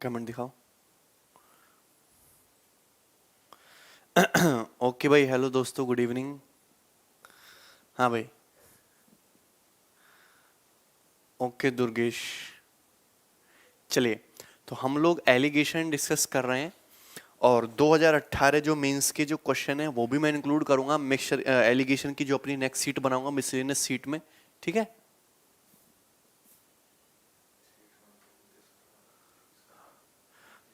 Comment दिखाओ। Okay भाई, hello दोस्तों, गुड इवनिंग। हाँ भाई, ओके दुर्गेश। चलिए, तो हम लोग एलिगेशन डिस्कस कर रहे हैं और 2018 जो मेंस के जो क्वेश्चन है वो भी मैं इंक्लूड करूंगा मिक्सचर एलिगेशन की, जो अपनी नेक्स्ट सीट बनाऊंगा मिसलेनियस सीट में। ठीक है,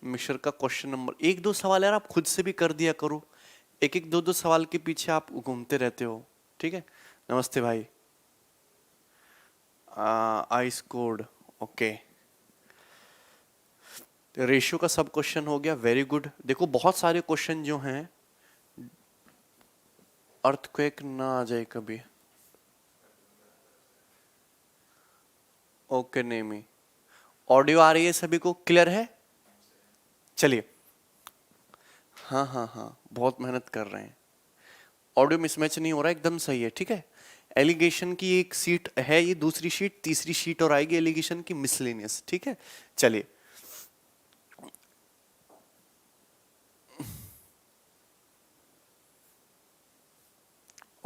मिक्सचर का क्वेश्चन नंबर एक दो सवाल यार आप खुद से भी कर दिया करो, एक एक दो दो सवाल के पीछे आप घूमते रहते हो। ठीक है, नमस्ते भाई। I scored, okay. रेशियो का सब क्वेश्चन हो गया, वेरी गुड। देखो बहुत सारे क्वेश्चन जो हैं, अर्थक्वेक ना आ जाए कभी। ओके नेमी, ऑडियो आ रही है सभी को, क्लियर है? चलिए, हाँ हाँ हाँ, बहुत मेहनत कर रहे हैं। ऑडियो मिसमैच नहीं हो रहा, एकदम सही है। ठीक है, एलिगेशन की एक सीट है, ये दूसरी शीट, तीसरी शीट और आएगी एलिगेशन की मिसलेनियस। ठीक है, चलिए।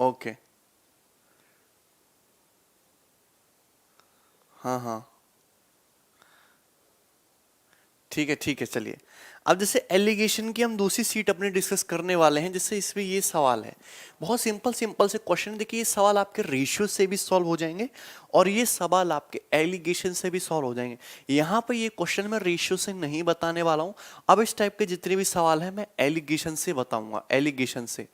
ओके, हाँ हाँ, ठीक है ठीक है। चलिए, अब जैसे एलिगेशन की हम दूसरी सीट अपने डिस्कस करने वाले हैं, जैसे इसमें ये सवाल है, बहुत सिंपल सिंपल से क्वेश्चन। देखिए, ये सवाल आपके रेशियो से भी सॉल्व हो जाएंगे और ये सवाल आपके एलिगेशन से भी सॉल्व हो जाएंगे। यहाँ पर ये क्वेश्चन मैं रेशियो से नहीं बताने वाला हूँ। अब इस टाइप के जितने भी सवाल हैं मैं एलिगेशन से बताऊंगा, एलिगेशन से।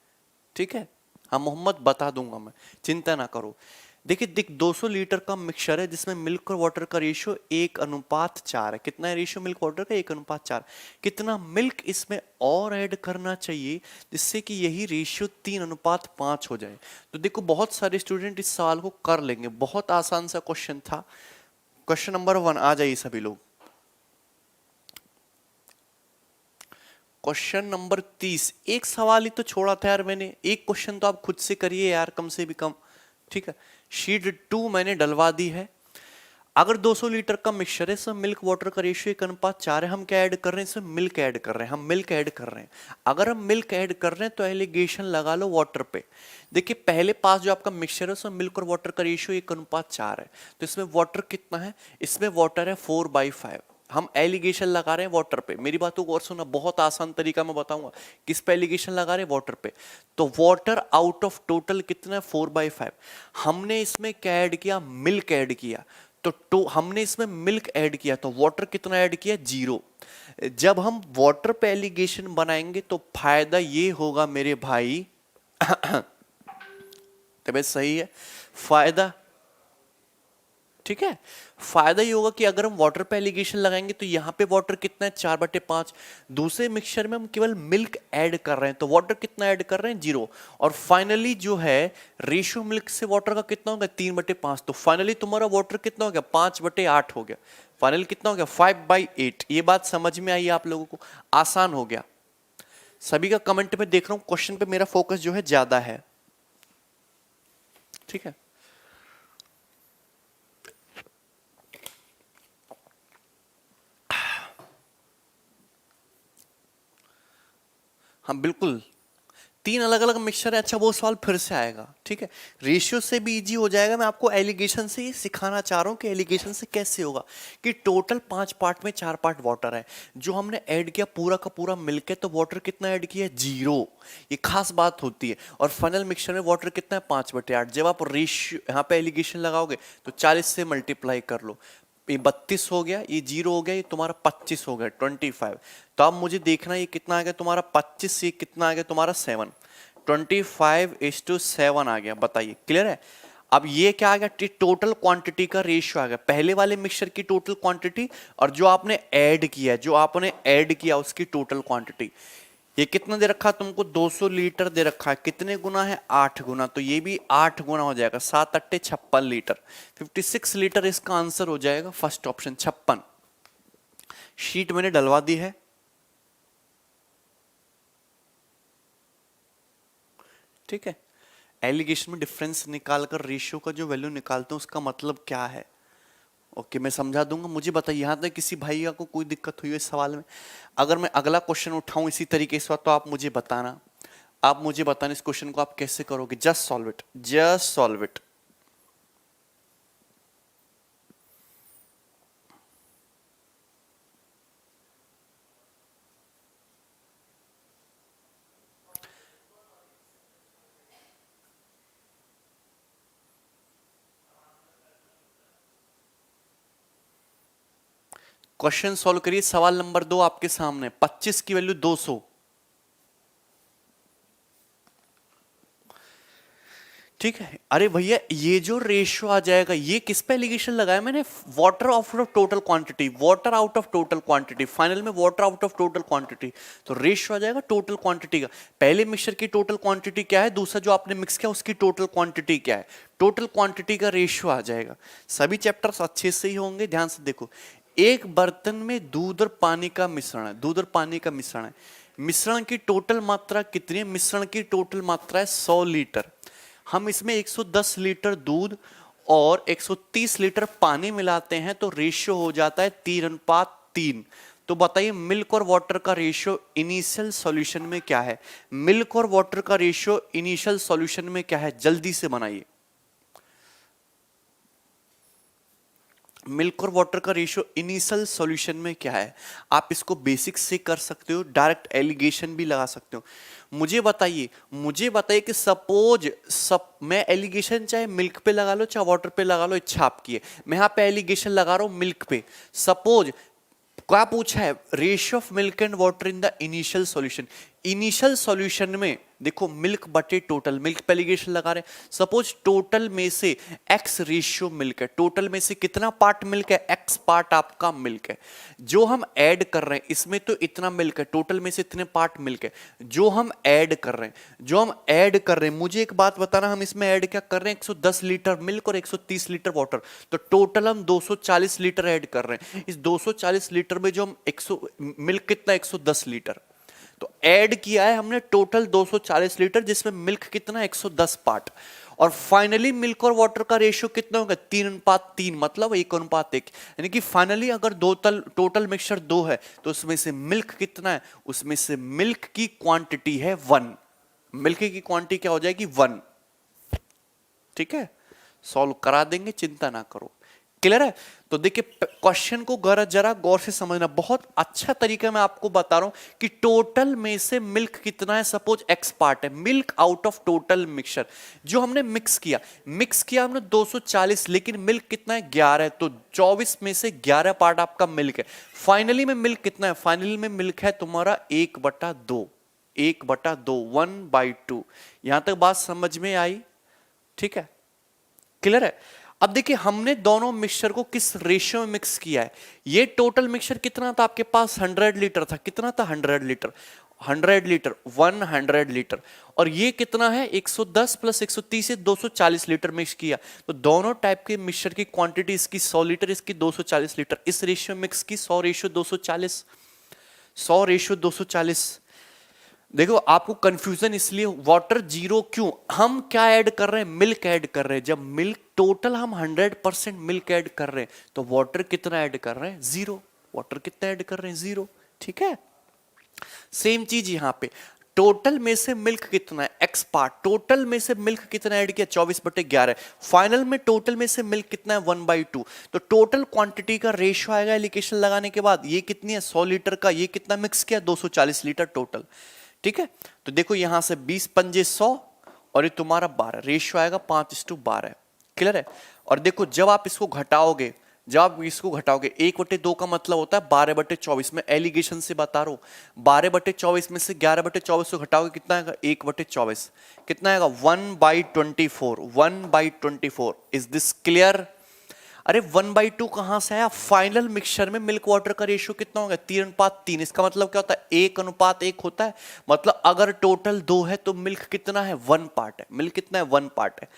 ठीक है, हाँ मोहम्मद, बता दूंगा मैं, चिंता ना करो। देखिए, 200 लीटर का मिक्सचर है जिसमें मिल्क और वाटर का रेशियो 1:4 है। कितना है रेशियो मिल्क वाटर का? 1:4। कितना मिल्क इसमें और ऐड करना चाहिए जिससे कि यही रेशियो 3:5 हो जाए? तो देखो, बहुत सारे स्टूडेंट इस सवाल को कर लेंगे, बहुत आसान सा क्वेश्चन था। क्वेश्चन नंबर 1 आ जाइए सभी लोग। क्वेश्चन नंबर 30, एक सवाल ही तो छोड़ा था यार मैंने, एक क्वेश्चन तो आप खुद से करिए यार, कम से भी कम। ठीक है, शीट 2 मैंने डलवा दी है। अगर 200 लीटर का मिक्सचर है, इसमें मिल्क वाटर का रेशियो 1:4 है, हम क्या ऐड कर रहे हैं? इसमें मिल्क ऐड कर रहे हैं, हम मिल्क ऐड कर रहे हैं। अगर हम मिल्क ऐड कर रहे हैं तो एलिगेशन लगा लो वाटर पे। देखिए, पहले पास जो आपका मिक्सचर है उसमें मिल्क और वाटर का रेशियो 1:4 है, तो इसमें वाटर कितना है? इसमें वाटर है 4/5। हम एलिगेशन लगा रहे हैं वाटर पे। मेरी बातों को और सुना, बहुत आसान तरीका मैं बताऊंगा। किस पे एलिगेशन लगा रहे हैं? वाटर पे। तो वाटर आउट ऑफ टोटल कितना है? 4/5। हमने इसमें क्या ऐड किया? मिल्क ऐड किया। तो हमने इसमें मिल्क ऐड किया, तो वाटर कितना ऐड किया? 0। जब हम वाटर पे एलिगेशन बनाएंगे तो फायदा ये होगा मेरे भाई, तबीयत सही है? फायदा, ठीक है, फायदा ये होगा कि अगर हम वाटर पे एलिगेशन लगाएंगे तो यहाँ पे वाटर कितना है? 4/5। दूसरे मिक्सचर में हम केवल मिल्क ऐड कर रहे हैं, तो वाटर कितना ऐड कर रहे हैं? 0। और फाइनली जो है रेशियो मिल्क से वाटर का कितना हो गया? 3/5। तो फाइनली तुम्हारा वाटर कितना हो गया? 5/8 हो गया। फाइनली कितना हो गया? 5/8। ये बात समझ में आई आप लोगों को? आसान हो गया। सभी का कमेंट में देख रहा हूं, क्वेश्चन पे मेरा फोकस जो है ज्यादा है। ठीक है, हाँ बिल्कुल, 3 अलग अलग मिक्सचर है। अच्छा, वो सवाल फिर से आएगा। ठीक है, रेशियो से भी इजी हो जाएगा। मैं आपको एलिगेशन से ही सिखाना चाह रहा हूँ कि एलिगेशन से कैसे होगा। कि टोटल 5 पार्ट में 4 पार्ट वाटर है, जो हमने ऐड किया पूरा का पूरा मिल्क है, तो वाटर कितना ऐड किया? 0। ये खास बात होती है। और फाइनल मिक्सचर में वाटर कितना है? 5/8। जब आप रेशियो यहाँ पे एलिगेशन लगाओगे तो 40 से मल्टीप्लाई कर लो। ये 32 हो गया, ये 0 हो गया, ये तुम्हारा 25 हो गया, 25। तो अब मुझे देखना ये कितना आ गया तुम्हारा? 25। ये कितना आ गया तुम्हारा? 7। 25:7 आ गया। बताइए, क्लियर है? अब ये क्या आ गया? टोटल क्वांटिटी का रेशियो आ गया, पहले वाले मिक्सचर की टोटल क्वांटिटी और जो आपने ऐड किया, जो आपने ऐड किया उसकी टोटल क्वांटिटी। ये कितना दे रखा तुमको? 200 लीटर दे रखा है। कितने गुना है? 8 गुना। तो ये भी 8 गुना हो जाएगा, 7×8 = 56 लीटर। 56 लीटर इसका आंसर हो जाएगा, फर्स्ट ऑप्शन 56। शीट मैंने डलवा दी है। ठीक है, एलिगेशन में डिफरेंस निकालकर रेशियो का जो वैल्यू निकालते हैं उसका मतलब क्या है? ओके, मैं समझा दूंगा। मुझे बताइए यहाँ तक किसी भाई को कोई दिक्कत हुई है इस सवाल में? अगर मैं अगला क्वेश्चन उठाऊं इसी तरीके से तो आप मुझे बताना, आप मुझे बताना इस क्वेश्चन को आप कैसे करोगे। Just solve it, just solve it. Question solve करिए। सवाल नंबर 2 आपके सामने, 25 की वैल्यू 200। ठीक है। अरे भैया ये जो रेशियो आ जाएगा, ये किस पे एलिगेशन लगाया मैंने? Water out of total quantity, water out of total quantity, final में water out of total quantity. तो रेशियो आ जाएगा टोटल क्वांटिटी का। पहले मिक्सचर की टोटल क्वांटिटी क्या है, दूसरा जो आपने मिक्स किया उसकी टोटल क्वांटिटी क्या है, टोटल क्वांटिटी का रेशियो आ जाएगा। सभी चैप्टर्स अच्छे से ही होंगे, ध्यान से देखो। एक बर्तन में दूध और पानी का मिश्रण है, दूध और पानी का मिश्रण है। मिश्रण की टोटल मात्रा कितनी है? मिश्रण की टोटल मात्रा है 100 लीटर। हम इसमें 110 लीटर दूध और 130 लीटर पानी मिलाते हैं तो रेशियो हो जाता है 3:3। तो बताइए मिल्क और वाटर का रेशियो इनिशियल सॉल्यूशन में क्या है? मिल्क और वाटर का रेशियो इनिशियल सॉल्यूशन में क्या है? जल्दी से बनाइए। मिल्क और वाटर का रेशियो इनिशियल सॉल्यूशन में क्या है? आप इसको बेसिक से कर सकते हो, डायरेक्ट एलिगेशन भी लगा सकते हो। मुझे बताइए कि सपोज मैं एलिगेशन चाहे मिल्क पे लगा लो चाहे वाटर पे लगा लो, इच्छा आपकी है। मैं यहाँ पे एलिगेशन लगा रहा हूं मिल्क पे। सपोज क्या पूछा है? Ratio of milk and water in the initial solution. Initial solution में देखो मिल्क बटे टोटल, मिल्क पे एलिगेशन लगा रहे हैं। सपोज टोटल में से एक्स रेशियो मिल्क है, टोटल में से कितना पार्ट मिल्क है? एक्स पार्ट आपका मिल्क है। जो हम ऐड कर रहे हैं इसमें तो इतना मिल्क है, टोटल में से इतने पार्ट मिल्क है। जो हम ऐड कर रहे हैं, मुझे एक बात बताना, हम इसमें ऐड क्या कर रहे हैं? 110 लीटर मिल्क और 130 लीटर वाटर। तो टोटल हम 240 लीटर ऐड कर रहे हैं। इस 240 लीटर में जो हम मिल्क कितना? 110 लीटर। तो ऐड किया है हमने टोटल 240 लीटर, जिसमें मिल्क कितना? 110 पार्ट। और फाइनली मिल्क और वाटर का रेशियो कितना होगा? 3:3, मतलब 1:1। यानी कि फाइनली अगर टोटल मिक्सचर 2 है तो उसमें से मिल्क कितना है? उसमें से मिल्क की क्वांटिटी है 1। मिल्क की क्वांटिटी क्या हो जाएगी? 1। ठीक है, सॉल्व करा देंगे, चिंता ना करो। क्लियर है? तो देखिए क्वेश्चन को जरा गौर से समझना। बहुत अच्छा तरीका मैं आपको बता रहा हूं कि टोटल में से मिल्क कितना है। सपोज एक्स पार्ट है, milk out of total mixture जो हमने मिक्स किया हमने 240, लेकिन मिल्क कितना है? 11 है। तो 24 में से 11 पार्ट आपका मिल्क है। फाइनली में मिल्क कितना है? फाइनली में मिल्क है तुम्हारा 1/2, 1/2, 1/2। यहां तक बात समझ में आई? ठीक है, क्लियर है? अब देखिए हमने दोनों मिक्सचर को किस रेशियो में मिक्स किया है। ये टोटल मिक्सचर कितना था आपके पास? 100 लीटर था। कितना था? 100 लीटर, 100 लीटर, 100 लीटर। और ये कितना है? 110 प्लस 130 से 240 लीटर मिक्स किया। तो दोनों टाइप के मिक्सचर की क्वांटिटी, इसकी 100 लीटर, इसकी 240 लीटर। इस रेशियो मिक्स की 100 रेशियो 240, 100 रेशियो 240। देखो आपको कंफ्यूजन इसलिए, वाटर 0 क्यों? हम क्या ऐड कर रहे हैं? मिल्क ऐड कर रहे हैं। जब मिल्क टोटल हम 100% मिल्क ऐड कर रहे हैं तो वाटर कितना ऐड कर रहे हैं? 0। वाटर कितना ऐड कर रहे हैं? 0। ठीक है, सेम चीज यहां पे। टोटल में से मिल्क कितना है? X part. टोटल में से मिल्क कितना ऐड किया? 24/11। फाइनल में टोटल में से मिल्क कितना है? 1/2। तो टोटल क्वांटिटी का रेशियो आएगा एलिगेशन लगाने के बाद। ये कितनी है? 100 लीटर का। ये कितना मिक्स किया? 240 लीटर टोटल। ठीक है, तो देखो यहां से 20 पंजे 100 और ये तुम्हारा 12, रेशियो आएगा 5:12। क्लियर है? और देखो जब आप इसको घटाओगे, 1/2 का मतलब होता है 12/24। में एलिगेशन से बता रहा हूं। 12/24 में से 11/24 को घटाओगे कितना आएगा? 1/24। कितना आएगा? 1/24, 1/24। Is this clear? अरे 1/2 कहां से आया? फाइनल मिक्सचर में मिल्क वाटर का रेशियो कितना होगा? 3:3। इसका मतलब क्या होता है? 1:1 होता है। मतलब अगर टोटल 2 है तो मिल्क कितना है? 1 पार्ट है। मिल्क कितना है? 1 पार्ट है।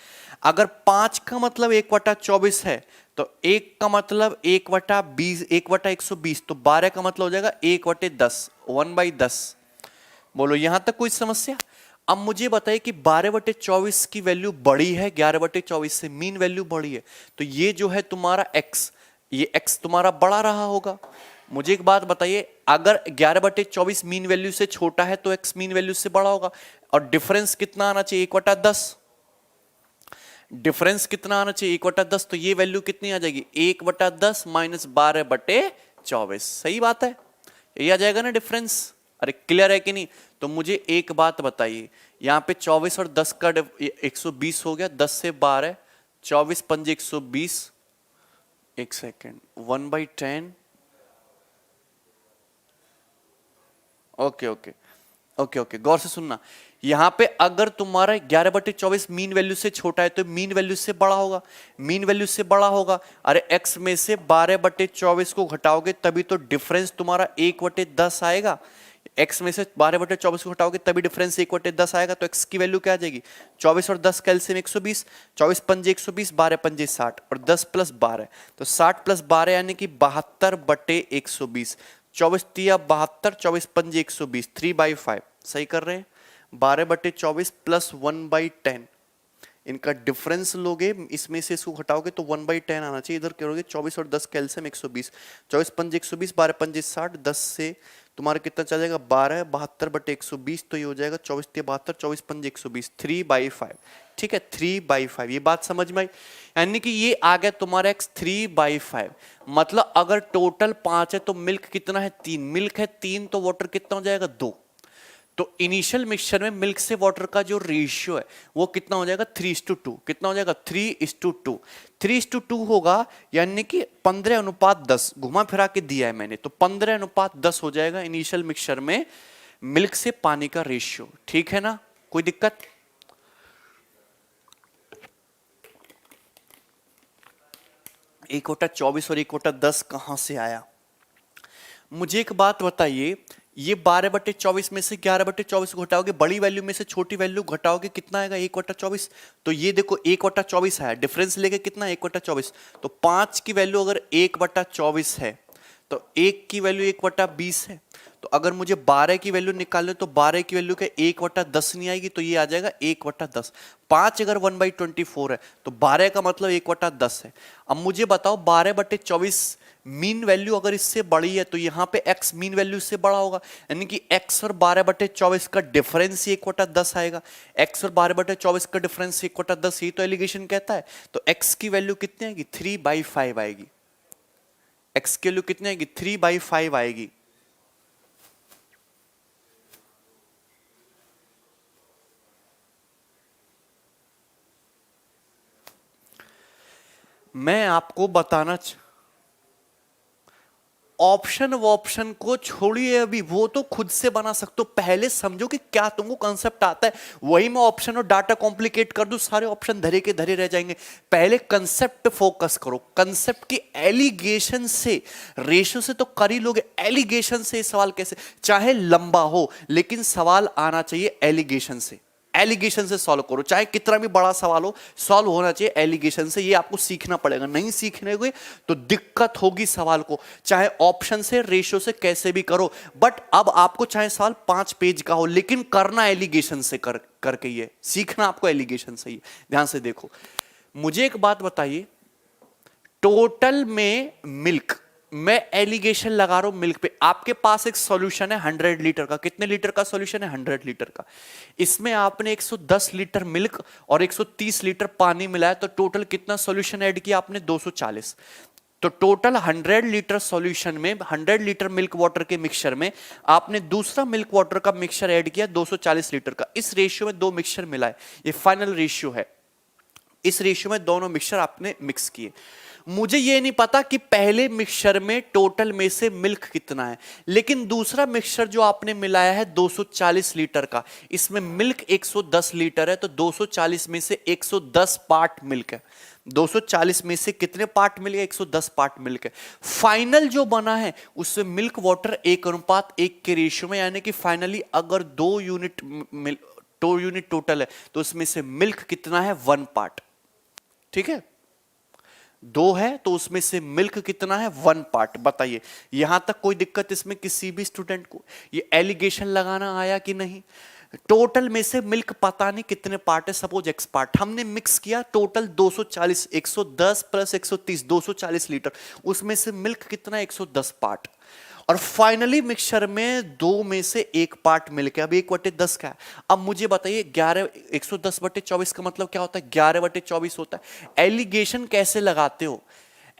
अगर 5 का मतलब 1/24 है तो 1 का मतलब 1/20, 1/120। तो 12 का मतलब हो जाएगा 1/10, 1/10। बोलो यहां तक कोई समस्या? अब मुझे बताइए कि 12/24 की वैल्यू बड़ी है 11/24 से, मीन वैल्यू बड़ी है। तो ये जो है तुम्हारा x, ये x तुम्हारा बड़ा रहा होगा। मुझे एक बात बताइए, अगर 11/24 मीन वैल्यू से छोटा है तो x मीन वैल्यू से बड़ा होगा, और डिफरेंस कितना आना चाहिए? 1/10। डिफरेंस कितना आना चाहिए? 1/10। तो ये वैल्यू कितनी आ जाएगी? 1/10 माइनस 12/24। सही बात है, यही आ जाएगा ना डिफरेंस। अरे क्लियर है कि नहीं? तो मुझे एक बात बताइए, यहां पे 24 और 10 का 120 हो गया, 10 से 12, 24 पंजे 120, एक second, 1/10। Okay okay okay okay, गौर से सुनना। यहां पे अगर तुम्हारा 11/24 मीन वैल्यू से छोटा है तो मीन वैल्यू से बड़ा होगा, मीन वैल्यू से बड़ा होगा। अरे x में से 12/24 को घटाओगे तभी तो डिफरेंस तुम्हारा 1/10 आएगा। x में से 12/24 को घटाओगे तभी डिफरेंस 1/10 आएगा। तो x की वैल्यू क्या आ जाएगी? 24 और 10 कैलसियम 120, 24 पंजे 120, 12 पंजे 60 और 10 प्लस 12, तो 60 प्लस 12 यानी कि 72/120। 24 तिया 72, 24 पंजे 120, 3/5। सही कर रहे हैं? 12/24 प्लस 1/10, इनका डिफरेंस लोगे, इसमें से इसको घटाओगे तो 1/10 आना चाहिए। इधर करोगे 24 और 10 कैलसियम 120, 24 पंजे 120, 12 पंजे 60, 10 से तुम्हारा कितना चल जाएगा? 12, 72/120, तो ये हो जाएगा 24 तिया 72, 24 पंजे 120, 3/5। ठीक है, 3/5। ये बात समझ में आई? यानी कि ये आ गया तुम्हारा x 3/5। मतलब अगर टोटल 5 है तो मिल्क कितना है? 3। मिल्क है 3 तो वाटर कितना हो जाएगा? 2। तो इनिशियल मिक्सचर में मिल्क से वाटर का जो रेशियो है वो कितना हो जाएगा? 3:2। कितना हो जाएगा? 3:2। 3:2 होगा, यानी कि 15:10। घुमा फिरा के दिया है मैंने, तो 15:10 हो जाएगा इनिशियल मिक्सचर में मिल्क से पानी का रेशियो। ठीक है ना? कोई दिक्कत? एक कोटा 24 और एक कोटा 10 कहां से आया? मुझे एक बात बताइए, ये 12/24 में से 11/24 को घटाओगे, बड़ी वैल्यू में से छोटी वैल्यू घटाओगे, कितना आएगा? 1/24। तो ये देखो 1/24 आया, डिफरेंस लेके कितना? 1/24। तो 5 की वैल्यू अगर 1/24 है तो 1 की वैल्यू 1/20 है। तो अगर मुझे 12 की वैल्यू निकालनी तो 12 की वैल्यू क्या 1/10 नहीं आएगी, तो ये आ जाएगा 1/10। 5 अगर 1/24 है तो 12 का मतलब 1/10 है। अब मुझे बताओ 12/24 मीन वैल्यू अगर इससे बड़ी है तो यहां पे x मीन वैल्यू से बड़ा होगा, यानी कि x और 12/24 का डिफरेंस 1/10 आएगा। x और 12/24 का डिफरेंस 1/10, ही तो एलिगेशन कहता है। तो x की वैल्यू कितनी आएगी? 3/5 आएगी। x की वैल्यू कितनी आएगी? 3/5 आएगी। मैं आपको बताना ऑप्शन को छोड़िए, अभी वो तो खुद से बना सकते हो। पहले समझो कि क्या तुमको कंसेप्ट आता है, वही मैं ऑप्शन और डाटा कॉम्प्लिकेट कर दूं, सारे ऑप्शन धरे के धरे रह जाएंगे। पहले कंसेप्ट फोकस करो, कंसेप्ट की एलिगेशन से, रेशो से तो कर ही लोगे, एलिगेशन से सवाल कैसे? चाहे लंबा हो लेकिन सवाल आना चाहिए एलिगेशन से। एलिगेशन से सॉल्व करो, चाहे कितना भी बड़ा सवाल हो, सॉल्व होना चाहिए एलिगेशन से। ये आपको सीखना पड़ेगा, नहीं सीखने को तो दिक्कत होगी सवाल को। चाहे ऑप्शन से, रेशियो से, कैसे भी करो, बट अब आपको चाहे सवाल 5 पेज का हो लेकिन करना एलिगेशन से करके ये सीखना आपको एलिगेशन से ही। ध्यान से देखो, मुझे एक बात बताइए, टोटल में मिल्क, मैं एलिगेशन लगा रहा हूं मिल्क पे, आपके पास एक सॉल्यूशन है 100 लीटर का। कितने लीटर का सॉल्यूशन है? 100 लीटर का। इसमें आपने 110 लीटर मिल्क और 130 लीटर पानी मिलाया, तो टोटल कितना सॉल्यूशन ऐड किया आपने? 240। तो टोटल 100 लीटर सॉल्यूशन में, 100 लीटर मिल्क वाटर के मिक्सचर में आपने दूसरा मिल्क वाटर का मिक्सचर ऐड किया 240 लीटर का। इस रेशियो में दो मिक्सचर मिलाए, ये फाइनल रेशियो है। इस रेशियो में दोनों मिक्सचर आपने मिक्स किए। मुझे ये नहीं पता कि पहले मिक्सचर में टोटल में से मिल्क कितना है, लेकिन दूसरा मिक्सचर जो आपने मिलाया है 240 लीटर का, इसमें मिल्क 110 लीटर है, तो 240 में से 110 पार्ट मिल्क है। 240 में से कितने पार्ट मिल गए? 110 पार्ट मिल्क है। फाइनल जो बना है उसमें मिल्क वाटर 1:1 के रेशियो में, यानी कि फाइनली अगर 2 यूनिट टोटल है तो उसमें से मिल्क कितना है? 1 पार्ट। ठीक है, 2 है तो उसमें से मिल्क कितना है? 1 पार्ट। बताइए, यहां तक कोई दिक्कत इसमें किसी भी स्टूडेंट को? ये एलिगेशन लगाना आया कि नहीं? टोटल में से मिल्क पता नहीं कितने पार्ट है, सपोज एक्स पार्ट, हमने मिक्स किया टोटल 240, 110 प्लस 130 240 लीटर, उसमें से मिल्क कितना 110 पार्ट, और फाइनली मिक्सचर में 2 में से 1 पार्ट मिल गया। अब 1/10 का है। अब मुझे बताइए 11 110/24 का मतलब क्या होता है? 11/24 होता है। एलिगेशन कैसे लगाते हो?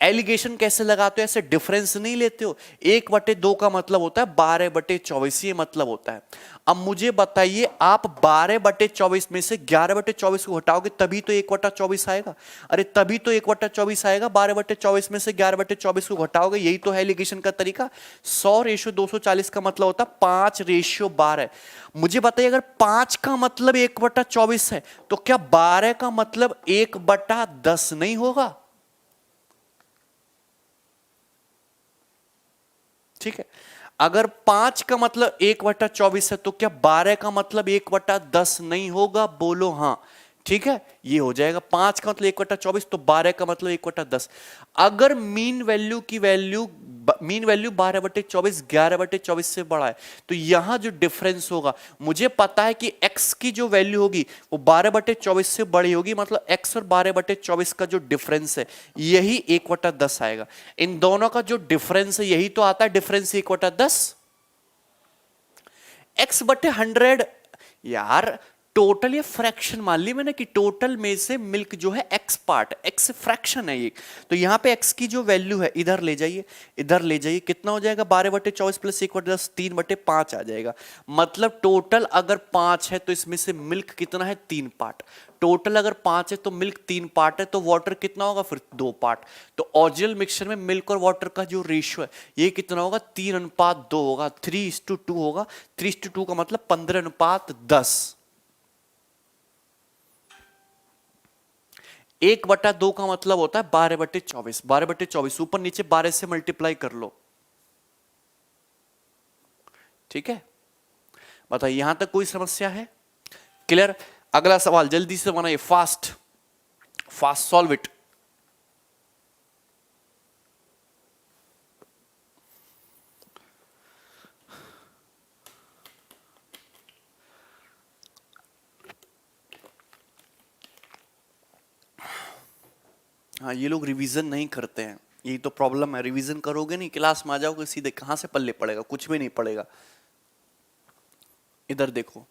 एलिगेशन कैसे लगाते हो? ऐसे डिफरेंस नहीं लेते हो। 1/2 का मतलब होता है 12/24, ये मतलब होता है। अब मुझे बताइए आप 12/24 में से 11/24 को हटाओगे तभी तो 1/24 आएगा। अरे तभी तो 1/24 आएगा, 12/24 में से 11/24 को घटाओगे, यही तो है एलिगेशन का तरीका। 100:240 का मतलब होता है 5:12। मुझे बताइए अगर 5 का मतलब 1/24 है तो क्या 12 का मतलब 1/10 नहीं होगा? ठीक है, अगर 5 का मतलब 1/24 है तो क्या 12 का मतलब 1/10 नहीं होगा? बोलो हाँ। ठीक है, ये हो जाएगा 5 का मतलब 1/24 तो 12 का मतलब 1/10। अगर मीन वैल्यू 12/24 11/24 से बड़ा है तो यहां जो डिफरेंस होगा, मुझे पता है कि x की जो वैल्यू होगी वो 12/24 से बड़ी होगी, मतलब x और 12/24 का जो डिफरेंस है यही 1/10 आएगा। इन दोनों का जो डिफरेंस है यही तो आता है डिफरेंस 1/10। x/100 यार, टोटल ये फ्रैक्शन मान ली मैंने कि टोटल में से मिल्क जो है x पार्ट, x फ्रैक्शन है ये, तो यहां पे x की जो वैल्यू है इधर ले जाइए, इधर ले जाइए, कितना हो जाएगा 12/24 प्लस 1/10 3/5 आ जाएगा। मतलब टोटल अगर 5 है तो इसमें से मिल्क कितना है 3 पार्ट। टोटल अगर 5 है तो मिल्क 3 पार्ट है, तो वाटर कितना होगा फिर 2 पार्ट। तो ओरिजिनल मिक्सचर में मिल्क और वाटर का जो रेशियो है ये कितना होगा 3:2 होगा, 3:2 होगा। 3:2 का मतलब 15:10। 1/2 का मतलब होता है 12/24। 12/24 ऊपर नीचे 12 से मल्टीप्लाई कर लो। ठीक है, बताइए यहां तक कोई समस्या है? क्लियर? अगला सवाल जल्दी से बनाइए, फास्ट फास्ट सॉल्व इट। हाँ, ये लोग रिवीजन नहीं करते हैं, यही तो प्रॉब्लम है। रिवीजन करोगे नहीं, क्लास में आ जाओगे सीधे, कहां से पल्ले पड़ेगा? कुछ भी नहीं पड़ेगा। इधर देखो,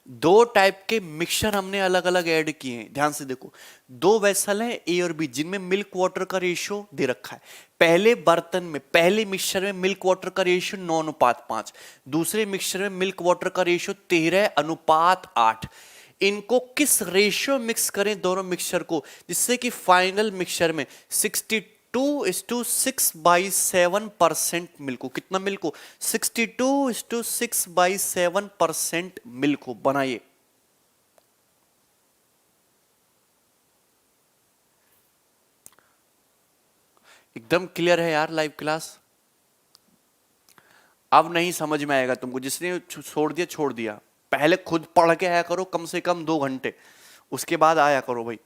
2 टाइप के मिक्सचर हमने अलग अलग ऐड किए हैं, ध्यान से देखो। 2 वेसल हैं ए और बी, जिनमें मिल्क वाटर का रेशियो दे रखा है। पहले बर्तन में, पहले मिक्सचर में मिल्क वाटर का रेशियो 9:5, दूसरे मिक्सचर में मिल्क वाटर का रेशियो 13:8। इनको किस रेशियो मिक्स करें दोनों मिक्सचर को, जिससे कि फाइनल मिक्सचर में 62:6/7% मिल्क हो। कितना मिल्क हो? 62:6/7% मिल्क हो। बनाइए। एकदम क्लियर है यार लाइव क्लास? अब नहीं समझ में आएगा तुमको, जिसने छोड़ दिया छोड़ दिया। पहले खुद पढ़ के आया करो कम से कम 2 घंटे, उसके बाद आया करो भाई।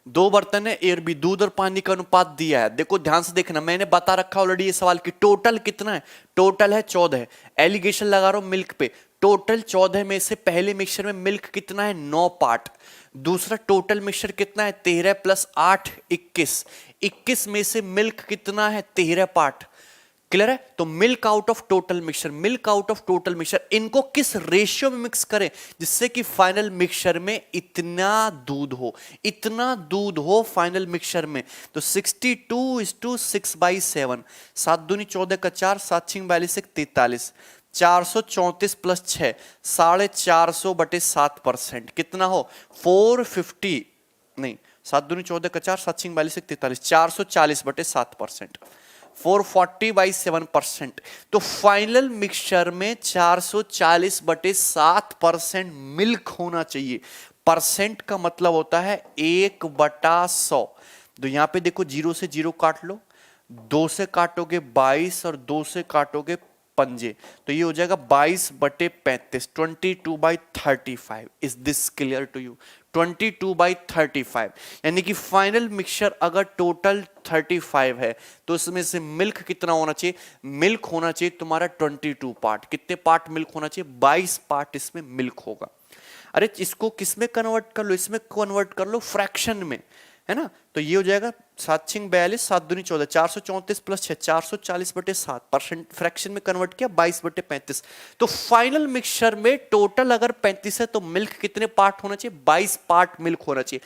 2 बर्तन है ए और बी, दूध और पानी का अनुपात दिया है। देखो ध्यान से देखना, मैंने बता रखा ऑलरेडी ये सवाल की टोटल कितना है। टोटल है 14। एलिगेशन लगा रहा हूं मिल्क पे। टोटल 14 में से पहले मिक्सचर में मिल्क कितना है 9 पार्ट। दूसरा टोटल मिक्सचर कितना है 13 + 8 21। 21 में से मिल्क कितना है 13 पार्ट। क्लियर है? तो milk out of total mixture, milk out of total mixture, इनको किस रेशियो में मिक्स करें जिससे कि फाइनल मिक्सचर में इतना दूध हो, इतना दूध हो फाइनल मिक्सचर में। तो 62:6/7, 7 दूनी 14 का 4, 7 6 42 43, 434 + 6 450/7%। कितना हो 450 नहीं, 7 दूनी 14 का 4, 7 6 42 43, 440/7%, 440/7%। तो फाइनल मिक्सचर में 440/7% मिल्क होना चाहिए। परसेंट का मतलब होता है 1/100। तो यहां पे देखो 0 से 0 काट लो, 2 से काटोगे 22 और 2 से काटोगे पंजे, तो ये हो जाएगा 22/35, 22/35। Is this clear to you? 22/35, यानी कि फाइनल मिक्सचर अगर टोटल 35 है तो इसमें से मिल्क कितना होना चाहिए? मिल्क होना चाहिए तुम्हारा 22 पार्ट। कितने पार्ट मिल्क होना चाहिए? 22 पार्ट इसमें मिल्क होगा। अरे इसको किस में कन्वर्ट कर लो? इसमें कन्वर्ट कर लो फ्रैक्शन में, है ना। तो ये हो जाएगा 7×42, 7×2 14, 434 + 6 440/7 परसेंट फ्रैक्शन में कन्वर्ट किया 22/35। तो फाइनल मिक्सचर में टोटल अगर 35 है तो मिल्क कितने पार्ट होना चाहिए? 22 पार्ट मिल्क होना चाहिए।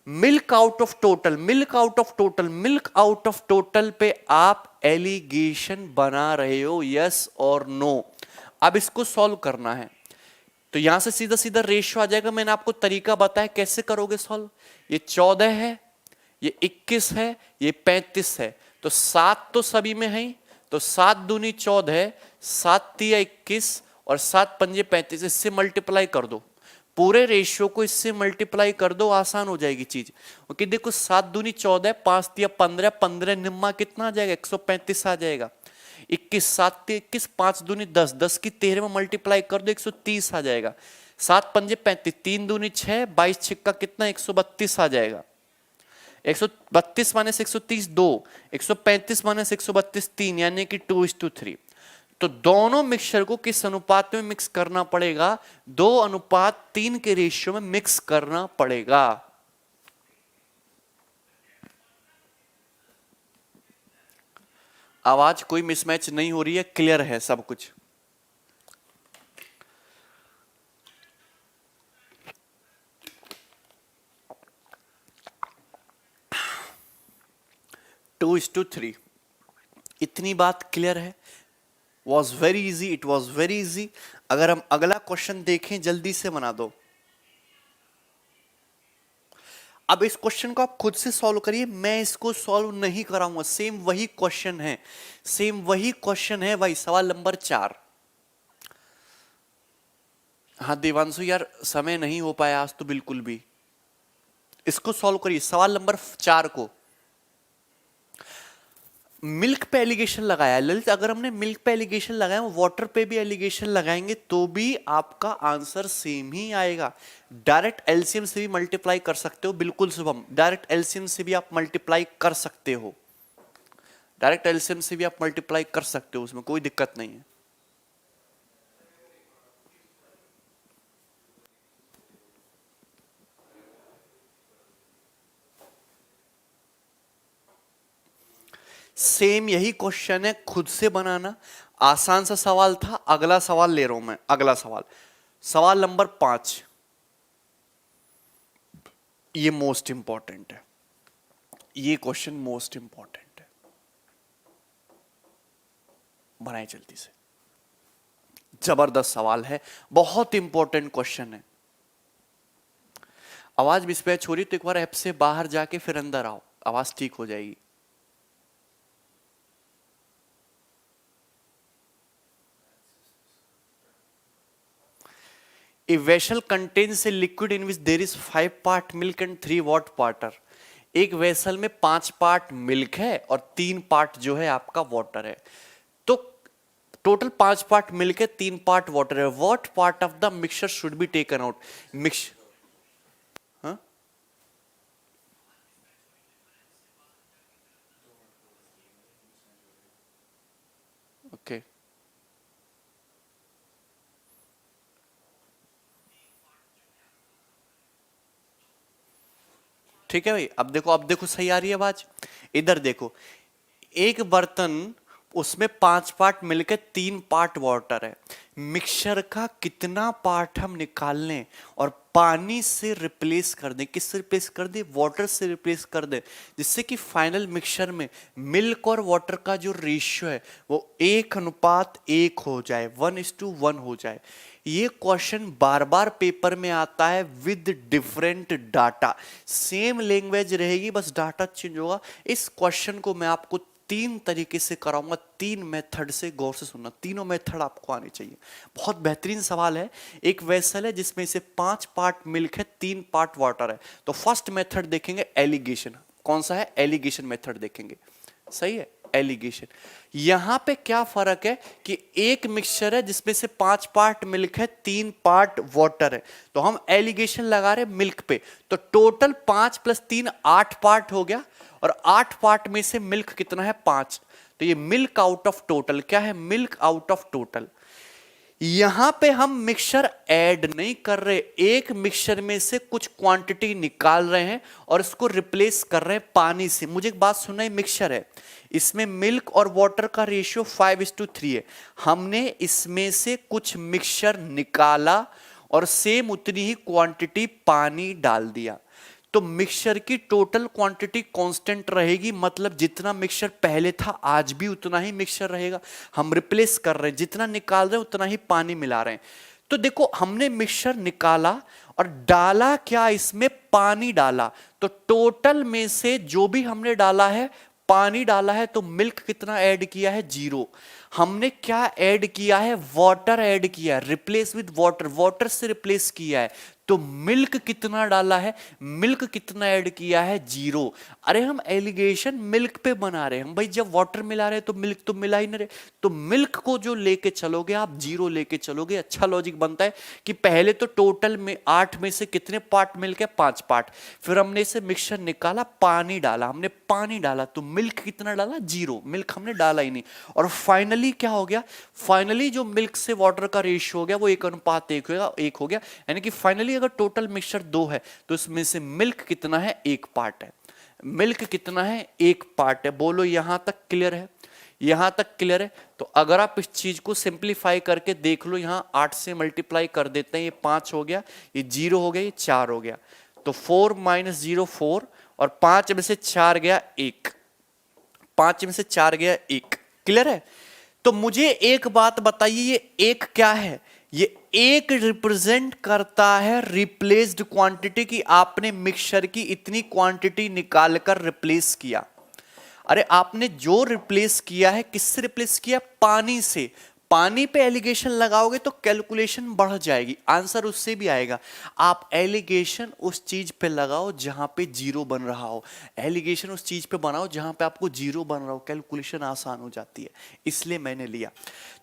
Milk out of total, milk out of total, milk out of total पे आप एलिगेशन बना रहे हो, यस और नो। अब इसको सॉल्व करना है तो यहां से सीधा सीधा रेशियो आ जाएगा। मैंने आपको तरीका बताया कैसे करोगे सॉल्व। ये 14 है, ये 21 है, ये 35 है, तो 7 तो सभी में है, तो 7×2 = 14, 7×3 = 21 और 7×5 = 35। इससे मल्टीप्लाई कर दो, पूरे रेशियो को इससे मल्टीप्लाई कर दो, आसान हो जाएगी चीज। ओके देखो 7×2 = 14, 5×3 = 15, 15 निम्मा कितना आ जाएगा? 135 आ जाएगा। 21, 7×3 = 21, 5×2 = 10, 10 की 13 में मल्टीप्लाई कर दो 130 आ जाएगा। 7×5 = 35, 3×2 = 6, 22×6 कितना? 132 आ जाएगा। 132 - 130 2, 135 - 132 3, यानी कि 2:3। तो दोनों मिक्सचर को किस अनुपात में मिक्स करना पड़ेगा? 2:3 के रेशियो में मिक्स करना पड़ेगा। आवाज कोई मिसमैच नहीं हो रही है, क्लियर है सब कुछ। टू इज टू थ्री, इतनी बात क्लियर है। Was very easy, it was very easy. अगर हम अगला क्वेश्चन देखें, जल्दी से बना दो। अब इस क्वेश्चन को आप खुद से सॉल्व करिए, मैं इसको सॉल्व नहीं कराऊंगा। सेम वही क्वेश्चन है, सेम वही क्वेश्चन है भाई। सवाल नंबर 4। हाँ देवांशु यार, समय नहीं हो पाया आज तो बिल्कुल भी। इसको सॉल्व करिए, सवाल नंबर 4 को। मिल्क पे एलिगेशन लगाया ललित, अगर हमने मिल्क पे एलिगेशन लगाया, वाटर पे भी एलिगेशन लगाएंगे तो भी आपका आंसर सेम ही आएगा। डायरेक्ट एलसीएम से भी मल्टीप्लाई कर सकते हो, बिल्कुल शुभम। डायरेक्ट एलसीएम से भी आप मल्टीप्लाई कर सकते हो, डायरेक्ट एलसीएम से भी आप मल्टीप्लाई कर सकते हो, उसमें कोई दिक्कत नहीं है। सेम यही क्वेश्चन है, खुद से बनाना। आसान सा सवाल था। अगला सवाल ले रहा हूं मैं, अगला सवाल, सवाल नंबर 5। ये मोस्ट इंपॉर्टेंट है, ये क्वेश्चन मोस्ट इंपॉर्टेंट है। बनाए जल्दी से, जबरदस्त सवाल है, बहुत इंपॉर्टेंट क्वेश्चन है। आवाज मिसमैच हो रही तो एक बार ऐप से बाहर जाके फिर अंदर आओ, आवाज ठीक हो जाएगी। A vessel contains a liquid in which there is 5 part milk and 3 water। एक वेसल में 5 पार्ट मिल्क है और 3 पार्ट जो है आपका वाटर है। तो टोटल 5 पार्ट मिल्क है, 3 पार्ट वाटर है। What part of the mixture should be taken out? Mix okay, ठीक है भाई। अब देखो, अब देखो सही आ रही है आवाज। इधर देखो, एक बर्तन, उसमें 5 पार्ट मिलकर 3 पार्ट वाटर है। मिक्सचर का कितना पार्ट हम निकाल लें और पानी से रिप्लेस कर दें? किससे रिप्लेस कर दें? वाटर से रिप्लेस कर दें, जिससे कि फाइनल मिक्सचर में मिल्क और वाटर का जो रेशियो है वो 1:1 हो जाए, 1:1 हो जाए। ये क्वेश्चन बार बार पेपर में आता है with different data. Same language रहेगी, बस डाटा चेंज होगा। इस क्वेश्चन को मैं आपको 3 तरीके से कराऊंगा, 3 मेथड से। गौर से सुनना, तीनों मेथड आपको आने चाहिए। बहुत बेहतरीन सवाल है। एक वेसल है जिसमें से 5 पार्ट मिल्क है, 3 पार्ट वाटर है। तो फर्स्ट मेथड देखेंगे एलिगेशन। कौन सा है? एलिगेशन मेथड देखेंगे। सही है, एलिगेशन। यहां पे क्या फर्क है कि एक मिक्सचर है जिसमें से 5 पार्ट मिल्क है, 3 पार्ट वाटर है, तो हम एलिगेशन लगा रहे मिल्क पे, तो टोटल 5 + 3 8 पार्ट हो गया, और 8 पार्ट में से मिल्क कितना है 5, तो ये मिल्क आउट ऑफ टोटल क्या है, मिल्क आउट ऑफ टोटल। यहां पे हम मिक्सचर ऐड नहीं कर रहे, एक मिक्सचर में से कुछ क्वांटिटी निकाल रहे हैं और इसको रिप्लेस कर रहे हैं पानी से। मुझे एक बात सुनना, मिक्सचर है, इसमें मिल्क और वाटर का रेशियो 5:3 है, हमने इसमें से कुछ मिक्सचर निकाला और सेम उतनी ही क्वांटिटी पानी डाल दिया, तो मिक्सचर की टोटल क्वांटिटी कांस्टेंट रहेगी, मतलब जितना मिक्सचर पहले था आज भी उतना ही मिक्सचर रहेगा। हम रिप्लेस कर रहे हैं, जितना निकाल रहे हैं उतना ही पानी मिला रहे हैं। तो देखो हमने मिक्सचर निकाला और डाला क्या, इसमें पानी डाला, तो टोटल में से जो भी हमने डाला है पानी डाला है, तो मिल्क कितना ऐड किया है 0। हमने क्या ऐड किया है, वाटर ऐड किया है, रिप्लेस विद वाटर, वाटर से रिप्लेस किया है, तो मिल्क कितना डाला है, मिल्क कितना ऐड किया है 0। अरे हम एलिगेशन मिल्क पे बना रहे हैं, हम भाई जब वाटर मिला रहे हैं तो मिल्क तो मिला ही नहीं रहे, तो मिल्क को जो लेके चलोगे आप 0 लेके चलोगे। अच्छा लॉजिक बनता है कि पहले तो टोटल में 8 में से कितने पार्ट मिल्क है 5 पार्ट, फिर हमने इसे मिक्सचर निकाला, पानी डाला, हमने पानी डाला तो मिल्क कितना डाला 0, मिल्क हमने डाला ही नहीं, और फाइनली क्या हो गया, फाइनली जो मिल्क से वाटर का रेशियो हो गया वो 1:1 हो गया, यानी कि फाइनली अगर टोटल मिक्सचर 2 है तो इसमें से मिल्क कितना है 1 पार्ट है, मिल्क कितना है 1 पार्ट है। बोलो यहां तक क्लियर है, यहां तक क्लियर है। तो अगर आप इस चीज को सिंप्लीफाई करके देख लो, यहां 8 से मल्टीप्लाई कर देते हैं, ये 5 हो गया, ये 0 हो गया, ये 4 हो गया, तो 4 - 0 4, और 5 में से 4 गया 1, 5 में से 4 गया 1, क्लियर है। तो मुझे एक बात बताइए, ये 1 क्या है, ये 1 रिप्रेजेंट करता है रिप्लेस्ड क्वांटिटी, की आपने मिक्सचर की इतनी क्वांटिटी निकालकर रिप्लेस किया। अरे आपने जो रिप्लेस किया है, किससे रिप्लेस किया, पानी से। पानी पे एलिगेशन लगाओगे तो कैलकुलेशन बढ़ जाएगी, आंसर उससे भी आएगा। आप एलिगेशन उस चीज पे लगाओ जहां पे 0 बन रहा हो, एलिगेशन उस चीज पे बनाओ जहां पे आपको 0 बन रहा हो, कैलकुलेशन आसान हो जाती है, इसलिए मैंने लिया।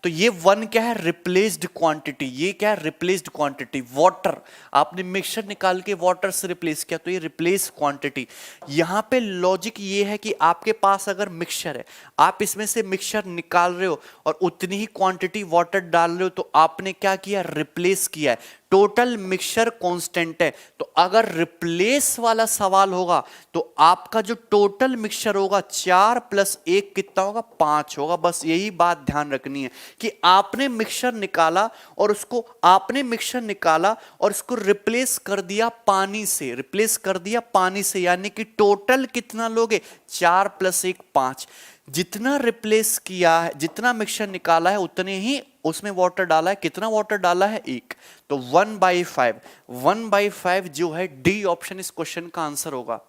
तो ये 1 क्या है, रिप्लेस्ड क्वांटिटी, ये क्या है, रिप्लेस्ड क्वांटिटी, वाटर, आपने मिक्सचर निकाल के वाटर से रिप्लेस किया, तो ये रिप्लेस क्वांटिटी। यहां पे लॉजिक ये है कि आपके पास अगर मिक्सचर है, आप इसमें से मिक्सचर निकाल रहे हो और उतनी ही क्वांटिटी वाटर डाल रहे हो, तो आपने क्या किया, रिप्लेस किया है, टोटल मिक्सचर कांस्टेंट है। तो अगर रिप्लेस वाला सवाल होगा तो आपका जो टोटल मिक्सचर होगा 4 + 1 कितना होगा, 5 होगा। बस यही बात ध्यान रखनी है कि आपने मिक्सचर निकाला और उसको रिप्लेस कर दिया पानी से, रिप्लेस कर दिया पानी से, यानी कि टोटल कितना लोगे, 4 + 1 5। जितना रिप्लेस किया है, जितना मिक्सचर निकाला है उतने ही उसमें वाटर डाला है, कितना वाटर डाला है 1, तो 1/5, 1/5 जो है डी ऑप्शन इस क्वेश्चन का आंसर होगा।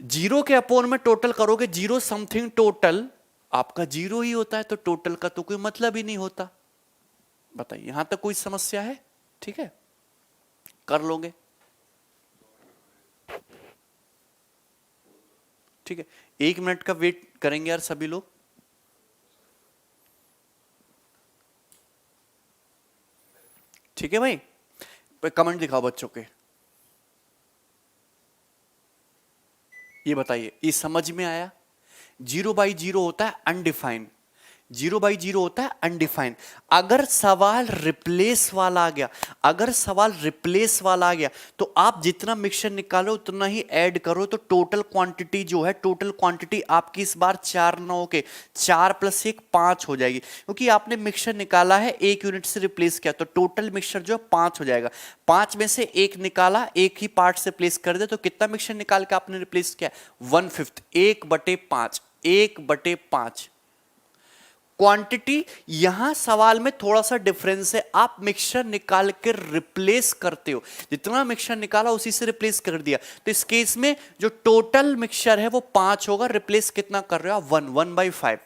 0 के अपोन में टोटल करोगे, 0 समथिंग टोटल, आपका 0 ही होता है, तो टोटल का तो कोई मतलब ही नहीं होता। बताइए यहां तक कोई समस्या है, ठीक है, कर लोगे, ठीक है। 1 मिनट का वेट करेंगे यार सभी लोग। ठीक है भाई, कमेंट दिखाओ बच्चों के, ये बताइए, ये समझ में आया। 0/0 होता है अनडिफाइंड, 0/0 होता है अनडिफाइंड। अगर सवाल रिप्लेस वाला आ गया, अगर सवाल रिप्लेस वाला आ गया, तो आप जितना मिक्सचर निकालो उतना ही ऐड करो, तो टोटल क्वांटिटी जो है, टोटल क्वांटिटी आपकी इस बार 4 ना होके 4 + 1 5 हो जाएगी, क्योंकि आपने मिक्सचर निकाला है 1 यूनिट से रिप्लेस किया, तो टोटल मिक्सचर जो है 5 हो जाएगा। 5 में से 1 निकाला, 1 ही पार्ट से रिप्लेस कर दे, तो कितना मिक्सचर निकाल के आपने रिप्लेस किया, 1/5, 1/5, 1/5 क्वांटिटी। यहां सवाल में थोड़ा सा डिफरेंस है, आप मिक्सचर निकाल के रिप्लेस करते हो, जितना मिक्सचर निकाला उसी से रिप्लेस कर दिया, तो इस केस में जो टोटल मिक्सचर है वो 5 होगा, रिप्लेस कितना कर रहे हो आप, 1/5।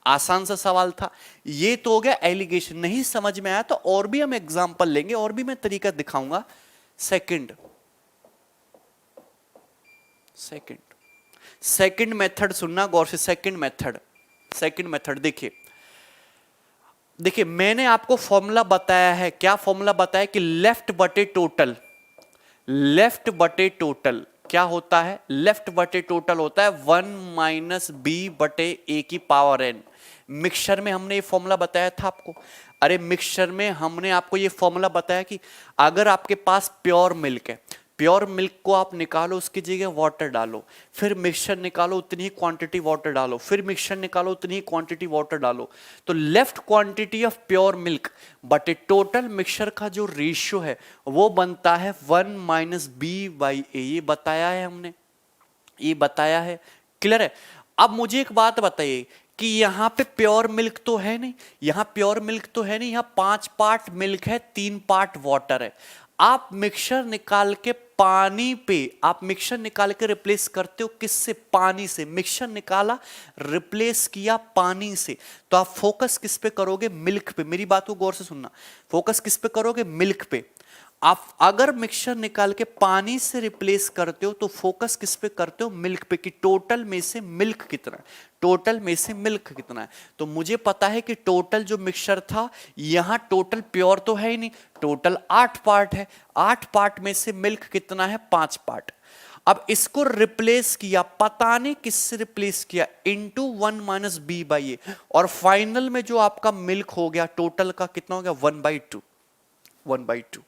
आसान सा सवाल था, ये तो हो गया एलिगेशन। नहीं समझ में आया तो और भी हम एग्जांपल लेंगे, और भी मैं तरीका दिखाऊंगा। सेकंड सेकंड मेथड सुनना गौर से, सेकंड मेथड देखिए मैंने आपको फॉर्मूला बताया है, क्या फॉर्मूला बताया कि लेफ्ट बटे टोटल क्या होता है, लेफ्ट बटे टोटल होता है 1 माइनस बी बटे ए की पावर एन। मिक्सचर में हमने ये फॉर्मूला बताया था आपको, अरे मिक्सचर में हमने आपको ये फॉर्मूला बताया कि अगर आपके पास प्योर मिल्क है, प्योर मिल्क को आप निकालो, उसकी जगह वाटर डालो, फिर मिक्सचर निकालो, उतनी ही क्वांटिटी वाटर डालो, फिर मिक्सचर निकालो, उतनी ही क्वांटिटी वाटर डालो, तो left quantity of pure milk बटे टोटल मिक्सचर का जो रेशियो है वो बनता है 1 माइनस बी बाई ए। ये बताया है हमने, ये बताया है, क्लियर है। अब मुझे एक बात बताइए कि यहां पे प्योर मिल्क तो है नहीं, यहां प्योर मिल्क तो है नहीं, यहां 5 पार्ट मिल्क है, 3 पार्ट वाटर है। आप मिक्सचर निकाल के पानी पे, आप मिक्सचर निकाल के रिप्लेस करते हो किससे, पानी से। मिक्सचर निकाला, रिप्लेस किया पानी से, तो आप फोकस किस पे करोगे, मिल्क पे। मेरी बात को गौर से सुनना, फोकस किस पे करोगे, मिल्क पे। आप अगर मिक्सचर निकाल के पानी से रिप्लेस करते हो तो फोकस किस पे करते हो, मिल्क पे, कि टोटल में से मिल्क कितना है, टोटल में से मिल्क कितना है। तो मुझे पता है कि टोटल जो मिक्सचर था, यहां टोटल प्योर तो है ही नहीं, टोटल 8 पार्ट है, 8 पार्ट में से मिल्क कितना है, 5 पार्ट। अब इसको रिप्लेस किया, पता नहीं किससे रिप्लेस किया, इंटू 1 माइनस बी बाई ए, और फाइनल में जो आपका मिल्क हो गया टोटल का कितना हो गया, 1/2, 1/2,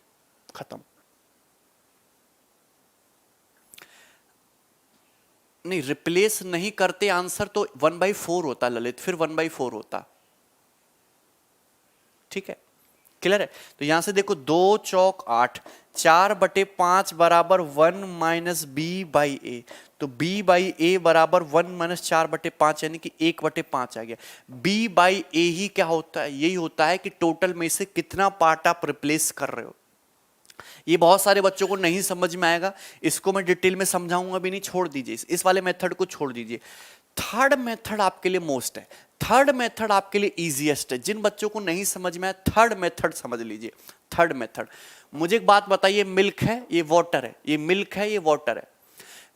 खत्म। नहीं, रिप्लेस नहीं करते, आंसर तो 1/4 होता ललित, फिर 1/4 होता, ठीक है, क्लियर है। तो यहां से देखो 2 चौक 8, 4/5 बराबर 1 माइनस बी बाई ए, तो b बाई ए बराबर 1 माइनस 4/5, यानी कि 1/5 आ गया। b बाई ए ही क्या होता है, यही होता है कि टोटल में से कितना पार्ट आप रिप्लेस कर रहे हो। ये बहुत सारे बच्चों को नहीं समझ में आएगा, इसको मैं डिटेल में समझाऊंगा भी नहीं, छोड़ दीजिए इस वाले मेथड को, छोड़ दीजिए। थर्ड मेथड आपके लिए मोस्ट है, थर्ड मेथड आपके लिए इजीएस्ट है। जिन बच्चों को नहीं समझ में आया, थर्ड मेथड समझ लीजिए। थर्ड मेथड, मुझे एक बात बताइए, मिल्क है, ये वाटर है, ये मिल्क है, ये वाटर है।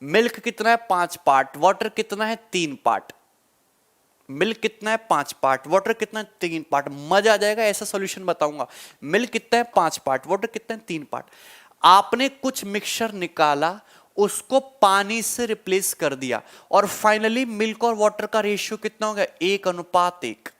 मिल्क कितना है, 5 पार्ट, वाटर कितना है, 3 पार्ट। मिल्क कितना है, 5 पार्ट, वाटर कितना है, 3 पार्ट। मजा आ जाएगा, ऐसा सॉल्यूशन बताऊंगा। मिल्क कितना है, 5 पार्ट, वाटर कितना है, 3 पार्ट। आपने कुछ मिक्सचर निकाला, उसको पानी से रिप्लेस कर दिया, और फाइनली मिल्क और वाटर का रेशियो कितना हो गया, 1:1।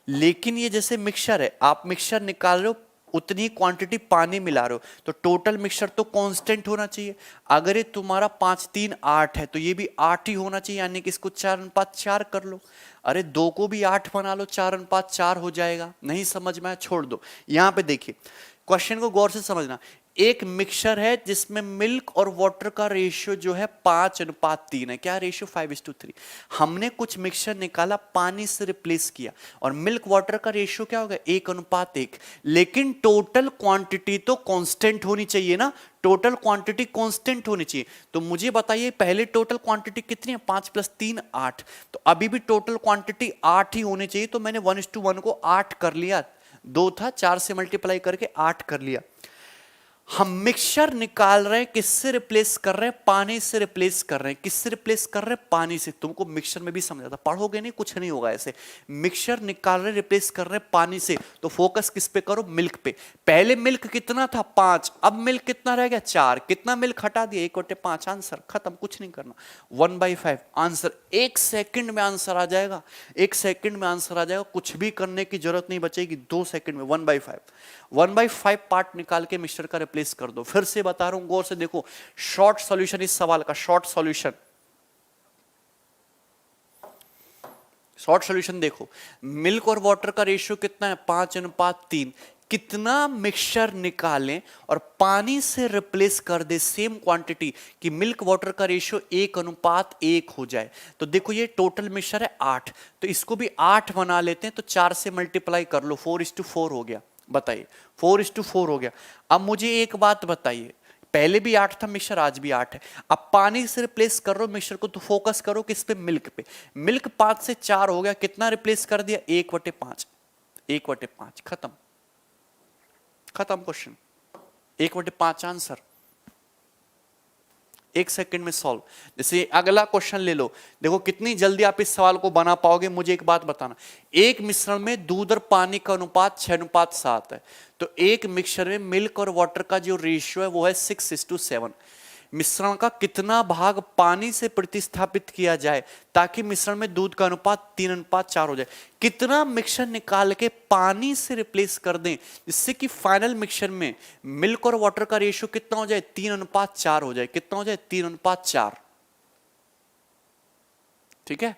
लेकिन ये जैसे मिक्सचर है, आप मिक्सचर निकाल रहे हो, उतनी क्वांटिटी पानी मिला रहे हो, तो टोटल मिक्सचर तो कांस्टेंट होना चाहिए। अगर ये तुम्हारा 5 3 8 है, तो ये भी 8 ही होना चाहिए, यानी कि इसको 4:4 कर लो। अरे 2 को भी 8 बना लो, 4:4 हो जाएगा। नहीं समझ में आया, छोड़ दो। यहां पे देखिए, क्वेश्चन को गौर से समझना। एक मिक्सचर है जिसमें मिल्क और वाटर का रेशियो जो है 5:3 है। क्या रेशियो, 5:3। हमने कुछ मिक्सचर निकाला, पानी से रिप्लेस किया, और मिल्क वाटर का रेशियो क्या होगा, 1:1। लेकिन टोटल क्वांटिटी तो कांस्टेंट होनी चाहिए ना, टोटल क्वांटिटी कांस्टेंट होनी चाहिए। तो मुझे बताइए, पहले टोटल क्वांटिटी कितनी है, 5 + 3 8, तो अभी भी टोटल क्वांटिटी 8 ही होनी चाहिए। तो मैंने 1:1 को 8 कर लिया, 2 था, 4 से मल्टीप्लाई करके 8 कर लिया। हम मिक्सचर निकाल रहे हैं, किससे रिप्लेस कर रहे हैं, पानी से रिप्लेस कर रहे हैं। किससे रिप्लेस कर रहे हैं, पानी से। तुमको मिक्सचर में भी समझ आता, पढ़ोगे नहीं कुछ नहीं होगा ऐसे। मिक्सचर निकाल रहे हैं, रिप्लेस कर रहे हैं पानी से, तो फोकस किस पे करो, मिल्क पे। पहले मिल्क कितना था, 5, अब मिल्क कितना रह गया, 4। कितना मिल्क हटा दिया, 1/5, आंसर खत्म, कुछ नहीं करना। 1/5 आंसर, 1 सेकंड में आंसर आ जाएगा, 1 सेकंड में आंसर आ जाएगा, कुछ भी करने की जरूरत नहीं बचेगी। 2 सेकंड में 1/5 पार्ट निकाल के मिक्सचर का रिप्लेस कर दो। फिर से बता रहा हूं, गौर से देखो, शॉर्ट सॉल्यूशन इस सवाल का, शॉर्ट सॉल्यूशन देखो। मिल्क और वाटर का रेशियो कितना है, 5:3। कितना मिक्सचर निकालें और पानी से रिप्लेस कर दे सेम क्वांटिटी, कि मिल्क वाटर का रेशियो 1:1 हो जाए। तो देखो, ये टोटल मिक्सचर है 8, तो इसको भी 8 बना लेते हैं, तो 4 से मल्टीप्लाई कर लो, 4:4 हो गया। बताइए, 4:4 हो गया। अब मुझे एक बात बताइए, पहले भी 8 था मिक्सचर, आज भी 8 है। अब पानी से रिप्लेस कर रहे हो मिक्सचर को, तो फोकस करो किस पे, मिल्क पे। मिल्क 5 से 4 हो गया, कितना रिप्लेस कर दिया, 1/5, 1/5, खत्म, खत्म क्वेश्चन, 1/5 आंसर। 1 सेकंड में सॉल्व। जैसे अगला क्वेश्चन ले लो, देखो कितनी जल्दी आप इस सवाल को बना पाओगे। मुझे एक बात बताना, एक मिश्रण में दूध और पानी का अनुपात 6:7 है, तो एक मिक्सचर में मिल्क और वाटर का जो रेशियो है वो है 6:7। मिश्रण का कितना भाग पानी से प्रतिस्थापित किया जाए ताकि मिश्रण में दूध का अनुपात 3:4 हो जाए। कितना मिक्सचर निकाल के पानी से रिप्लेस कर दें जिससे कि फाइनल मिक्सचर में मिल्क और वाटर का रेशियो कितना हो जाए, 3:4 हो जाए। कितना हो जाए, 3:4। ठीक है,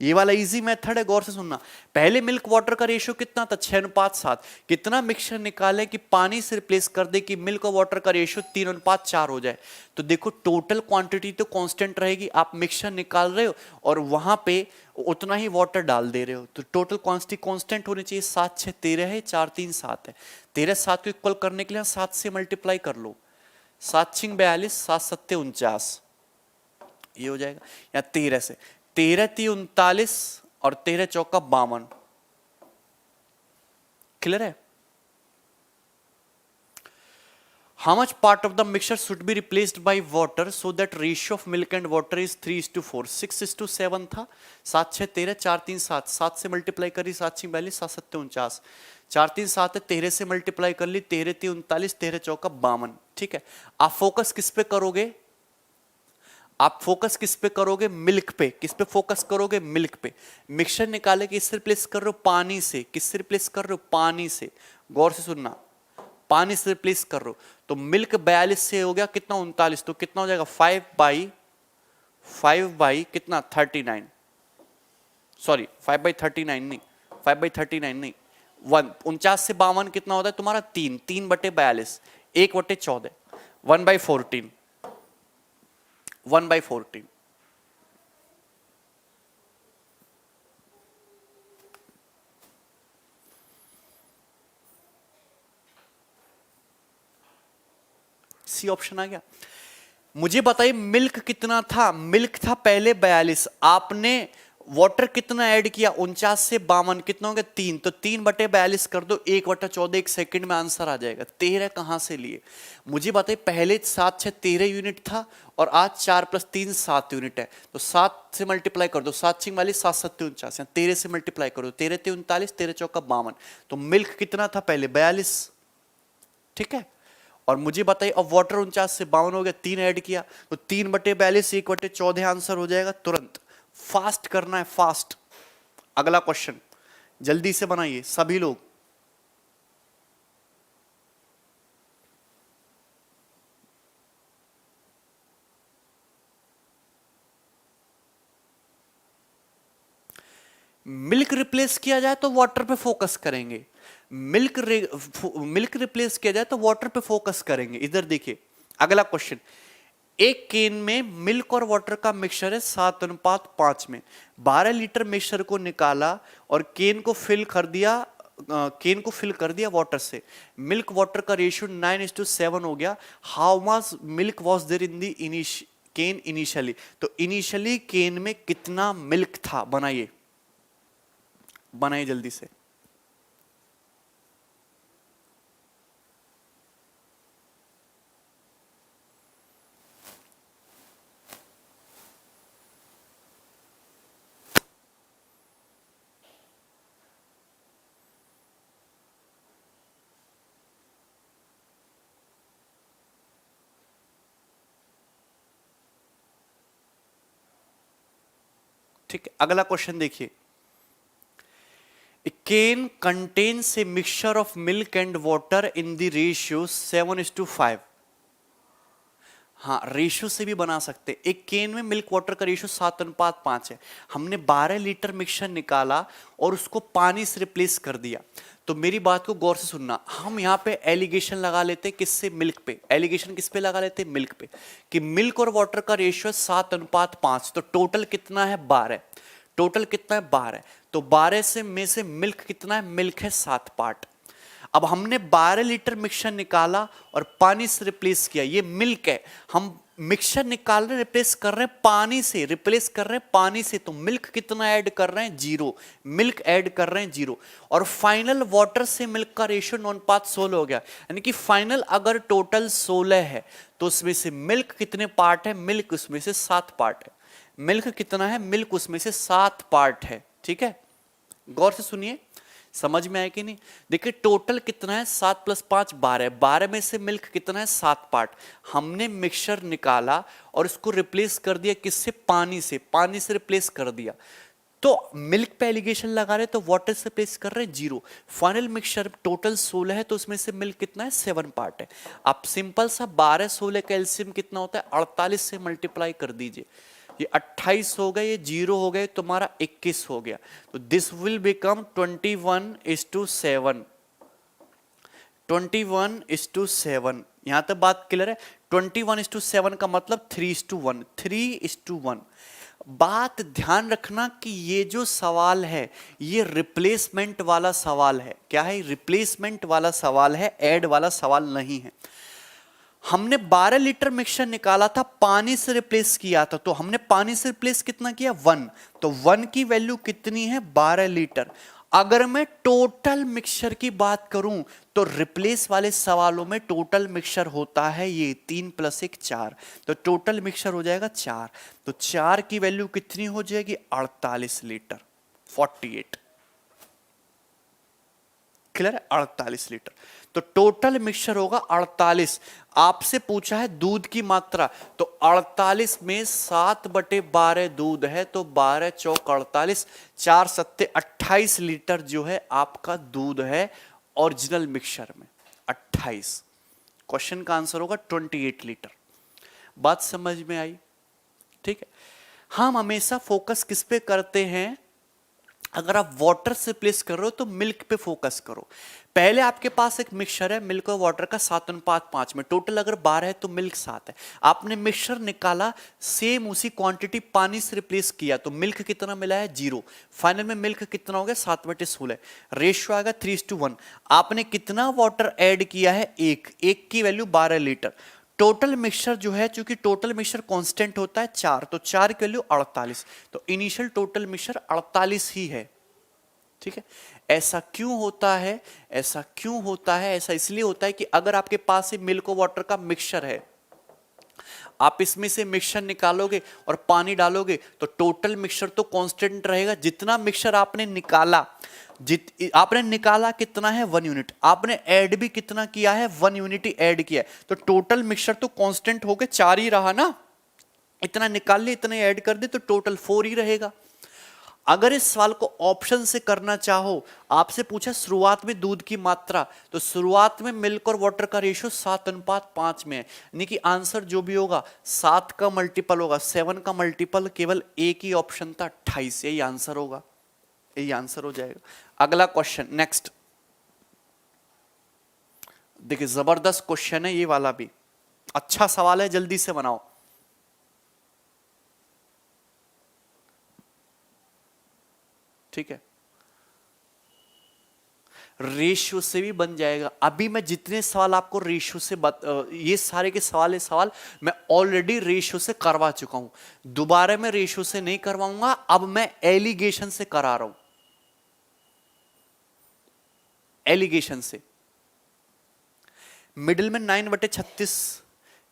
ये वाला इजी मेथड है, गौर से सुनना। पहले मिल्क वाटर का रेशियो कितना था, 6:7। कितना मिक्सचर निकाले कि पानी से रिप्लेस कर दे कि मिल्क और वाटर का रेशियो 3:4 हो जाए। तो देखो टोटल क्वांटिटी तो कांस्टेंट रहेगी, आप मिक्सचर निकाल रहे हो और वहां पे उतना ही वाटर डाल दे रहे हो, तो टोटल क्वांटिटी कांस्टेंट होनी चाहिए। 7 6 13 है, 4 3 7 है। 13 7 को इक्वल करने के लिए 7 से मल्टीप्लाई कर लो। 7 6 42, 7 7 49, ये हो जाएगा। या 13 से, 13 3 39 और 13 चौका 52। क्लियर है? How much part of the mixture should be replaced by water so that ratio of milk and water is 3:4? 6:7 था। 7 6 13, 4 3 7, 7 से मल्टीप्लाई करी, 7 6 42, 7 7 49, 4 3 7 है, 13 से मल्टीप्लाई कर ली, 13 3 39, 13 चौका 52। ठीक है, आप फोकस किस पे करोगे, आप फोकस किस पे करोगे, मिल्क पे। किस पे फोकस करोगे, मिल्क पे। मिक्सचर निकाले किससे रिप्लेस कर रहे हो, पानी से। किससे रिप्लेस कर रहे हो, पानी से। गौर से सुनना, पानी से रिप्लेस कर रहे हो। तो मिल्क 42 से हो गया कितना, 39, तो कितना हो जाएगा 5 बाई कितना 39, सॉरी 5/39 नहीं, 5/39 नहीं, 49 से 52 कितना होता है तुम्हारा, 3/42, 1/14, 1/14, 1/14। सी ऑप्शन आ गया। मुझे बताइए मिल्क कितना था, मिल्क था पहले 42, आपने वाटर कितना ऐड किया, 49 से 52, कितना हो गया 3, तो 3/42 कर दो, 1/14, 1 सेकंड में आंसर आ जाएगा। 13 कहां से लिए, मुझे बताइए पहले 7 6 13 यूनिट था और आज 4 + 3 7 यूनिट है, तो 7 से मल्टीप्लाई कर दो, 7 6 42, 7 7 49, 13 से मल्टीप्लाई कर दो, 13 3 39, 13 चौका 52, तो मिल्क कितना था पहले 42। ठीक है, और मुझे बताइए अब वाटर 49 से 52 हो गया, 3 ऐड किया, तो 3/42, 1/14 आंसर हो जाएगा तुरंत। फास्ट करना है, फास्ट। अगला क्वेश्चन जल्दी से बनाइए सभी लोग। मिल्क रिप्लेस किया जाए तो वाटर पे फोकस करेंगे, मिल्क रिप्लेस किया जाए तो वाटर पे फोकस करेंगे। इधर देखिए अगला क्वेश्चन, एक केन में मिल्क और वाटर का मिक्सचर है 7:5 में। 12 लीटर मिक्सचर को निकाला और केन को फिल कर दिया वाटर से। मिल्क वाटर का रेशियो 9:7 हो गया। How much milk was there in the can initially, तो इनिशियली केन में कितना मिल्क था, बनाइए जल्दी से। ठीक है, अगला क्वेश्चन देखिए, can contains a mixture of milk and water in the ratio 7:5। हाँ, रेशियो से भी बना सकते। एक केन में मिल्क वाटर का रेशियो 7:5 है। हमने 12 लीटर मिक्सचर निकाला और उसको पानी से रिप्लेस कर दिया। तो मेरी बात को गौर से सुनना, हम यहाँ पे एलिगेशन लगा लेते, किससे, मिल्क पे। एलिगेशन किस पे लगा लेते, मिल्क पे, कि मिल्क और वाटर का रेशियो 7:5, तो टोटल कितना है 12। टोटल कितना है 12, तो 12 से में से मिल्क कितना है, मिल्क है 7 पार्ट। अब हमने 12 लीटर मिक्सचर निकाला और पानी से रिप्लेस किया, ये मिल्क है, हम मिक्सचर निकाल रहे रिप्लेस कर रहे हैं पानी से, रिप्लेस कर रहे हैं पानी से, तो मिल्क कितना ऐड कर रहे हैं 0, मिल्क ऐड कर रहे हैं 0, और फाइनल वाटर से मिल्क का रेशियो 9:16 हो गया। यानी कि फाइनल अगर टोटल 16 है तो उसमें से मिल्क कितने पार्ट है, मिल्क उसमें से 7 पार्ट है। मिल्क कितना है, मिल्क उसमें से 7 पार्ट है। ठीक है, गौर से सुनिए, समझ में आया कि नहीं। देखिए टोटल कितना है, 7 + 5 12, 12 में से मिल्क कितना है 7 पार्ट। हमने मिक्सचर निकाला और इसको रिप्लेस कर दिया किससे, पानी से, पानी से रिप्लेस कर दिया, तो मिल्क पे एलिगेशन लगा रहे तो वाटर से रिप्लेस कर रहे हैं 0। फाइनल मिक्सचर टोटल 16 है तो उसमें से मिल्क कितना है 7 पार्ट है। आप सिंपल सा 12-16 का एलसीएम कितना होता है, 48 से मल्टीप्लाई कर दीजिए, ये 28 हो गए, ये 0 हो गए, तुम्हारा 21 हो गया। तो दिस विल बिकम 21:7, 21:7। यहां तक बात क्लियर है। 21:7 का मतलब 3:1, 3:1। बात ध्यान रखना कि ये जो सवाल है ये रिप्लेसमेंट वाला सवाल है। क्या है, रिप्लेसमेंट वाला सवाल है, ऐड वाला सवाल नहीं है। हमने 12 लीटर मिक्सचर निकाला था, पानी से रिप्लेस किया था, तो हमने पानी से रिप्लेस कितना किया 1, तो 1 की वैल्यू कितनी है 12 लीटर। अगर मैं टोटल मिक्सचर की बात करूं तो रिप्लेस वाले सवालों में टोटल मिक्सचर होता है ये 3 + 1 4, तो टोटल मिक्सचर हो जाएगा 4, तो 4 की वैल्यू कितनी हो जाएगी 48 लीटर, 48। क्लियर है, 48 लीटर, तो टोटल मिक्सचर होगा 48। आपसे पूछा है दूध की मात्रा, तो 48 में 7/12 दूध है, तो 12 चौक 48, 4 सत्ते 28 लीटर जो है आपका दूध है ओरिजिनल मिक्सचर में, 28। क्वेश्चन का आंसर होगा 28 लीटर। बात समझ में आई? ठीक है, हम हमेशा फोकस किस पे करते हैं, अगर आप वाटर से प्लेस कर रहे हो तो मिल्क पे फोकस करो। पहले आपके पास एक मिक्सचर है मिल्क और वाटर का 7:5 में, टोटल अगर 12 है तो मिल्क 7 है। आपने मिक्सचर निकाला, सेम उसी क्वांटिटी पानी से रिप्लेस किया, तो मिल्क कितना मिला है 0। फाइनल में मिल्क कितना हो गया 7/16, रेशियो आएगा 3:1। आपने कितना वाटर ऐड किया है 1 की वैल्यू 12 लीटर। टोटल मिक्सचर जो है, चूंकि टोटल मिक्सचर कांस्टेंट होता है 4, तो 4 की वैल्यू 48, तो इनिशियल टोटल मिक्सचर 48 ही है। ठीक है, ऐसा क्यों होता है, ऐसा क्यों होता है, ऐसा इसलिए होता है कि अगर आपके पास ही मिल्क और वाटर का मिक्सचर है, आप इसमें से मिक्सचर निकालोगे और पानी डालोगे तो टोटल मिक्सचर तो कांस्टेंट रहेगा। जितना मिक्सचर आपने निकाला, आपने निकाला कितना है 1 यूनिट, आपने ऐड भी कितना किया है 1 यूनिट ही ऐड किया है, तो टोटल मिक्सचर तो कांस्टेंट होके 4 ही रहा ना। इतना निकाल ले, इतने ऐड कर दे तो टोटल 4 ही रहेगा। अगर इस सवाल को ऑप्शन से करना चाहो, आपसे पूछा शुरुआत में दूध की मात्रा, तो शुरुआत में मिल्क और वाटर का रेशियो 7:5 में है, यानी कि आंसर जो भी होगा 7 का मल्टीपल होगा, 7 का मल्टीपल केवल एक ही ऑप्शन था 28, यही आंसर होगा, यही आंसर हो जाएगा। अगला क्वेश्चन, नेक्स्ट देखिए, जबरदस्त क्वेश्चन है ये वाला भी, अच्छा सवाल है, जल्दी से बनाओ। ठीक है, रेशियो से भी बन जाएगा। अभी मैं जितने सवाल आपको रेशियो से ये सारे के सवाल मैं ऑलरेडी रेशियो से करवा चुका हूं, दोबारा मैं रेशियो से नहीं करवाऊंगा, अब मैं एलिगेशन से करा रहा हूं, एलिगेशन से। मिडिल में 9/36,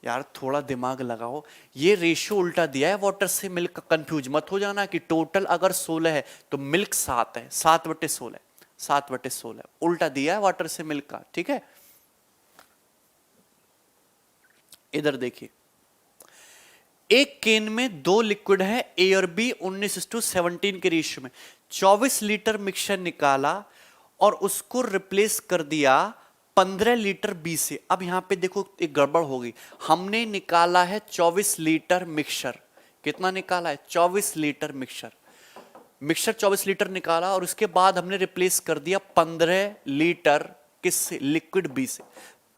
यार थोड़ा दिमाग लगाओ, ये रेशियो उल्टा दिया है वाटर से मिल्क का, कंफ्यूज मत हो जाना कि टोटल अगर 16 है तो मिल्क 7 है, 7/16, 7/16 उल्टा दिया है वाटर से मिल्क का। ठीक है, इधर देखिए, एक केन में 2 लिक्विड है ए और बी 19:17 के रेशियो में, 24 लीटर मिक्सचर निकाला और उसको रिप्लेस कर दिया 15 लीटर बी से। अब यहां पे देखो एक गड़बड़ होगी, हमने निकाला है 24 लीटर मिक्सचर, कितना निकाला है 24 लीटर मिक्सचर, मिक्सचर 24 लीटर निकाला और उसके बाद हमने रिप्लेस कर दिया 15 लीटर किससे, लिक्विड बी से,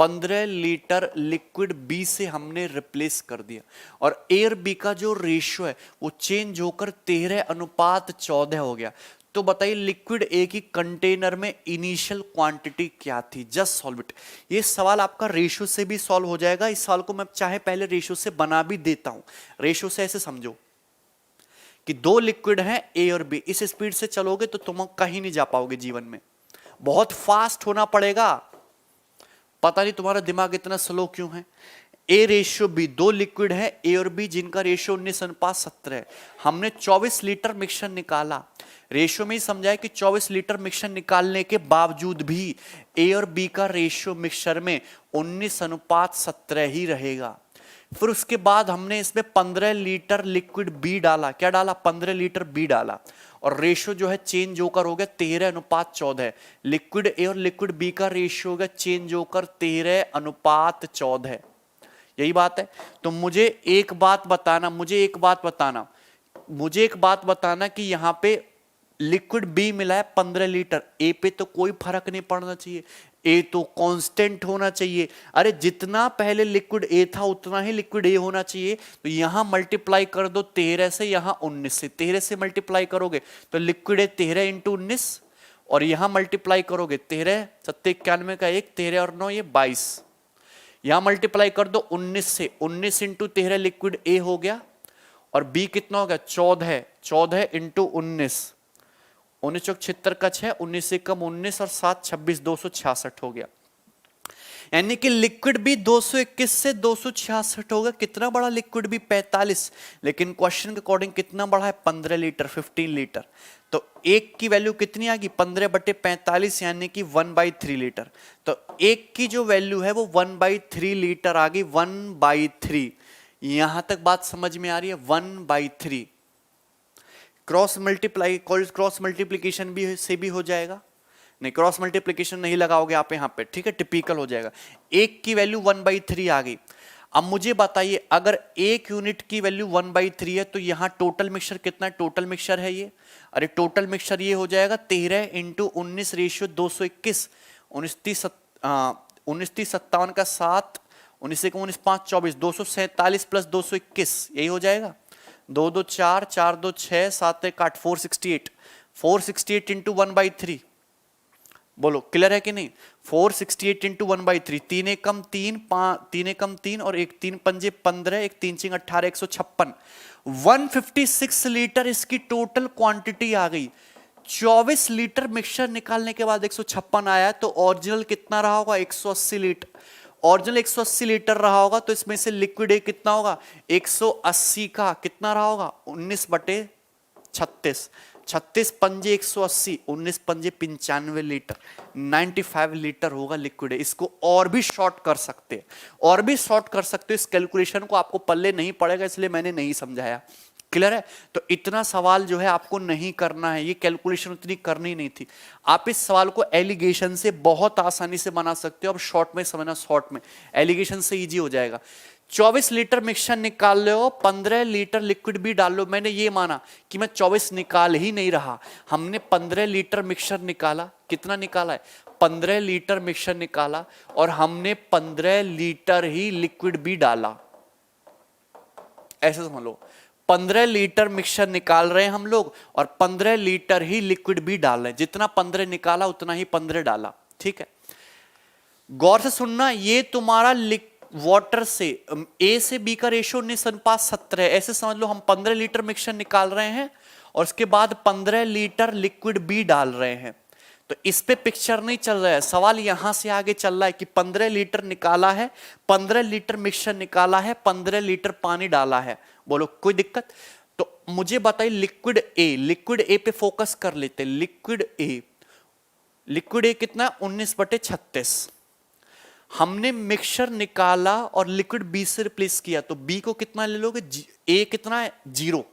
15 लीटर लिक्विड बी से हमने रिप्लेस कर दिया, और ए और बी का जो रेशियो है वो चेंज होकर 13:14 हो गया। तो बताइए लिक्विड ए की कंटेनर में इनिशियल क्वांटिटी क्या थी, जस्ट सॉल्व इट। ये सवाल आपका रेशियो से भी सॉल्व हो जाएगा। इस सवाल को मैं चाहे पहले रेशियो से बना भी देता हूं। रेशियो से ऐसे समझो कि दो लिक्विड हैं ए और बी, इस स्पीड से चलोगे तो तुम कहीं नहीं जा पाओगे जीवन में, बहुत फास्ट होना पड़ेगा। पता नहीं तुम्हारा दिमाग इतना स्लो क्यों है। ए रेशियो बी, दो लिक्विड है ए और बी जिनका रेशियो 19:17 है। हमने 24 लीटर मिक्सचर निकाला। रेशियो में ही समझाया कि 24 लीटर मिक्सचर निकालने के बावजूद भी ए और बी का रेशियो मिक्सचर में 19:17 ही रहेगा। फिर उसके बाद हमने इसमें 15 लीटर लिक्विड बी डाला। क्या डाला? 15 लीटर बी डाला, और रेशियो जो है चेंज होकर हो गया 13:14। लिक्विड ए और लिक्विड बी का रेशियो हो गया चेंज होकर 13:14। यही बात है। तो मुझे एक बात बताना कि यहां पे लिक्विड बी मिला है 15 लीटर, ए पे तो कोई फर्क नहीं पड़ना चाहिए, ए तो कांस्टेंट होना चाहिए। अरे जितना पहले लिक्विड ए था उतना ही लिक्विड ए होना चाहिए। तो यहां मल्टीप्लाई कर दो 13 से, यहां 19 से। 13 से मल्टीप्लाई करोगे तो लिक्विड ए 13 × 19, और यहां मल्टीप्लाई करोगे 13 7 91 का 1, 13 और 9 ये 22। यहां मल्टीप्लाई कर दो 19 से, 19 × 13 लिक्विड ए हो गया, और बी कितना हो गया 14 14 × 19, 19 चौक 76 का 6, 19 से कम 19 और 7 26 266 हो गया। यानी कि लिक्विड भी 221 से 266 होगा। कितना बड़ा लिक्विड भी 45, लेकिन क्वेश्चन के अकॉर्डिंग कितना बड़ा है 15 लीटर 15 लीटर। तो एक की वैल्यू कितनी आ गई 15/45 यानी कि 1/3 लीटर। तो एक की जो वैल्यू है वो 1/3 लीटर आ गई, 1/3। यहां तक बात समझ में आ रही है? 1/3। क्रॉस मल्टीप्लीकेशन भी से भी हो जाएगा। नहीं, क्रॉस मल्टीप्लीकेशन नहीं लगाओगे आप यहां पे, ठीक है, टिपिकल हो जाएगा। एक की वैल्यू 1/3 आ गई। अब मुझे बताइए अगर एक यूनिट की वैल्यू 1/3 है तो यहां टोटल मिक्सचर कितना है? टोटल मिक्सचर है ये, अरे टोटल मिक्सचर ये हो जाएगा 13 × 19 रेशियो 221, 19 57 का 7, 19 से 19 5 24, 247 + 221 यही हो जाएगा। 2 2 4, 4 2 6, 7 1 8, 468 × 1/3। बोलो क्लियर है कि नहीं? 468 × 1/3, 3 1 कम 3, 3 1 कम 3 और 1 3 पंजे 15, 1 3 6 18, 156, 156 लीटर इसकी टोटल क्वांटिटी आ गई। 24 लीटर मिक्सचर निकालने के बाद 156 आया, तो ओरिजिनल कितना रहा होगा? 180 लीटर। ओरिजिनल 180 लीटर रहा होगा, तो इसमें से लिक्विड ए कितना होगा? 180 का कितना रहा होगा? 19/36, 36 पंजे 180, 19 पंजे 95 लीटर, 95 लीटर होगा लिक्विड है। इसको और भी शॉर्ट कर सकते हैं, और भी शॉर्ट कर सकते हो। इस कैलकुलेशन को आपको पल्ले नहीं पड़ेगा, इसलिए मैंने नहीं समझाया। क्लियर है? तो इतना सवाल जो है आपको नहीं करना है, ये कैलकुलेशन उतनी करनी नहीं थी। आप इस सवाल को एलिगेशन से बहुत आसानी से बना सकते हो। अब शॉर्ट में समझना, शॉर्ट में एलिगेशन से इजी हो जाएगा। 24 लीटर मिक्सचर निकाल लो, 15 लीटर लिक्विड भी डाल लो। मैंने ये माना कि मैं 24 निकाल ही नहीं रहा, हमने 15 लीटर मिक्सचर निकाला। कितना निकाला है? 15 लीटर मिक्सचर निकाला, और हमने 15 लीटर ही लिक्विड भी डाला। ऐसे समझ लो, 15 लीटर मिक्सचर निकाल रहे हैं हम लोग, और 15 लीटर ही लिक्विड भी डाल रहे हैं। जितना 15 निकाला उतना ही 15 डाला। ठीक है, गौर से सुनना। ये तुम्हारा वाटर से ए से बी का रेशियो 19:17 है। ऐसे समझ लो हम 15 लीटर मिक्सचर निकाल रहे हैं, और उसके बाद 15 लीटर लिक्विड बी डाल रहे हैं। तो इस पे पिक्चर नहीं चल रहा है, सवाल यहां से आगे चल रहा है कि 15 लीटर निकाला है, 15 लीटर मिक्सचर निकाला है, 15 लीटर पानी डाला है। बोलो कोई दिक्कत? तो मुझे बताइए लिक्विड ए पे फोकस कर लेते हैं। लिक्विड ए कितना? 19/36। हमने मिक्सचर निकाला और लिक्विड बी से रिप्लेस किया, तो बी को कितना ले लोगे? ए कितना है? 0।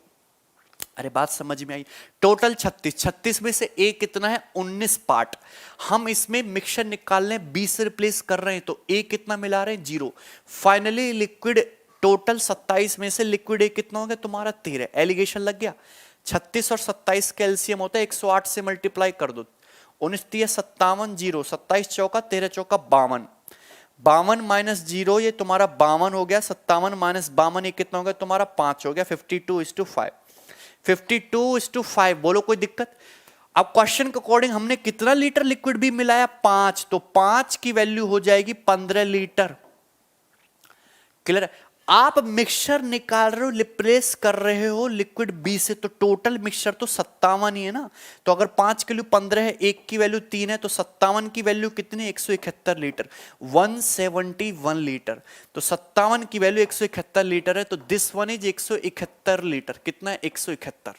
अरे बात समझ में आई? टोटल 36 में से ए कितना है? 19 पार्ट। हम इसमें मिक्सचर निकालने बी से रिप्लेस कर रहे हैं, तो ए कितना मिला रहे हैं? 0। फाइनली लिक्विड टोटल 27 में से लिक्विड ए कितना हो गया तुम्हारा? 13। एलिगेशन लग गया। 36 और 27 का एलसीएम होता है 108 से मल्टीप्लाई कर दो। 19 3 57, 0, 27 चौका 13 चौका 52, 52 - 0 ये तुम्हारा 52 हो गया। 57 - 52 ये कितना हो गया तुम्हारा? 5 हो गया। 52:5, 52:5। बोलो कोई दिक्कत? अब क्वेश्चन के अकॉर्डिंग हमने कितना लीटर लिक्विड बी मिलाया? 5, तो 5 की वैल्यू हो जाएगी 15 लीटर। क्लियर है? आप मिक्सचर निकाल रहे हो, रिप्लेस कर रहे हो लिक्विड बी से, तो टोटल मिक्सचर तो 57 ही है ना। तो अगर 5 की वैल्यू 15 है, 1 की वैल्यू 3 है, तो 57 की वैल्यू कितनी? 171 लीटर, 171 लीटर। तो 57 की वैल्यू 171 लीटर है, तो दिस वन इज 171 लीटर। कितना है? 171,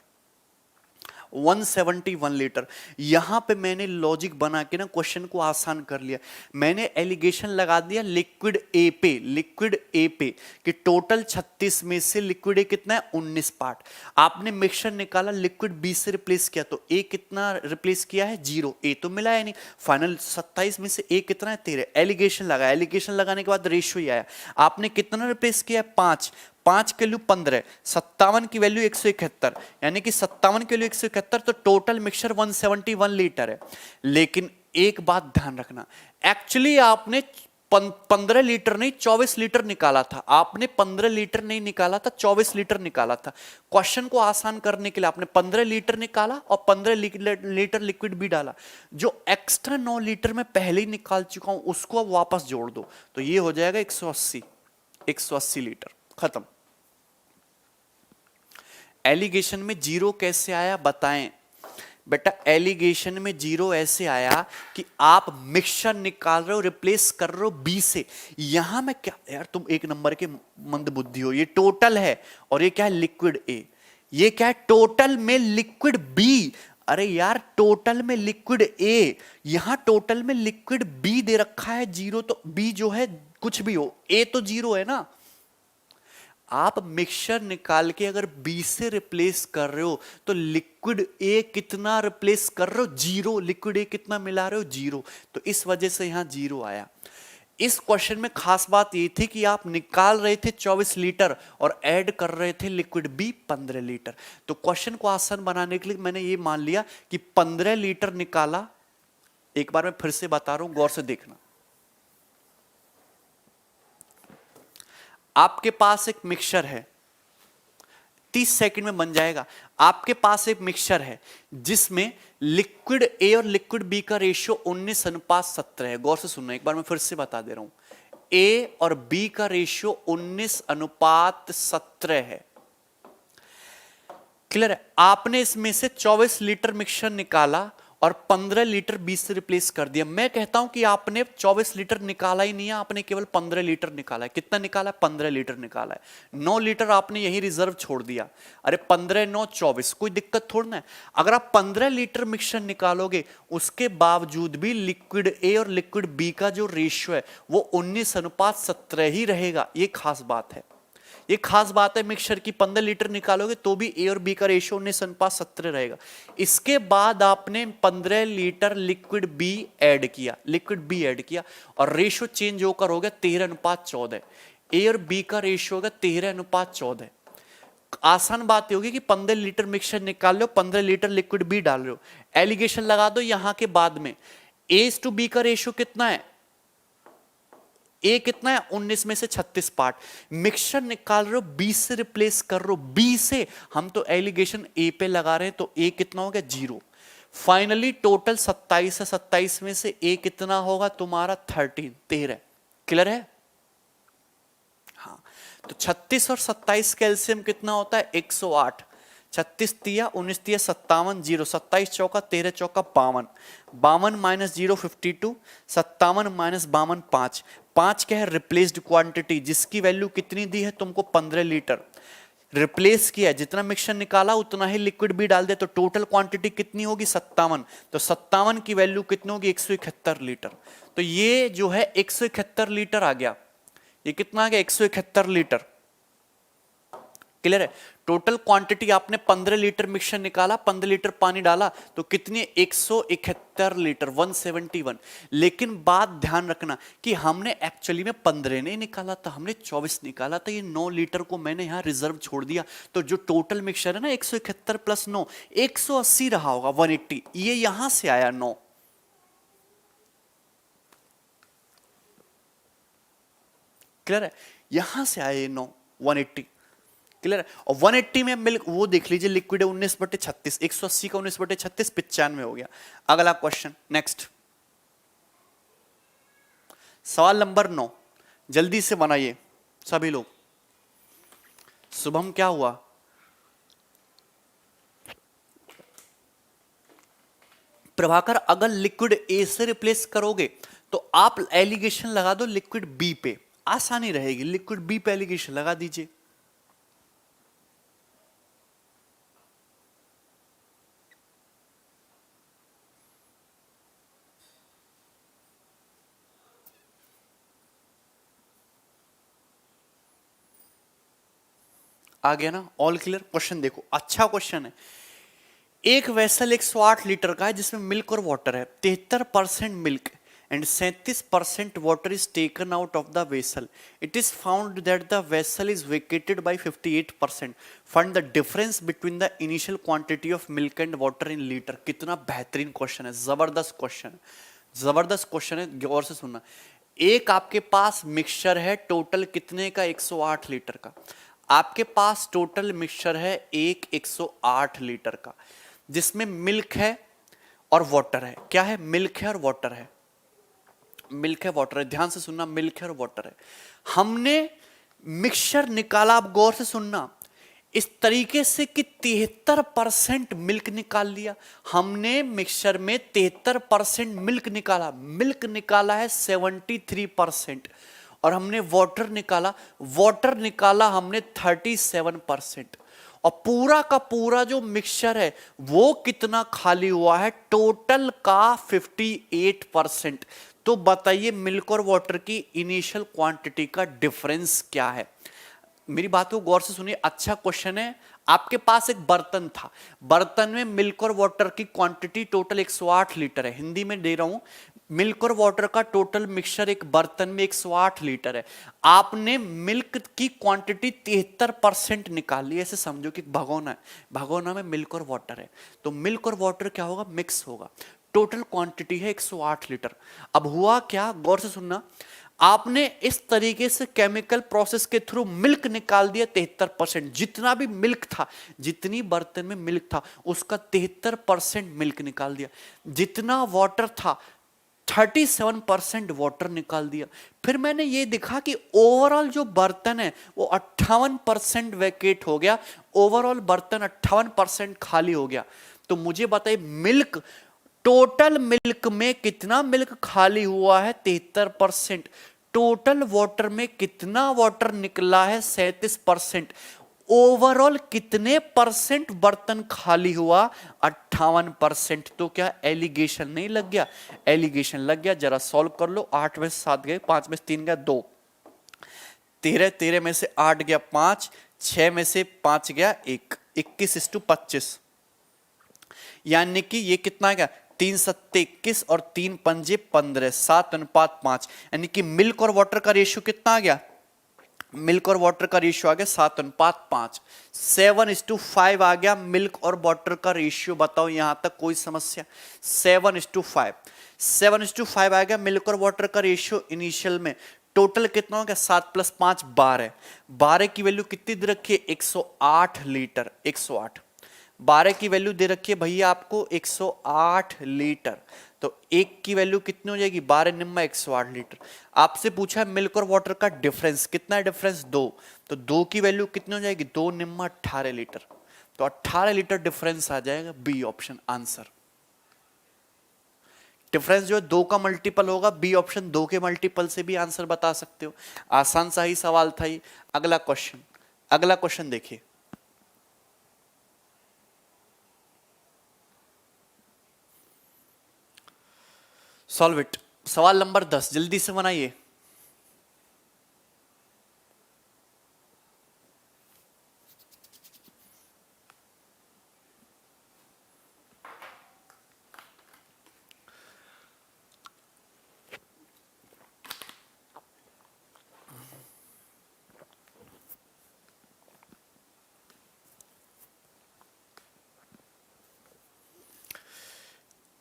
171 लीटर। यहां पे मैंने लॉजिक बना के ना क्वेश्चन को आसान कर लिया। मैंने एलिगेशन लगा दिया लिक्विड ए पे, लिक्विड ए पे कि टोटल 36 में से लिक्विड ए कितना है? 19 पार्ट। आपने मिक्सचर निकाला, लिक्विड बी से रिप्लेस किया, तो ए कितना रिप्लेस किया है? 0। ए तो मिला है नहीं। फाइनल 27 में से ए कितना है? 13। एलिगेशन लगाया, एलिगेशन लगाने के बाद रेशियो ही आया। आपने कितना रिप्लेस किया है? 5। 5 की वैल्यू 15, 57 की वैल्यू 171, यानी कि 57 की वैल्यू 171, तो टोटल मिक्सचर 171 लीटर है। लेकिन एक बात ध्यान रखना, एक्चुअली आपने 15 लीटर नहीं 24 लीटर निकाला था। आपने 15 लीटर नहीं निकाला था, 24 लीटर निकाला था। क्वेश्चन को आसान करने के लिए आपने 15 लीटर निकाला और 15 लीटर लिक्विड भी डाला। जो एक्स्ट्रा 9 लीटर में पहले ही निकाल चुका हूं, उसको अब वापस जोड़ दो, तो ये हो जाएगा 180 लीटर। खत्म। एलिगेशन में 0 कैसे आया बताएं? बेटा एलिगेशन में 0 ऐसे आया कि आप मिक्सचर निकाल रहे हो, रिप्लेस कर रहे हो बी से। यहां में क्या यार, तुम एक नंबर के मंद बुद्धि हो। ये टोटल है और ये क्या है? Liquid A. ये क्या है? टोटल में लिक्विड बी। अरे यार टोटल में लिक्विड ए, यहां टोटल में लिक्विड बी दे रखा है 0, तो बी जो है कुछ भी हो, ए तो 0 है ना। आप मिक्सचर निकाल के अगर बी से रिप्लेस कर रहे हो, तो लिक्विड ए कितना रिप्लेस कर रहे हो? 0। लिक्विड ए कितना मिला रहे हो? 0। तो इस वजह से यहां 0 आया। इस क्वेश्चन में खास बात ये थी कि आप निकाल रहे थे 24 लीटर और ऐड कर रहे थे लिक्विड बी 15 लीटर। तो क्वेश्चन को आसान बनाने के लिए मैंने ये मान लिया कि 15 लीटर निकाला। एक बार मैं फिर से बता रहा हूं, गौर से देखना। आपके पास एक मिक्सचर है, 30 सेकंड में बन जाएगा। आपके पास एक मिक्सचर है जिसमें लिक्विड ए और लिक्विड बी का रेशियो 19:17 है। गौर से सुनना, एक बार मैं फिर से बता दे रहा हूं। ए और बी का रेशियो 19:17 है। क्लियर है? आपने इसमें से 24 लीटर मिक्सचर निकाला और 15 लीटर बी से रिप्लेस कर दिया। मैं कहता हूं कि आपने 24 लीटर निकाला ही नहीं है, आपने केवल 15 लीटर निकाला है। कितना निकाला है? 15 लीटर निकाला है। 9 लीटर आपने यही रिजर्व छोड़ दिया। अरे 15 9 24, कोई दिक्कत थोड़ी ना है। अगर आप 15 लीटर मिक्सचर निकालोगे, उसके बावजूद भी लिक्विड ए और लिक्विड बी का जो रेशियो है वो 19:17 ही रहेगा। ये खास बात है, ये खास बात है। मिक्सचर की 15 लीटर निकालोगे तो भी ए और बी का रेशियो 19:17 रहेगा। इसके बाद आपने 15 लीटर लिक्विड बी ऐड किया, लिक्विड बी ऐड किया और रेशियो चेंज होकर हो गया 13:14। ए और बी का रेशियो होगा 13:14। आसान बात ये होगी कि 15 लीटर मिक्सचर निकाल लो, 15 लीटर लिक्विड बी डाल रहे हो, एलिगेशन लगा दो यहां के बाद में। ए टू बी का रेशियो कितना है? ए कितना है? 19 में से 36 पार्ट। मिक्सचर निकाल रहे हो, बी से रिप्लेस कर रहे हो, बी से। हम तो एलिगेशन ए पे लगा रहे हैं, तो ए कितना हो गया? 0। फाइनली टोटल 27 है, 27 में से ए कितना होगा तुम्हारा? 13। क्लियर है? हाँ, तो 36 और 27 का एलसीएम कितना होता है? 108। 36 तिया 19 तिया 57, 0 27 चौका 13 चौका 52, 52 माइनस 0 52, 57 माइनस 52 5। 5 क्या है? रिप्लेस्ड क्वांटिटी, जिसकी वैल्यू कितनी दी है तुमको? 15 लीटर रिप्लेस किया, जितना मिक्सचर निकाला उतना ही लिक्विड भी डाल दे, तो टोटल क्वांटिटी कितनी होगी? 57। तो 57 की वैल्यू कितनी होगी? 171 लीटर। तो ये जो है 171 लीटर आ गया। ये कितना आ गया? 171 लीटर। क्लियर है? टोटल क्वांटिटी आपने 15 लीटर मिक्सचर निकाला, 15 लीटर पानी डाला, तो कितनी? 171 लीटर, 171। लेकिन बात ध्यान रखना कि हमने एक्चुअली में 15 नहीं निकाला था, हमने 24 निकाला था। ये 9 लीटर को मैंने यहां रिजर्व छोड़ दिया, तो जो टोटल मिक्सचर है ना 171 प्लस 9 180 रहा होगा, 180। ये यहां से आया 9। क्लियर है? यहां से आया ये 9, 180। क्लियर है। और 180 में मिल्क वो देख लीजिए, लिक्विड है 19/36, 180 का 19/36 95 हो गया। अगला क्वेश्चन नेक्स्ट, सवाल नंबर 9, जल्दी से बनाइए सभी लोग। शुभम क्या हुआ? प्रभाकर, अगर लिक्विड ए से रिप्लेस करोगे तो आप एलिगेशन लगा दो लिक्विड बी पे, आसानी रहेगी, लिक्विड बी पे एलिगेशन लगा दीजिए। आ गया ना? All clear? क्वेश्चन देखो, अच्छा क्वेश्चन है। एक वेसल 108 लीटर का है जिसमें मिल्क और वाटर है। 73% milk and 37% water is taken out of the vessel. It is found that the vessel is vacated by 58%। Find the difference between the initial quantity of milk and water in litre. कितना बेहतरीन question है, जबरदस्त question है, जबरदस्त question है, गौर से सुनना। एक आपके पास मिक्सचर है टोटल कितने का? 108 लीटर का। आपके पास टोटल मिक्सचर है 108 लीटर का, जिसमें मिल्क है और वाटर है। क्या है? मिल्क है और वाटर है, मिल्क है वाटर है, ध्यान से सुनना, मिल्क है और वाटर है। हमने मिक्सचर निकाला, आप गौर से सुनना, इस तरीके से कि 73% मिल्क निकाल लिया हमने। मिक्सचर में 73% मिल्क निकाला, मिल्क निकाला है 73%, और हमने वाटर निकाला, वाटर निकाला हमने 37%। और पूरा का पूरा जो मिक्सचर है वो कितना खाली हुआ है? टोटल का 58%। तो बताइए मिल्क और वाटर की इनिशियल क्वांटिटी का डिफरेंस क्या है? मेरी बात को गौर से सुनिए, अच्छा क्वेश्चन है। आपके पास एक बर्तन था, बर्तन में मिल्क और वाटर की क्वांटिटी टोटल 108 लीटर है। हिंदी में दे रहा हूं, मिल्क और वाटर का टोटल मिक्सचर एक बर्तन में 108 लीटर है। आपने मिल्क की क्वांटिटी 73% निकाल ली। ऐसे समझो कि भगोना है, भगोना में मिल्क और वाटर है, तो मिल्क और वाटर क्या होगा? मिक्स होगा। टोटल क्वांटिटी है 108 लीटर। अब हुआ क्या? गौर से सुनना, आपने इस तरीके से केमिकल प्रोसेस के थ्रू मिल्क निकाल दिया 73%। जितना भी मिल्क था, जितनी बर्तन में मिल्क था उसका 73% मिल्क निकाल दिया। जितना वाटर था 37% वाटर निकाल दिया। फिर मैंने ये देखा कि ओवरऑल जो बर्तन है वो 58% वैकेट हो गया, ओवरऑल बर्तन 58% खाली हो गया। तो मुझे बताइए मिल्क, टोटल मिल्क में कितना मिल्क खाली हुआ है? 73%। टोटल वाटर में कितना वाटर निकला है? 37%। ओवरऑल कितने परसेंट बर्तन खाली हुआ? 58%। तो क्या एलिगेशन नहीं लग गया? एलिगेशन लग गया। जरा सॉल्व कर लो। 8 में से 7 गए, 5 में से 3 गया 2, 13, 13 में से 8 गया 5, 6 में से 5 गया 1, 21:25। यानी कि ये कितना गया? 3 सत्ते 21 और 3 पंजे 15, 7:5। यानी कि मिल्क और वाटर का रेशियो कितना आ गया? मिल्क और वाटर का रेशियो आ गया 7:5। 7:5 आ गया मिल्क और वाटर का रेशियो। बताओ यहां तक कोई समस्या? 7:5, 7:5 आ गया मिल्क और वाटर का रेशियो इनिशियल में। टोटल कितना हो गया? 7 + 5 12। 12 की वैल्यू कितनी दे रखी है? 108 लीटर। 108, 12 की वैल्यू दे रखी है भैया आपको 108 लीटर। तो 1 की वैल्यू कितनी हो जाएगी? 12 निम्मा 108 लीटर। आपसे पूछा है मिल्क और वाटर का डिफरेंस कितना है? डिफरेंस 2। तो 2 की वैल्यू कितनी हो जाएगी? 2 निम्मा 18 लीटर। तो 18 लीटर डिफरेंस आ जाएगा। B option answer. डिफरेंस जो है 2 का मल्टीपल होगा। बी ऑप्शन 2 के मल्टीपल से भी आंसर बता सकते हो। आसान सा ही सवाल था ये। अगला क्वेश्चन, अगला क्वेश्चन देखिए। Solve it. सवाल नंबर 10, जल्दी से बनाइए।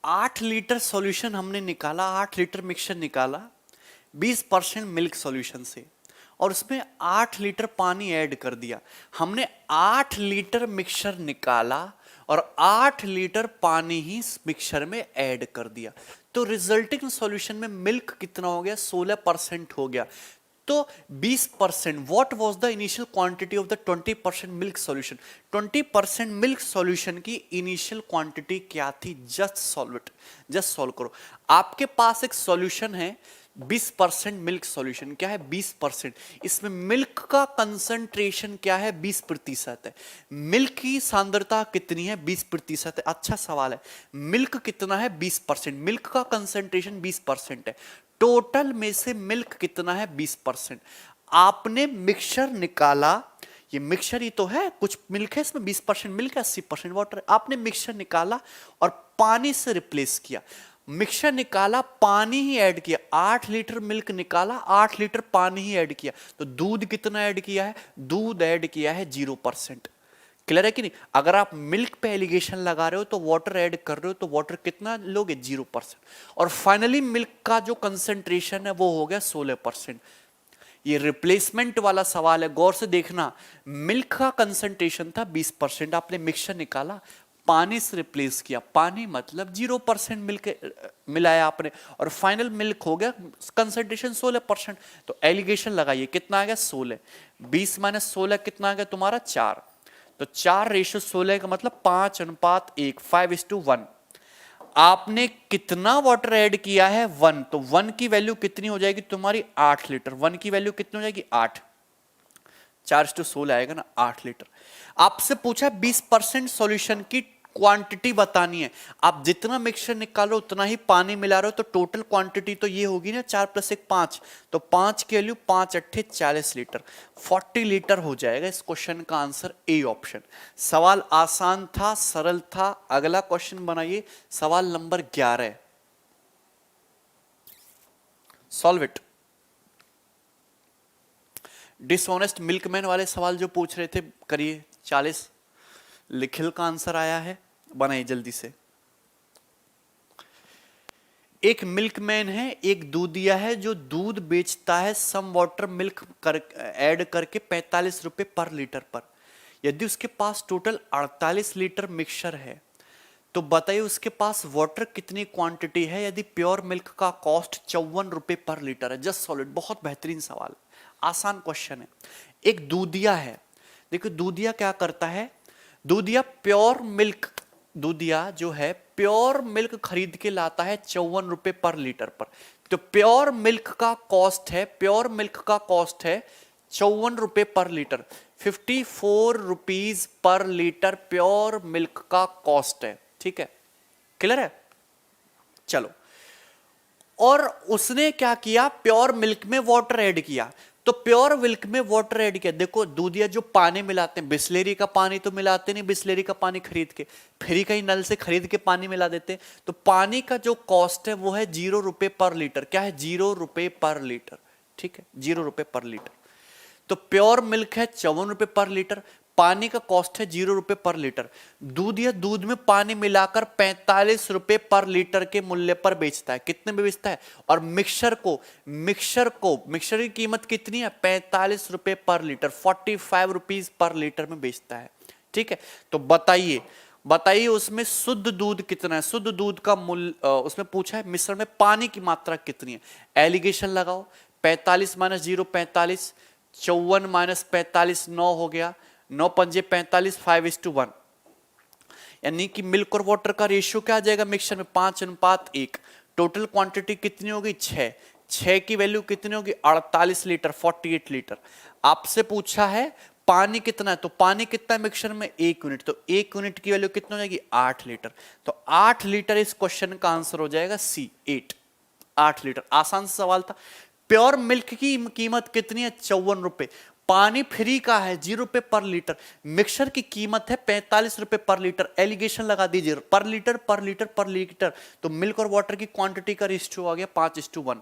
आठ लीटर सॉल्यूशन हमने निकाला, 8 लीटर मिक्सचर निकाला 20% मिल्क सॉल्यूशन से, और उसमें 8 लीटर पानी ऐड कर दिया। हमने 8 लीटर मिक्सचर निकाला और 8 लीटर पानी ही इस मिक्सचर में ऐड कर दिया, तो रिजल्टिंग सॉल्यूशन में मिल्क कितना हो गया, 16% हो गया। तो 20%, what was the initial quantity of the 20% milk solution? 20% milk solution की इनिशियल क्वांटिटी क्या थी? Just solve it, just solve करो। आपके पास एक सॉल्यूशन है 20% मिल्क सॉल्यूशन, क्या है 20%, इसमें मिल्क का कंसंट्रेशन क्या है 20% है। मिल्क की सांद्रता कितनी है 20% है। अच्छा सवाल है, मिल्क कितना है 20%, मिल्क का कंसंट्रेशन 20% है, टोटल में से मिल्क कितना है 20%। आपने मिक्सचर निकाला, ये मिक्सचर ही तो है, कुछ मिल्क है इसमें, 20% मिल्क है 80% वाटर। आपने मिक्सचर निकाला और पानी से रिप्लेस किया, मिक्सचर निकाला पानी ही ऐड किया, 8 लीटर मिल्क निकाला 8 लीटर पानी ही ऐड किया, तो दूध कितना ऐड किया है? दूध ऐड किया है 0%। क्लियर है कि नहीं? अगर आप मिल्क पे एलिगेशन लगा रहे हो तो वाटर ऐड कर रहे हो, तो वाटर कितना लोगे? 0%। और फाइनली मिल्क का जो कंसेंट्रेशन है वो हो गया 16%। ये रिप्लेसमेंट वाला सवाल है, गौर से देखना। मिल्क का कंसेंट्रेशन था 20%, आपने मिक्सचर निकाला, पानी से रिप्लेस किया, पानी मतलब 0% मिल्क मिलाया आपने, और फाइनल मिल्क हो गया कंसेंट्रेशन 16%। तो एलिगेशन लगाइए, कितना आ गया? 16। 20 माइनस 16 कितना आ गया तुम्हारा? 4। तो 4:16 का मतलब 5:1, 5:1। आपने कितना वाटर ऐड किया है? 1। तो 1 की वैल्यू कितनी हो जाएगी तुम्हारी? 8 लीटर। 1 की वैल्यू कितनी हो जाएगी? 8। 4:16 आएगा ना, 8 लीटर। आपसे पूछा 20% सॉल्यूशन की क्वांटिटी बतानी है। आप जितना मिक्सचर निकालो उतना ही पानी मिला रहे हो, तो टोटल क्वांटिटी तो ये होगी ना, 4 + 1 5। तो 5 की वैल्यू 5×8 40 लीटर, 40 लीटर हो जाएगा इस क्वेश्चन का आंसर, ए ऑप्शन। सवाल आसान था, सरल था। अगला क्वेश्चन बनाइए, सवाल number 11, solve it. Dishonest milkman वाले सवाल जो पूछ रहे थे करिए। 40 लिखिल का आंसर आया है, बनाइए जल्दी से। एक मिल्कमैन है, एक दूधिया है जो दूध बेचता है सम वाटर मिल्क ऐड करके 45 रुपए पर लीटर पर। यदि उसके पास टोटल 48 लीटर मिक्सचर है तो बताइए उसके पास वाटर कितनी क्वांटिटी है यदि प्योर मिल्क का कॉस्ट 54 रुपए पर लीटर है। जस्ट सॉलिड, बहुत बेहतरीन सवाल, आसान क्वेश्चन है। एक दूधिया है, देखो दूधिया क्या करता है, दूधिया प्योर मिल्क, दूधिया जो है प्योर मिल्क खरीद के लाता है 54 रुपए पर लीटर पर। तो प्योर मिल्क का कॉस्ट है, प्योर मिल्क का कॉस्ट है 54 रुपए पर litre, 54 rupees per litre pure milk का कॉस्ट है। ठीक है, क्लियर है? चलो, और उसने क्या किया, प्योर मिल्क में वाटर ऐड किया। तो प्योर मिल्क में वाटर ऐड किया, देखो दूधिया जो पानी मिलाते हैं, बिस्लेरी का पानी तो मिलाते नहीं, बिस्लेरी का पानी खरीद के, फ्री का ही नल से खरीद के पानी मिला देते हैं। तो पानी का जो कॉस्ट है वो है 0 रुपए पर लीटर। क्या है? 0 रुपए पर लीटर। ठीक है, 0 रुपए पर लीटर। तो प्योर मिल्क है 54 रुपए पर लीटर, पानी का कॉस्ट है 0 रुपए पर लीटर। दूध या दूध में पानी मिलाकर 45 रुपए पर लीटर के मूल्य पर बेचता है। कितने में बेचता है? और मिक्सचर की कीमत कितनी है? 45 रुपए पर लीटर, 45 रुपीज पर लीटर में बेचता है। ठीक है, तो बताइए उसमें शुद्ध दूध कितना है? शुद्ध दूध का मूल्य उसमें पूछा है मिश्रण में पानी की मात्रा कितनी है। एलिगेशन लगाओ, 45 माइनस 0 45, 54 माइनस 45 9 हो गया, 9 पंजे 45, 5:1। यानी कि मिल्क और वाटर का रेशियो क्या आ जाएगा मिक्सचर में? 5:1। टोटल क्वांटिटी कितनी होगी? 6। 6 की वैल्यू कितनी होगी? 48 लीटर, 48 लीटर। आपसे पूछा है पानी कितना है, तो पानी कितना है मिक्सचर में? 1 यूनिट। तो 1 यूनिट की वैल्यू कितनी हो जाएगी? 8 लीटर। तो 8 लीटर इस क्वेश्चन का आंसर हो जाएगा सी, 8। 8 लीटर, आसान सवाल था। प्योर मिल्क की कीमत कितनी है? 54 रुपए। पानी फ्री का है 0 रुपए पर लीटर, मिक्सचर की कीमत है 45 रुपए पर लीटर। एलिगेशन लगा दीजिए, पर लीटर पर लीटर पर लीटर। तो मिल्क और वाटर की क्वांटिटी का रेशियो आ गया 5:1।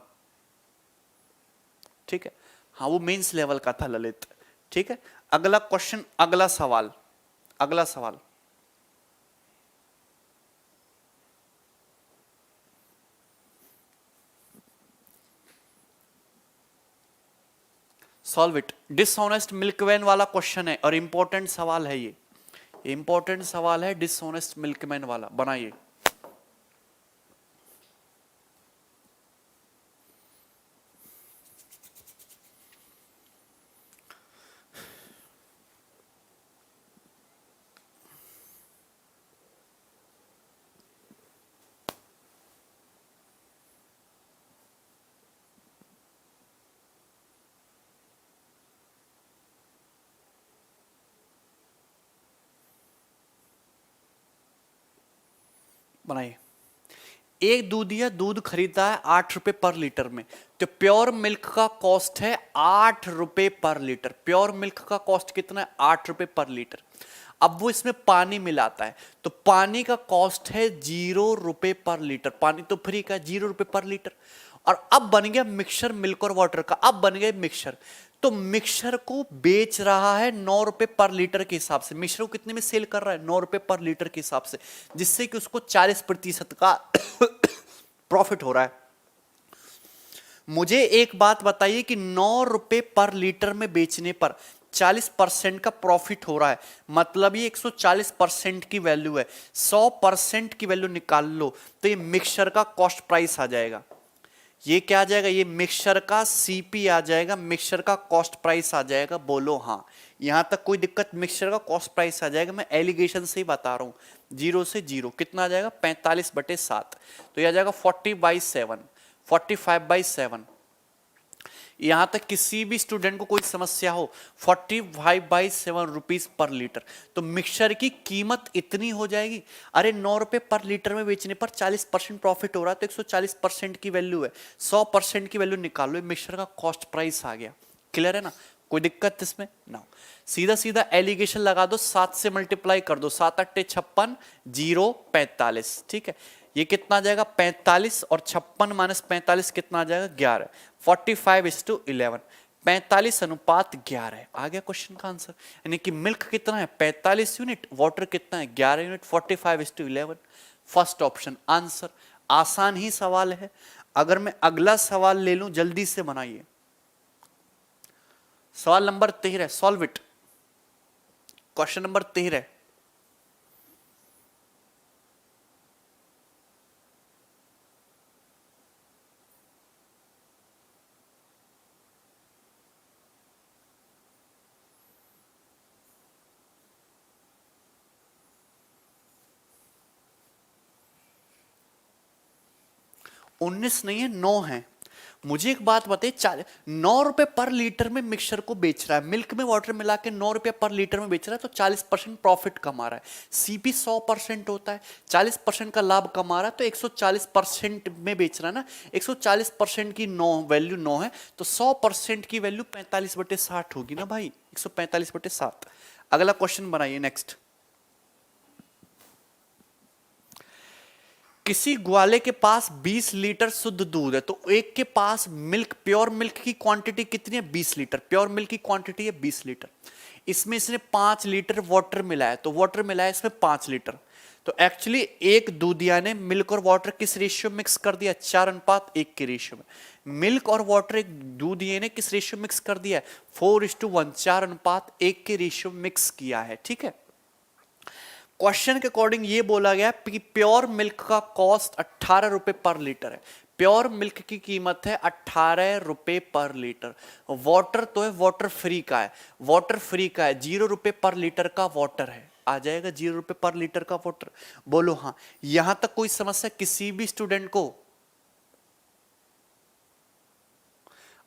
ठीक है, हाँ वो मेंस लेवल का था ललित। ठीक है, अगला क्वेश्चन, अगला सवाल, अगला सवाल। Solve it. डिसऑनेस्ट मिल्कमैन वाला क्वेश्चन है और इंपॉर्टेंट सवाल है ये, इंपॉर्टेंट सवाल है डिसऑनेस्ट मिल्कमैन वाला, बनाइए। बनाइए। एक दूधिया दूध खरीदता है 8 रुपए पर लीटर में, तो प्योर मिल्क का कॉस्ट है 8 रुपए पर लीटर। प्योर मिल्क का कॉस्ट कितना है? 8 रुपए पर लीटर। अब वो इसमें पानी मिलाता है, तो पानी का कॉस्ट है 0 रुपए पर लीटर। पानी तो फ्री का है, 0 रुपए पर लीटर। और अब बन गया मिक्सचर मिल्क और वाटर का, अब बन गया मिक्सचर। तो मिक्सचर को बेच रहा है 9 रुपए पर लीटर के हिसाब से। मिक्सचर को कितने में सेल कर रहा है? 9 रुपए पर लीटर के हिसाब से, जिससे कि उसको 40% का प्रॉफिट हो रहा है। मुझे एक बात बताइए कि 9 रुपए पर लीटर में बेचने पर 40% का प्रॉफिट हो रहा है, मतलब ये 140% की वैल्यू है। 100% की वैल्यू निकाल लो तो ये मिक्सचर का कॉस्ट प्राइस आ जाएगा। ये क्या आ जाएगा? ये मिक्सचर का सीपी आ जाएगा, मिक्सचर का कॉस्ट प्राइस आ जाएगा। बोलो हाँ, यहां तक कोई दिक्कत? मिक्सचर का कॉस्ट प्राइस आ जाएगा। मैं एलिगेशन से ही बता रहा हूं। 0 से 0 कितना आ जाएगा? 45/7। तो यह आ जाएगा 40/7, 45/7। यहां तक किसी भी स्टूडेंट को कोई समस्या हो, 45/7 रुपीज पर लीटर, तो मिक्सचर की कीमत इतनी हो जाएगी। अरे 9 रुपए पर लीटर में बेचने पर 40% प्रॉफिट हो रहा है, तो 140% की वैल्यू है। 100% की वैल्यू निकालो, मिक्सचर का कॉस्ट प्राइस आ गया। क्लियर है ना? कोई दिक्कत इसमें ना? सीधा सीधा एलिगेशन लगा दो, 7 से मल्टीप्लाई कर दो, 7 8 56, 0 45। ठीक है, ये कितना आ जाएगा? 45, और 56 माइनस 45 कितना आ जाएगा? 11। 45:11, 45:11 आ गया क्वेश्चन का आंसर। यानी कि मिल्क कितना है? 45 यूनिट, वाटर कितना है? 11 यूनिट। 45:11, first option answer. आसान ही सवाल है। अगर मैं अगला सवाल ले लूं, जल्दी से बनाइए। सवाल number 13, solve it. Question number 13। 19 नहीं है, 9 है। मुझे एक बात बताइए, 9 रुपए पर लीटर में मिक्सचर को बेच रहा है, मिल्क में वाटर मिला के 9 रुपए पर लीटर में बेच रहा है, तो 40% प्रॉफिट कमा रहा है। सीपी 100% होता है, 40% का लाभ कमा रहा है, तो 140% में बेच रहा है ना। 140% की 9 वैल्यू 9 है, तो 100% की वैल्यू 45/60 होगी ना भाई, 145/7। अगला क्वेश्चन बनाइए, नेक्स्ट। किसी ग्वाले के पास 20 लीटर शुद्ध दूध है, तो एक के पास मिल्क, प्योर मिल्क की क्वांटिटी कितनी है? 20 लीटर। प्योर मिल्क की क्वांटिटी है 20 लीटर। इसमें इसने 5 लीटर वाटर मिलाया, तो वाटर मिलाया इसमें 5 लीटर। तो एक्चुअली एक दूधिया ने मिल्क और वाटर किस रेशियो मिक्स कर दिया? 4:1 के रेशियो में। मिल्क और वाटर एक दूधिया ने किस रेशियो मिक्स कर दिया? 4:1, 4:1 के रेशियो मिक्स किया है। ठीक है, क्वेश्चन के अकॉर्डिंग ये बोला गया कि प्योर मिल्क का कॉस्ट 18 रुपए पर लीटर है। प्योर मिल्क की कीमत है 18 रुपए पर लीटर। वाटर तो है, वाटर फ्री का है, वाटर फ्री का है, 0 रुपए पर लीटर का वाटर है। आ जाएगा 0 रुपए पर लीटर का वाटर। बोलो हाँ। यहां तक कोई समस्या किसी भी स्टूडेंट को?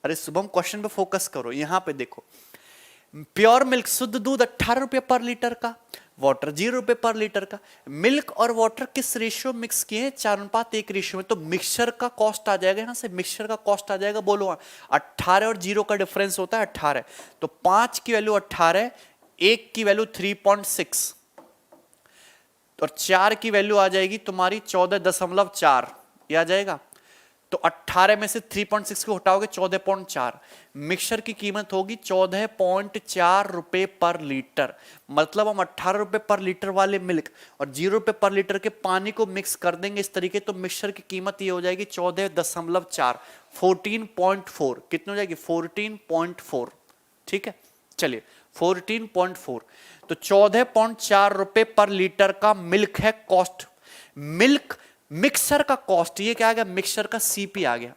अरे शुभम, क्वेश्चन पे फोकस करो, यहां पे देखो। प्योर मिल्क शुद्ध दूध 18 रुपए पर लीटर का, वाटर 0 रुपए पर लीटर का। मिल्क और वाटर किस रेशियो मिक्स किए हैं? 4:1 रेशियो में। तो मिक्सचर का कॉस्ट आ जाएगा, यहां से मिक्सचर का कॉस्ट आ जाएगा। बोलो 18 और 0 का डिफरेंस होता है 18, तो 5 की वैल्यू 18, 1 की वैल्यू 3.6, और 4 की वैल्यू आ जाएगी तुम्हारी 14.4, ये आ जाएगा। तो 18 में से 3.6 को हटाओगे 14.4। मिक्सचर की कीमत होगी 14.4 रुपए पर लीटर। मतलब हम 18 रुपए पर लीटर वाले मिल्क और 0 रुपए पर लीटर के पानी को मिक्स कर देंगे इस तरीके, तो मिक्सचर की कीमत ये हो जाएगी 14.4, 14.4। कितनी हो जाएगी? 14.4। ठीक है, चलिए 14.4, तो 14.4 रुपए पर लीटर का मिल्क है कॉस्ट। मिल्क मिक्सर का कॉस्ट, ये क्या आ गया, मिक्सर का सीपी आ गया,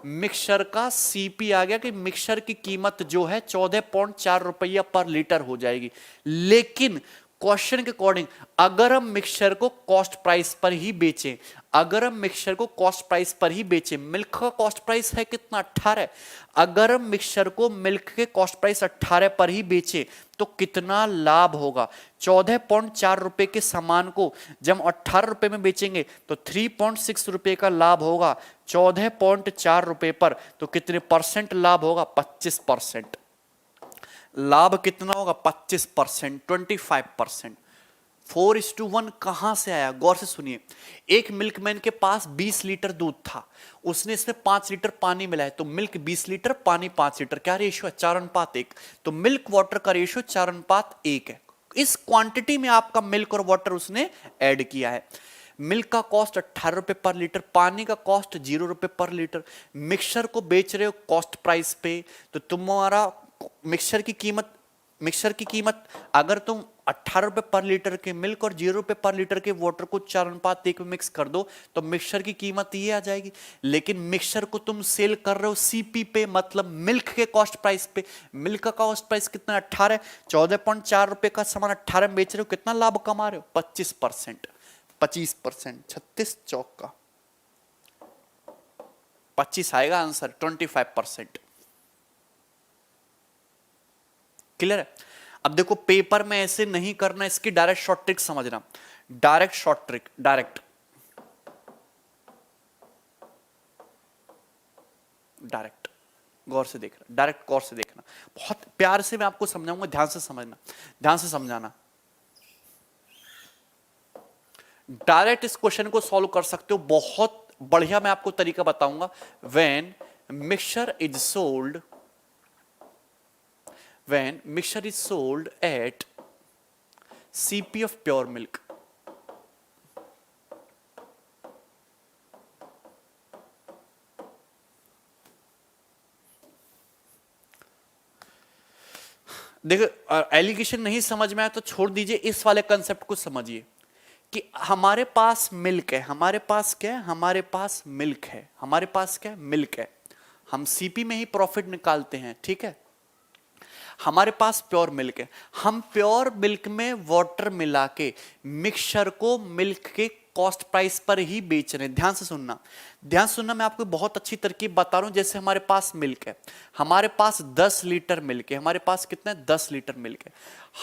मिक्सर का सीपी आ गया कि मिक्सर की कीमत जो है 14.4 रुपया पर लीटर हो जाएगी। लेकिन क्वेश्चन के अकॉर्डिंग अगर हम मिक्सचर को कॉस्ट प्राइस पर ही बेचें, अगर हम मिक्सचर को कॉस्ट प्राइस पर ही बेचें, मिल्क का कॉस्ट प्राइस है कितना 18, अगर हम मिक्सचर को मिल्क के कॉस्ट प्राइस 18 पर ही बेचें तो कितना लाभ होगा। 14.4 रुपए के सामान को जब 18 रुपए में बेचेंगे तो 3.6 रुपए का लाभ होगा 14.4 रुपए पर, तो कितने परसेंट लाभ होगा, 25%। लाभ कितना होगा, 25%, 25%। 4:1 कहां से आया, गौर से सुनिए। एक मिल्कमैन के पास 20 लीटर दूध था, उसने इसमें 5 लीटर पानी मिलाया, तो मिल्क 20 लीटर, पानी 5 लीटर, क्या रेशियो है, 4:1। तो मिल्क वाटर का रेशियो 4:1 है। इस क्वांटिटी में आपका मिल्क और वाटर उसने ऐड किया है। मिल्क का कॉस्ट 18 रुपए पर लीटर, पानी का कॉस्ट 0 रुपए पर लीटर। मिक्सचर को बेच रहे हो कॉस्ट प्राइस पे, तो तुम्हारा मिक्सचर की कीमत अगर तुम 18 रुपए पर लीटर के मिल्क और 0 रुपए पर लीटर के वाटर को 4:1 में मिक्स कर दो तो मिक्सचर की कीमत ये आ जाएगी। लेकिन मिक्सचर को तुम सेल कर रहे हो सीपी पे, मतलब मिल्क के कॉस्ट प्राइस पे। मिल्क का कॉस्ट प्राइस कितना, 18, 14.4 रुपए का सामान 18 में बेच रहे हो, कितना लाभ कमा रहे हो, 25%। 25%, 36 चौक का 25 आएगा आंसर, 25%। क्लियर है। अब देखो पेपर में ऐसे नहीं करना, इसकी डायरेक्ट शॉर्ट ट्रिक समझना, डायरेक्ट शॉर्ट ट्रिक, डायरेक्ट गौर से देखना, डायरेक्ट गौर से देखना, बहुत प्यार से मैं आपको समझाऊंगा, ध्यान से समझना, ध्यान से समझाना। डायरेक्ट इस क्वेश्चन को सॉल्व कर सकते हो, बहुत बढ़िया मैं आपको तरीका बताऊंगा। When mixture is sold, when mixture is sold at CP of pure milk, देखो एलिगेशन नहीं समझ में आया तो छोड़ दीजिए, इस वाले कंसेप्ट को समझिए कि हमारे पास मिल्क है, हमारे पास क्या है, हमारे पास मिल्क है, हमारे पास क्या है, मिल्क है, हम सीपी में ही प्रॉफिट निकालते हैं, ठीक है। हमारे पास प्योर मिल्क है, हम प्योर मिल्क में वाटर मिला के मिक्सचर को मिल्क के कॉस्ट प्राइस पर ही बेच रहे हैं। ध्यान से सुनना, ध्यान से सुनना, मैं आपको बहुत अच्छी तरकीब बता रहा हूं। जैसे हमारे पास मिल्क है, हमारे पास 10 लीटर मिल्क है, हमारे पास कितना है, 10 लीटर मिल्क है,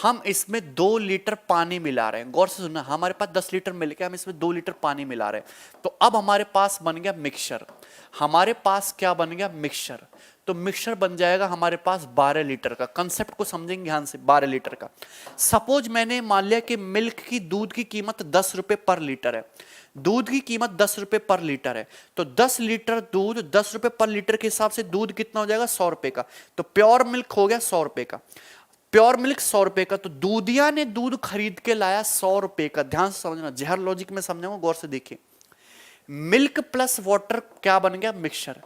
हम इसमें 2 लीटर पानी मिला रहे हैं। गौर से सुनना, हमारे पास 10 लीटर मिल्क है, हम इसमें 2 लीटर पानी मिला रहे हैं, तो अब हमारे पास बन गया मिक्सचर। हमारे पास क्या बन गया, मिक्सचर। तो मिक्सचर बन जाएगा हमारे पास 12 लीटर का। कंसेप्ट को समझेंगे ध्यान से, 12 लीटर का। सपोज मैंने मान लिया कि मिल्क की, दूध की कीमत 10 रुपए पर लीटर है, दूध की कीमत 10 रुपए पर लीटर है, तो 10 लीटर दूध 10 रुपए पर लीटर के हिसाब से दूध कितना हो जाएगा, 100 रुपए का। तो प्योर मिल्क हो गया 100 रुपए का, प्योर मिल्क 100 रुपए का। तो दूधिया ने दूध खरीद के लाया 100 रुपए का। ध्यान से समझना, जहर लॉजिक में समझाऊंगा, गौर से देखिए। मिल्क प्लस वाटर क्या बन गया, मिक्सचर।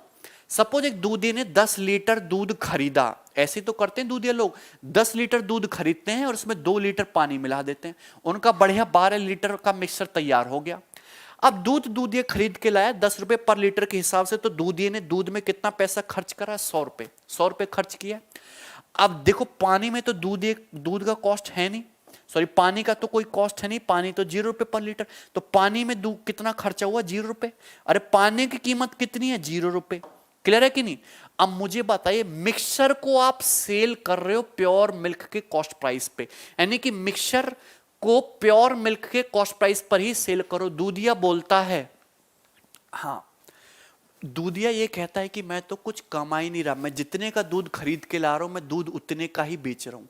सपोज एक दूधी ने 10 लीटर दूध खरीदा, ऐसे तो करते हैं दूधिया लोग, 10 लीटर दूध खरीदते हैं और उसमें 2 लीटर पानी मिला देते हैं, उनका बढ़िया 12 लीटर का मिक्सचर तैयार हो गया। अब दूधिया खरीद के लाया 10 रुपए पर लीटर के हिसाब से, तो दूधिया ने दूध में कितना पैसा खर्च करा, 100 रुपए, 100 रुपए खर्च किया। अब देखो पानी में तो दूध का कॉस्ट है नहीं, सॉरी पानी का तो कोई कॉस्ट है नहीं, पानी तो 0 रुपए पर लीटर, तो पानी में कितना खर्चा हुआ, 0 रुपए। अरे पानी की कीमत कितनी है, 0 रुपए। क्लियर है कि नहीं। अब मुझे बताइए, मिक्सचर को आप सेल कर रहे हो प्योर मिल्क के कॉस्ट प्राइस पे, यानी कि मिक्सचर को प्योर मिल्क के कॉस्ट प्राइस पर ही सेल करो। दूधिया बोलता है, हाँ, दूधिया ये कहता है कि मैं तो कुछ कमा ही नहीं रहा, मैं जितने का दूध खरीद के ला रहा हूं मैं दूध उतने का ही बेच रहा हूं।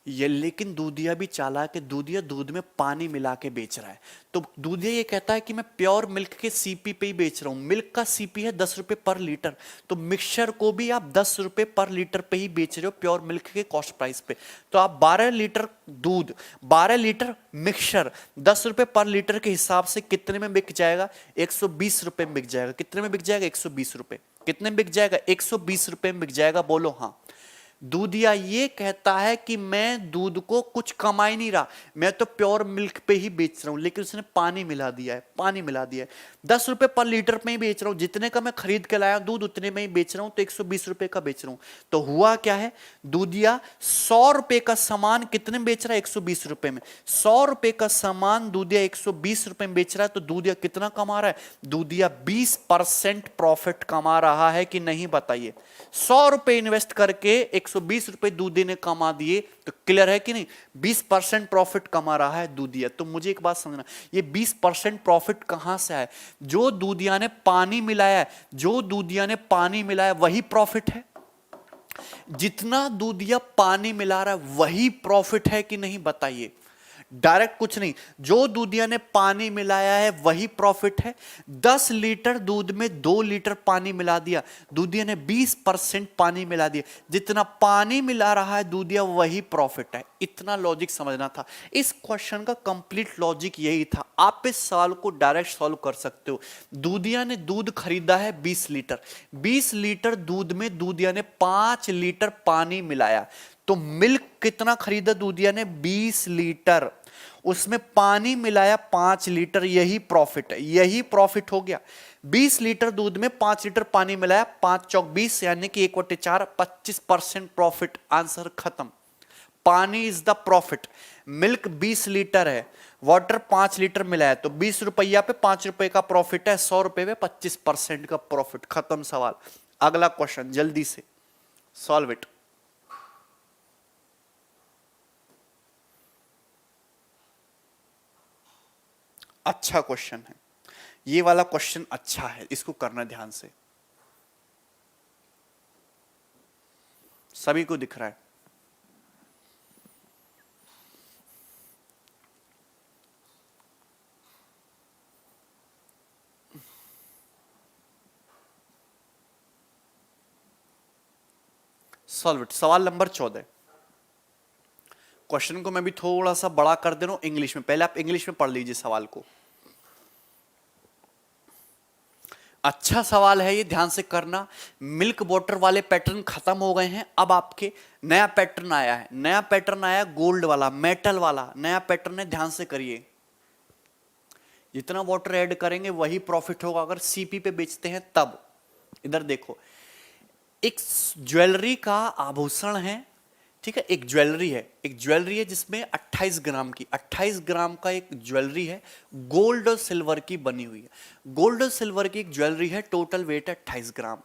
ये लेकिन दूधिया भी चालाक है, दूधिया दूध में पानी मिला के बेच रहा है। तो दूधिया ये कहता है कि मैं प्योर मिल्क के सीपी पे ही बेच रहा हूं, मिल्क का सीपी है 10 रुपए पर लीटर, तो मिक्सचर को भी आप 10 रुपए पर लीटर पे ही बेच रहे हो प्योर मिल्क के कॉस्ट प्राइस पे। तो आप 12 लीटर दूध, 12 लीटर मिक्सचर 10 रुपए पर लीटर के हिसाब से कितने में बिक जाएगा, 120 रुपए में बिक जाएगा। कितने में बिक जाएगा, 120 रुपए। कितने में बिक जाएगा, 120 रुपए में बिक जाएगा, बोलो हाँ। दूधिया ये कहता है कि मैं दूध को कुछ कमा ही नहीं रहा, मैं तो प्योर मिल्क पे ही बेच रहा हूं, लेकिन उसने पानी मिला दिया है, पानी मिला दिया है। 10 रुपए पर लीटर में ही बेच रहा हूं, जितने का मैं खरीद के लाया दूध उतने में ही बेच रहा हूं, तो 120 रुपए का बेच रहा हूं। तो हुआ क्या है, दूधिया 100 रुपए का सामान कितने में बेच रहा है, 120 रुपए में। 100 रुपए का सामान दूधिया 120 रुपए में बेच रहा है, तो दूधिया कितना कमा रहा है, दूधिया 20% प्रॉफिट कमा रहा है कि नहीं, बताइए। 100 रुपए इन्वेस्ट करके 120 रुपए दूधी ने कमा दिए, तो क्लियर है कि नहीं, 20% प्रॉफिट कमा रहा है दूधिया। तो मुझे एक बात समझना, ये 20% प्रॉफिट कहां से आया, जो दूधिया ने पानी मिलाया है, जो दूधिया ने पानी मिलाया वही प्रॉफिट है। जितना दूधिया पानी मिला रहा है वही प्रॉफिट है कि नहीं, बताइए। डायरेक्ट कुछ नहीं, जो दूधिया ने पानी मिलाया है वही प्रॉफिट है। 10 लीटर दूध में 2 लीटर पानी मिला दिया, दूधिया ने 20% पानी मिला दिया, जितना पानी मिला रहा है दूधिया वही प्रॉफिट है। इतना लॉजिक समझना था। इस क्वेश्चन का कंप्लीट लॉजिक यही था। आप इस सवाल को डायरेक्ट सॉल्व कर सकते हो। दूधिया ने दूध खरीदा है 20 लीटर, 20 लीटर दूध में दूधिया ने 5 लीटर पानी मिलाया, तो मिल्क कितना खरीदा दूधिया ने, 20 लीटर, उसमें पानी मिलाया 5 लीटर, यही प्रॉफिट है, यही प्रॉफिट हो गया। 20 लीटर दूध में 5 लीटर पानी मिलाया, 5 चौक 20 यानी कि 1/4, 25% प्रॉफिट। आंसर खत्म। पानी is the profit. Milk 20 litre है, वाटर 5 लीटर मिला है, तो 20 रुपया पे 5 रुपए का प्रॉफिट है, 100 रुपए पे 25% का प्रॉफिट। खत्म सवाल। अगला क्वेश्चन जल्दी से सॉल्व इट। अच्छा क्वेश्चन है ये वाला, क्वेश्चन अच्छा है, इसको करना ध्यान से। सभी को दिख रहा है? Solve it. सवाल नंबर 14। क्वेश्चन को मैं भी थोड़ा सा बड़ा कर दे रहा हूं इंग्लिश में, पहले आप इंग्लिश में पढ़ लीजिए सवाल को। अच्छा सवाल है ये, ध्यान से करना। मिल्क वाटर वाले पैटर्न खत्म हो गए हैं, अब आपके नया पैटर्न आया है। नया पैटर्न आया गोल्ड वाला, मेटल वाला नया पैटर्न है, ध्यान से करिए। जितना वाटर ऐड करेंगे वही प्रॉफिट होगा अगर सीपी पे बेचते हैं तब। इधर देखो, एक ज्वेलरी का आभूषण है, ठीक है, एक ज्वेलरी है, एक ज्वेलरी है जिसमें 28 ग्राम की, 28 ग्राम का एक ज्वेलरी है, गोल्ड और सिल्वर की बनी हुई है। गोल्ड और सिल्वर की एक ज्वेलरी है, टोटल वेट है 28 ग्राम।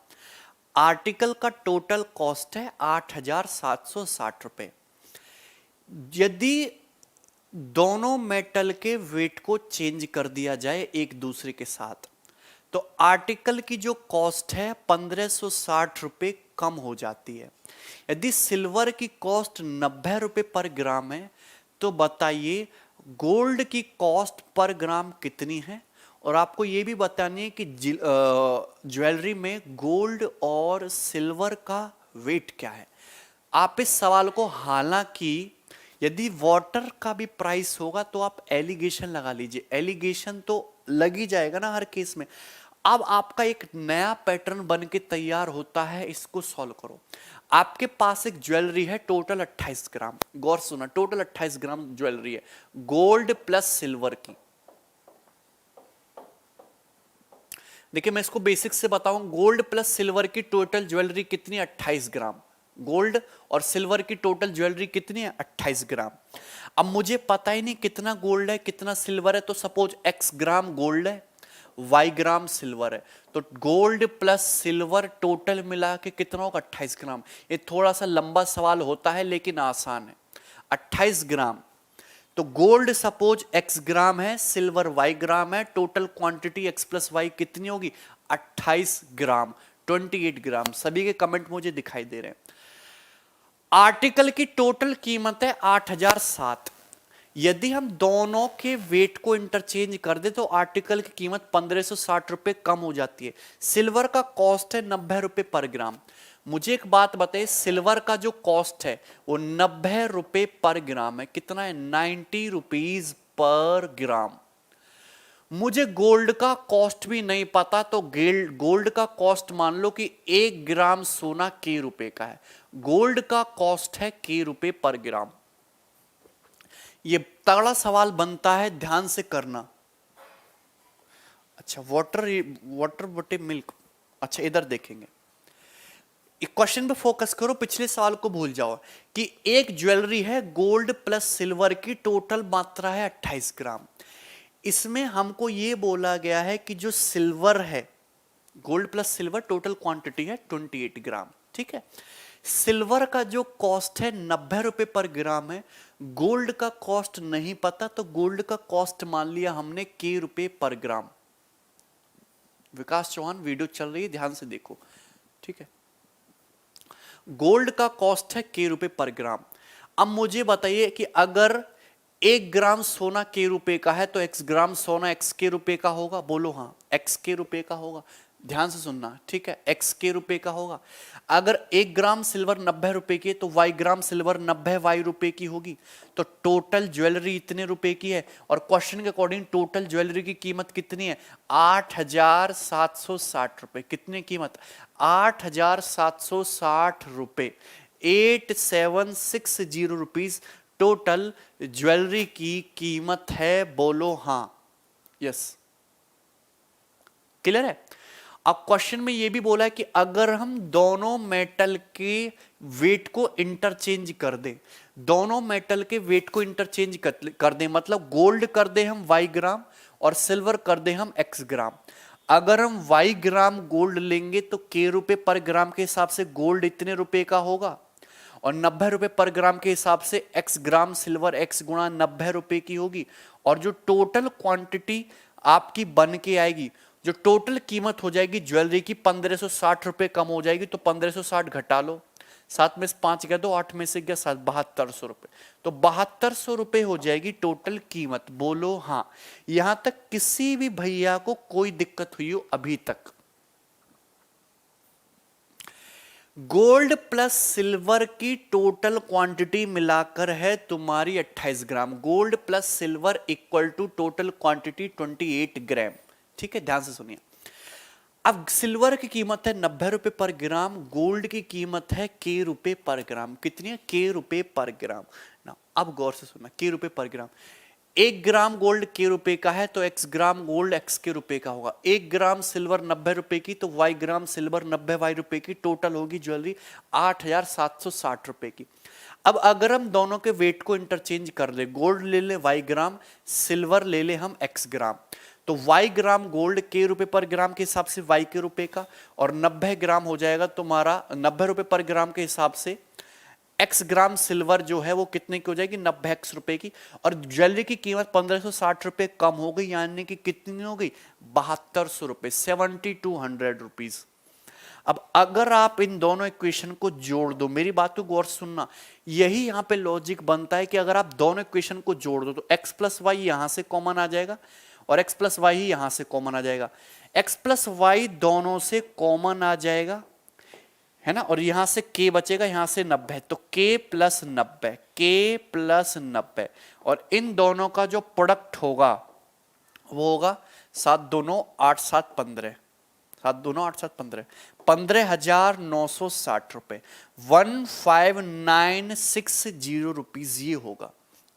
आर्टिकल का टोटल कॉस्ट है 8,760 रुपए। यदि दोनों मेटल के वेट को चेंज कर दिया जाए एक दूसरे के साथ, तो आर्टिकल की जो कॉस्ट है 1560 रुपए कम हो जाती है। यदि सिल्वर की कॉस्ट 90 रुपए पर ग्राम है, तो बताइए गोल्ड की कॉस्ट पर ग्राम कितनी है। और आपको यह भी बतानी है कि ज्वेलरी में गोल्ड और सिल्वर का वेट क्या है। आप इस सवाल को, हालांकि यदि वाटर का भी प्राइस होगा तो आप एलिगेशन लगा लीजिए, एलिगेशन तो लग ही जाएगा ना हर केस में। अब आपका एक नया पैटर्न बन के तैयार होता है, इसको सॉल्व करो। आपके पास एक ज्वेलरी है टोटल 28 ग्राम, गौर सुना, टोटल 28 ग्राम ज्वेलरी है, गोल्ड प्लस सिल्वर की। देखिए मैं इसको बेसिक से बताऊं, गोल्ड प्लस सिल्वर की टोटल ज्वेलरी कितनी, 28 ग्राम। गोल्ड और सिल्वर की टोटल ज्वेलरी कितनी है, 28 ग्राम। अब मुझे पता ही नहीं कितना गोल्ड है कितना सिल्वर है, तो सपोज x ग्राम गोल्ड है, y ग्राम सिल्वर है, तो गोल्ड प्लस सिल्वर टोटल मिला के कितना होगा, 28 ग्राम। ये थोड़ा सा लंबा सवाल होता है लेकिन आसान है। 28 ग्राम, तो गोल्ड सपोज x ग्राम है, सिल्वर y ग्राम है, total quantity x plus y कितनी होगी, 28 ग्राम, 28 ग्राम। सभी के कमेंट मुझे दिखाई दे रहे हैं। आर्टिकल की टोटल कीमत है 8,007। यदि हम दोनों के वेट को इंटरचेंज कर दे तो आर्टिकल की कीमत 1560 रुपए कम हो जाती है। सिल्वर का कॉस्ट है 90 रुपए पर ग्राम। मुझे एक बात बताइए, सिल्वर का जो कॉस्ट है वो 90 रुपए पर ग्राम है, कितना है, 90 रुपीज पर ग्राम। मुझे गोल्ड का कॉस्ट भी नहीं पता, तो गोल्ड का कॉस्ट मान लो कि 1 ग्राम सोना के रुपए का है। गोल्ड का कॉस्ट है के रुपए पर ग्राम। ये तगड़ा सवाल बनता है, ध्यान से करना। अच्छा, वाटर बटे मिल्क। अच्छा, इधर देखेंगे, क्वेश्चन पे फोकस करो, पिछले सवाल को भूल जाओ कि एक ज्वेलरी है गोल्ड प्लस सिल्वर की, टोटल मात्रा है 28 ग्राम। इसमें हमको ये बोला गया है कि जो सिल्वर है, gold plus silver total quantity है 28 ग्राम, ठीक है। सिल्वर का जो कॉस्ट है 90 रुपए पर ग्राम है। गोल्ड का कॉस्ट नहीं पता, तो गोल्ड का कॉस्ट मान लिया हमने के रुपए पर ग्राम। विकास चौहान वीडियो चल रही है, ध्यान से देखो, ठीक है। गोल्ड का कॉस्ट है के रुपए पर ग्राम। अब मुझे बताइए कि अगर 1 ग्राम सोना के रुपए का है तो x ग्राम सोना x के रुपए का होगा। बोलो हाँ, x के रुपए का होगा। ध्यान से सुनना, ठीक है, x के रुपए का होगा। अगर 1 ग्राम सिल्वर 90 रुपए की है तो y ग्राम सिल्वर 90 y रुपए की होगी। तो टोटल ज्वेलरी इतने रुपए की है, और क्वेश्चन के अकॉर्डिंग टोटल ज्वेलरी की कीमत कितनी है? 8,760 रुपए। कितनी कीमत? 8,760 रुपए। 8760 रुपीज टोटल ज्वेलरी की कीमत है। बोलो हाँ, यस, क्लियर है। अब क्वेश्चन में यह भी बोला है कि अगर हम दोनों मेटल के वेट को इंटरचेंज कर दें, दोनों मेटल के वेट को इंटरचेंज कर दें, मतलब गोल्ड कर दें हम y ग्राम और सिल्वर कर दें हम x ग्राम। अगर हम y ग्राम गोल्ड लेंगे तो के रुपए पर ग्राम के हिसाब से गोल्ड इतने रुपए का होगा, और 90 रुपए पर ग्राम के हिसाब से x ग्राम सिल्वर x गुणा 90 रुपए की होगी। और जो टोटल क्वांटिटी आपकी बन के आएगी, जो टोटल कीमत हो जाएगी ज्वेलरी की 1560 रुपए कम हो जाएगी। तो 1560 घटा लो, 7 में से 5 गया 2, 8 में से गया 7, 7200 रुपए। तो 7200 रुपए हो जाएगी टोटल कीमत। बोलो हाँ। यहां तक किसी भी भैया को कोई दिक्कत हुई हो अभी तक? गोल्ड प्लस सिल्वर की टोटल क्वांटिटी मिलाकर है तुम्हारी 28 gram. Gold plus silver equal to total quantity 28 gram, ठीक है। ध्यान से सुनिए, अब सिल्वर की कीमत है 90 रुपए पर ग्राम, गोल्ड की कीमत है के रुपए पर ग्राम। कितनी है? के रुपए पर ग्राम ना। अब गौर से सुनना, के रुपए पर ग्राम। 1 ग्राम गोल्ड के रुपए का है तो x ग्राम गोल्ड x के रुपए का होगा। 1 ग्राम सिल्वर 90 रुपए की तो y ग्राम सिल्वर 90 y रुपए की। टोटल होगी ज्वेलरी 8,760 रुपए की। अब अगर हम दोनों के वेट को इंटरचेंज कर ले, गोल्ड ले ले y ग्राम, सिल्वर ले ले हम x ग्राम, तो y ग्राम गोल्ड के रुपए पर ग्राम के हिसाब से y के रुपए का, और 90 ग्राम हो जाएगा तुम्हारा 90 रुपए पर ग्राम के हिसाब से x ग्राम सिल्वर जो है वो कितने की हो जाएगी? 90x रुपए की। और ज्वेलरी की कीमत 1560 रुपए कम हो गई, यानी कि कितनी हो गई? 7200 रुपए, 7200 रुपीज। अब अगर आप इन दोनों इक्वेशन को जोड़ दो, मेरी बात को गौर सुनना, यही यहां पे लॉजिक बनता है कि अगर आप दोनों इक्वेशन को जोड़ दो तो x प्लस वाई यहां से कॉमन आ जाएगा और x प्लस वाई ही यहां से कॉमन आ जाएगा। x प्लस वाई दोनों से कॉमन आ जाएगा, है ना, और यहां से k बचेगा, यहां से 90, तो k प्लस 90, k प्लस 90, और इन दोनों का जो प्रोडक्ट होगा वो होगा 7 दूनो 8 7 15, 7 दूनो 8 7 15, 15,960 रुपए, 15,960 रुपीज ये होगा,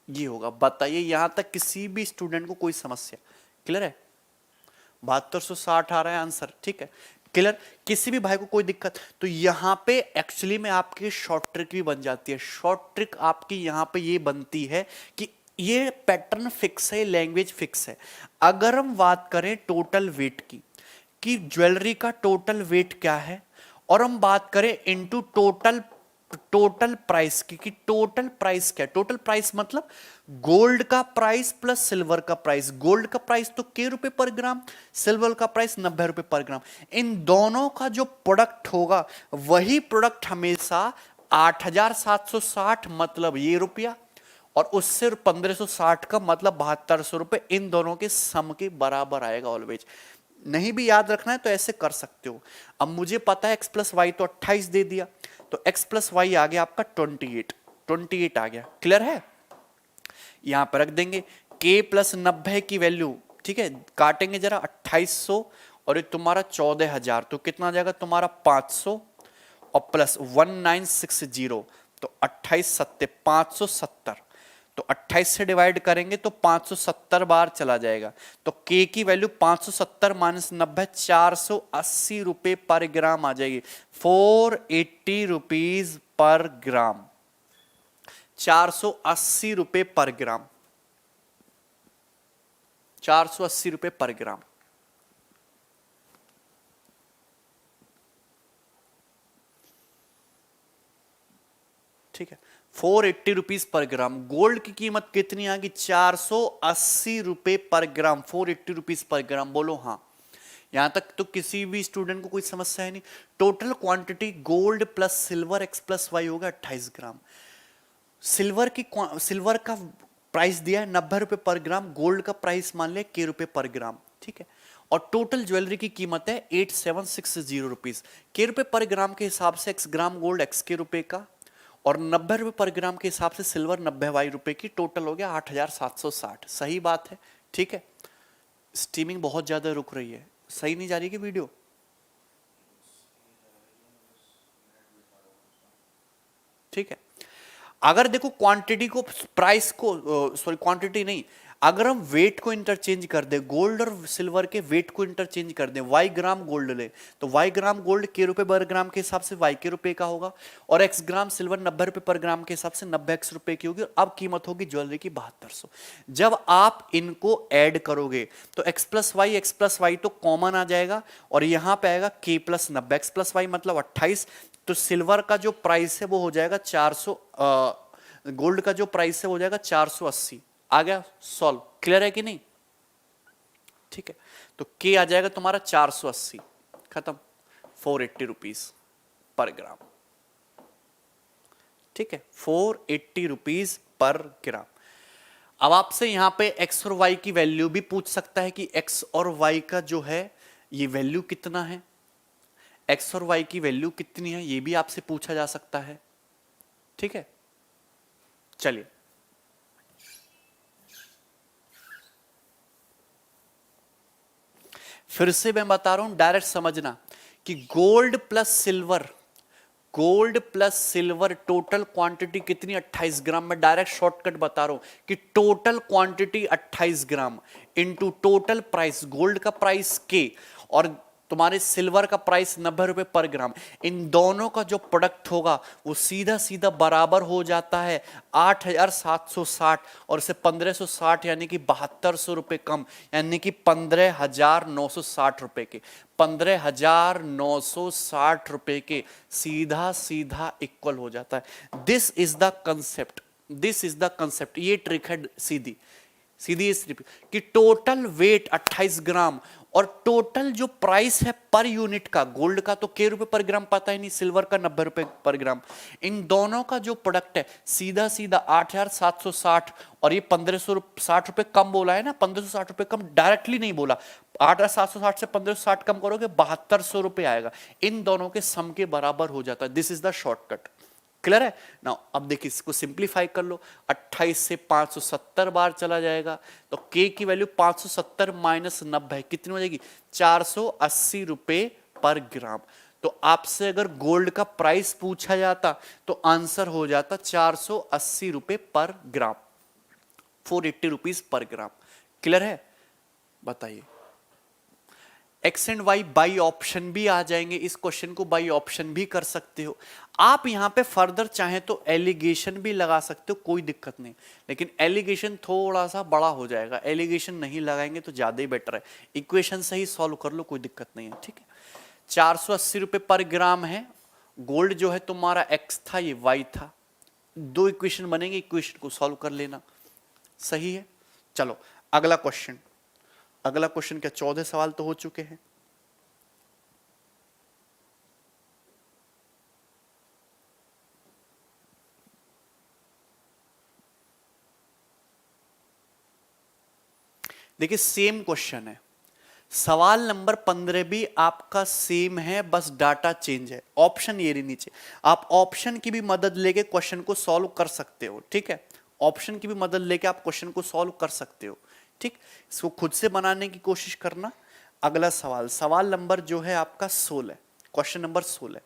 ये होगा। बताइए यहां तक किसी भी स्टूडेंट को कोई समस्या? क्लियर है? 7260 आ रहा है आंसर, ठीक है, क्लियर। किसी भी भाई को कोई दिक्कत? तो यहां पे एक्चुअली में आपकी शॉर्ट ट्रिक भी बन जाती है। शॉर्ट ट्रिक आपकी यहां पे ये बनती है कि ये पैटर्न फिक्स है, लैंग्वेज फिक्स है। अगर हम बात करें टोटल वेट की, कि ज्वेलरी का टोटल वेट क्या है, और हम बात करें इनटू टोटल प्राइस की, कि टोटल प्राइस क्या है? टोटल प्राइस मतलब गोल्ड का प्राइस प्लस सिल्वर का प्राइस। गोल्ड का प्राइस तो के रुपए पर ग्राम, सिल्वर का प्राइस 90 रुपए पर ग्राम। इन दोनों का जो प्रोडक्ट होगा वही प्रोडक्ट हमेशा 8,760 मतलब ये रुपया, और उससे 1560 का मतलब 7200 रुपए, इन दोनों के सम के बराबर आएगा ऑलवेज। नहीं भी याद रखना है तो ऐसे कर सकते हो। अब मुझे पता है x प्लस वाई तो 28 दे दिया, तो x प्लस वाई आ गया आपका 28 आ गया। क्लियर है? यहां पर रख देंगे k प्लस 90 की वैल्यू, ठीक है, काटेंगे जरा 2800 और ये तुम्हारा 14,000, तो कितना आ जाएगा तुम्हारा 500 और प्लस 1960, तो 28 सत्ते 570, तो 28 से डिवाइड करेंगे तो 570 बार चला जाएगा, तो के की वैल्यू 570 माइनस 90 480 रुपए पर ग्राम आ जाएगी, 480 रुपीज पर ग्राम, 480 रुपए पर ग्राम, 480 रुपए पर ग्राम। ठीक है, 480 रुपीज पर ग्राम। गोल्ड की कीमत कितनी आ गई? 480 रुपए पर ग्राम, 480 रुपीज पर ग्राम। बोलो हाँ। यहां तक तो किसी भी स्टूडेंट को कोई समस्या है नहीं। Total quantity gold plus silver X plus Y होगा 28 ग्राम। सिल्वर का प्राइस दिया है 90 रुपए पर ग्राम, गोल्ड का प्राइस मान लिया के रुपए पर ग्राम। ठीक है, और टोटल ज्वेलरी की कीमत है 8760 रुपीज। के रुपए पर ग्राम के हिसाब से एक्स ग्राम गोल्ड एक्स के रुपए का, और 90 रुपए पर ग्राम के हिसाब से सिल्वर 90 वाई रुपए की, टोटल हो गया 8760। सही बात है। ठीक है, स्ट्रीमिंग बहुत ज्यादा रुक रही है, सही नहीं जा रही कि वीडियो? ठीक है, अगर देखो क्वांटिटी को प्राइस को सॉरी क्वांटिटी नहीं, अगर हम वेट को इंटरचेंज कर दे, गोल्ड और सिल्वर के वेट को इंटरचेंज कर दे, वाई ग्राम गोल्ड ले तो वाई ग्राम गोल्ड के रुपए पर ग्राम के हिसाब से वाई के रुपए का होगा, और एक्स ग्राम सिल्वर 90 रुपए पर ग्राम के हिसाब से 90 एक्स रुपए की होगी। अब कीमत होगी ज्वेलरी की 7200। जब आप इनको ऐड करोगे तो एक्स प्लस वाई तो कॉमन आ जाएगा, और यहां पे आएगा के प्लस 90, एक्स प्लस वाई मतलब 28, तो सिल्वर का जो प्राइस है वो हो जाएगा 400, गोल्ड का जो प्राइस है वो हो जाएगा 480। आ गया सॉल्व? क्लियर है कि नहीं? ठीक है, तो के आ जाएगा तुम्हारा 480, खत्म, 480 रुपीज पर ग्राम। ठीक है, 480 रुपीज पर ग्राम। अब आपसे यहां पे एक्स और वाई की वैल्यू भी पूछ सकता है कि एक्स और वाई का जो है ये वैल्यू कितना है, एक्स और वाई की वैल्यू कितनी है, ये भी आपसे पूछा जा सकता है। ठीक है, चलिए फिर से मैं बता रहा हूं, डायरेक्ट समझना कि gold plus silver total quantity कितनी? 28 ग्राम। मैं डायरेक्ट शॉर्टकट बता रहा हूं कि टोटल क्वांटिटी 28 ग्राम इनटू टोटल प्राइस, गोल्ड का प्राइस के और तुम्हारे सिल्वर का प्राइस 90 रुपए पर ग्राम, इन दोनों का जो प्रोडक्ट होगा वो सीधा सीधा बराबर हो जाता है 8760 और से 1560 यानी कि 7200 रुपए कम, यानी कि 15,960 रुपए के, 15,960 रुपए के सीधा सीधा इक्वल हो जाता है। This is the concept, this is the concept. ये ट्रिक है सीधी सीधी इस कि टोटल वेट 28 ग्राम और टोटल जो प्राइस है पर यूनिट का, गोल्ड का तो के रुपए पर ग्राम पता ही नहीं, सिल्वर का 90 रुपए पर ग्राम, इन दोनों का जो प्रोडक्ट है सीधा सीधा 8,760 और ये 1,560 रुपए कम बोला है ना, 1,560 रुपए कम डायरेक्टली नहीं बोला, 8,760 से 1,560 कम करोगे 7,200 रुपए आएगा, इन दोनों के सम के बराबर हो जाता है। This is the shortcut. Clear है ना? अब देखिए इसको सिंप्लीफाई कर लो, 28 से 570 बार चला जाएगा तो k की वैल्यू 570 माइनस 90 कितनी हो जाएगी? 480 रुपए पर ग्राम। तो आपसे अगर गोल्ड का प्राइस पूछा जाता तो आंसर हो जाता 480 रुपए पर ग्राम, 480 रुपीज पर ग्राम। क्लियर है? बताइए। X and Y by option भी आ जाएंगे, इस क्वेश्चन को बाई ऑप्शन भी कर सकते हो आप। यहां पे फर्दर चाहे तो एलिगेशन भी लगा सकते हो, कोई दिक्कत नहीं, लेकिन एलिगेशन थोड़ा सा बड़ा हो जाएगा, एलिगेशन नहीं लगाएंगे तो ज्यादा ही बेटर है। इक्वेशन से ही सॉल्व कर लो, कोई दिक्कत नहीं है। ठीक है, 480 रुपए पर ग्राम है, गोल्ड जो है तुम्हारा एक्स था, ये वाई था, दो इक्वेशन बनेंगे, इक्वेशन को सॉल्व कर लेना। सही है, चलो अगला क्वेश्चन। अगला क्वेश्चन क्या, 14 सवाल तो हो चुके हैं। देखिए सेम क्वेश्चन है, सवाल नंबर 15 भी आपका सेम है, बस डाटा चेंज है। ऑप्शन ये रही नीचे, आप ऑप्शन की भी मदद लेके क्वेश्चन को सॉल्व कर सकते हो। ठीक है, ऑप्शन की भी मदद लेके आप क्वेश्चन को सॉल्व कर सकते हो, ठीक, इसको खुद से बनाने की कोशिश करना। अगला सवाल, सवाल नंबर जो है आपका 16, क्वेश्चन नंबर 16,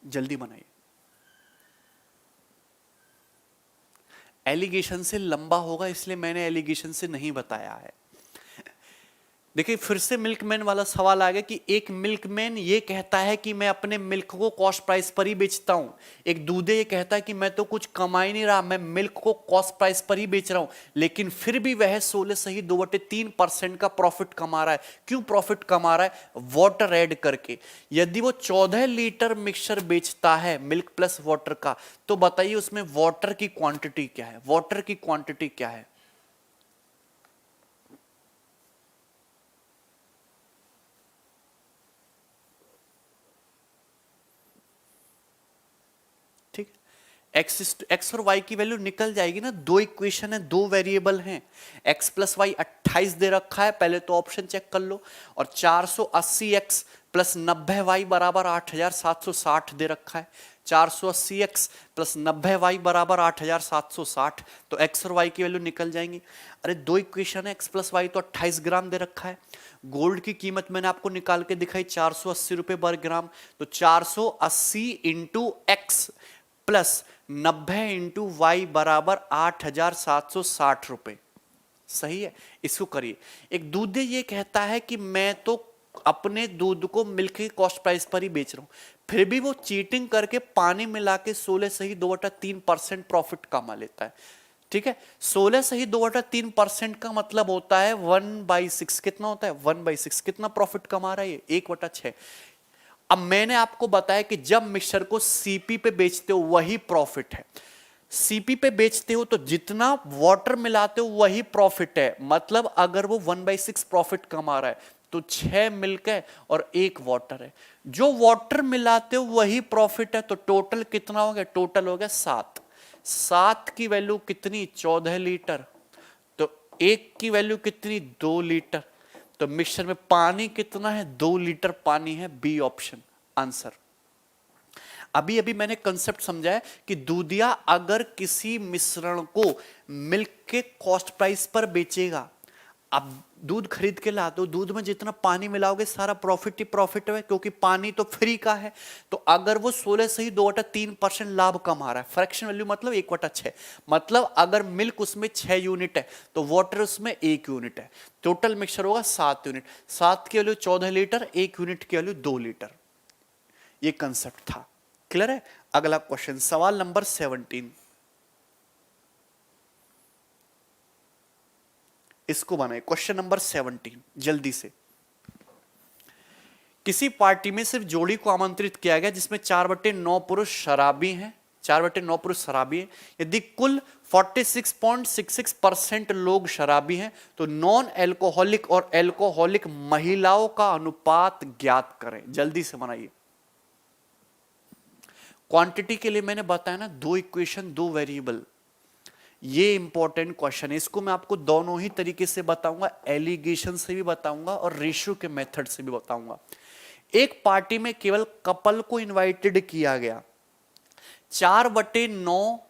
जल्दी बनाइए। एलिगेशन से लंबा होगा इसलिए मैंने एलिगेशन से नहीं बताया है। देखिए फिर से मिल्कमैन वाला सवाल आ गया कि एक मिल्कमैन ये कहता है कि मैं अपने मिल्क को कॉस्ट प्राइस पर ही बेचता हूं, एक दूधे ये कहता है कि मैं तो कुछ कमा ही नहीं रहा, मैं मिल्क को कॉस्ट प्राइस पर ही बेच रहा हूं, लेकिन फिर भी वह 16.3% का प्रॉफिट कमा रहा है। क्यों प्रॉफिट कमा रहा है? वाटर ऐड करके। यदि वो 14 लीटर मिक्सचर बेचता है मिल्क प्लस वाटर का, तो बताइए उसमें वाटर की क्वांटिटी क्या है? वाटर की क्वांटिटी क्या है? ठीक, एक्स और वाई की वैल्यू निकल जाएगी ना। दो इक्वेशन है, दो वेरिएबल हैं, एक्स प्लस वाई 28 दे रखा है, पहले तो ऑप्शन चेक कर लो, और 480 एक्स प्लस 90 वाई बराबर 8760 दे रखा है। 480 एक्स प्लस 90 वाई बराबर 8760, तो एक्स और वाई की वैल्यू निकल जाएंगी। अरे दो इक्वेशन है, एक्स प्लस वाई तो 28 ग्राम दे रखा है। गोल्ड की कीमत मैंने आपको निकाल के दिखाई 480 रुपए पर ग्राम, तो 480 into X plus 90 into Y बराबर 8760 रुपए। सही है, इसको करिए। एक दूधे ये कहता है कि मैं तो अपने दूध को मिल्क की कॉस्ट प्राइस पर ही बेच रहा हूं, फिर भी वो चीटिंग करके पानी मिला के 16.2% प्रॉफिट कमा लेता है। ठीक है, 16.2% का मतलब होता है 1/6। कितना होता है? 1/6। कितना प्रॉफिट कमा रहा है ये? 1/6। अब मैंने आपको बताया कि जब मिक्सचर को सीपी पे बेचते हो वही प्रॉफिट है। सीपी पे बेचते हो तो जितना वाटर मिलाते हो वही प्रॉफिट है। मतलब अगर वो 1/6 प्रॉफिट कमा रहा है तो 6 मिल्क है और 1 वाटर है। जो वाटर मिलाते हो वही प्रॉफिट है, तो टोटल कितना हो गया? टोटल हो गया 7। 7 की वैल्यू कितनी? 14 लीटर। तो 1 की वैल्यू कितनी? 2 लीटर। तो मिक्सचर में पानी कितना है? 2 लीटर पानी है। B option answer. अभी अभी मैंने कंसेप्ट समझाया कि दूधिया अगर किसी मिश्रण को मिल्क के कॉस्ट प्राइस पर बेचेगा, अब दूध खरीद के लाते हो, दूध में जितना पानी मिलाओगे सारा प्रॉफिट ही प्रॉफिट है, क्योंकि पानी तो फ्री का है। तो अगर वो 16.2% लाभ कमा रहा है, फ्रैक्शन वैल्यू मतलब 1/6, मतलब अगर मिल्क उसमें 6 यूनिट है तो वाटर उसमें 1 यूनिट है। टोटल मिक्सचर होगा 7 यूनिट। 7 की वैल्यू 14 लीटर, 1 यूनिट की वैल्यू 2 लीटर। ये कंसेप्ट था। क्लियर है? अगला क्वेश्चन, सवाल नंबर 17, इसको बनाए। क्वेश्चन नंबर 17 जल्दी से। किसी पार्टी में सिर्फ जोड़ी को आमंत्रित किया गया जिसमें 4/9 पुरुष शराबी हैं, 4/9 पुरुष शराबी हैं। यदि कुल 46.66% लोग शराबी हैं तो नॉन एल्कोहलिक और एल्कोहलिक महिलाओं का अनुपात ज्ञात करें। जल्दी से बनाइए। क्वांटिटी के लिए मैंने बताया ना, दो इक्वेशन, दो वेरिएबल। ये इंपॉर्टेंट क्वेश्चन है, इसको मैं आपको दोनों ही तरीके से बताऊंगा, एलिगेशन से भी बताऊंगा और रेशियो के मेथड से भी बताऊंगा। एक पार्टी में केवल कपल को इनवाइटेड किया गया, 4/9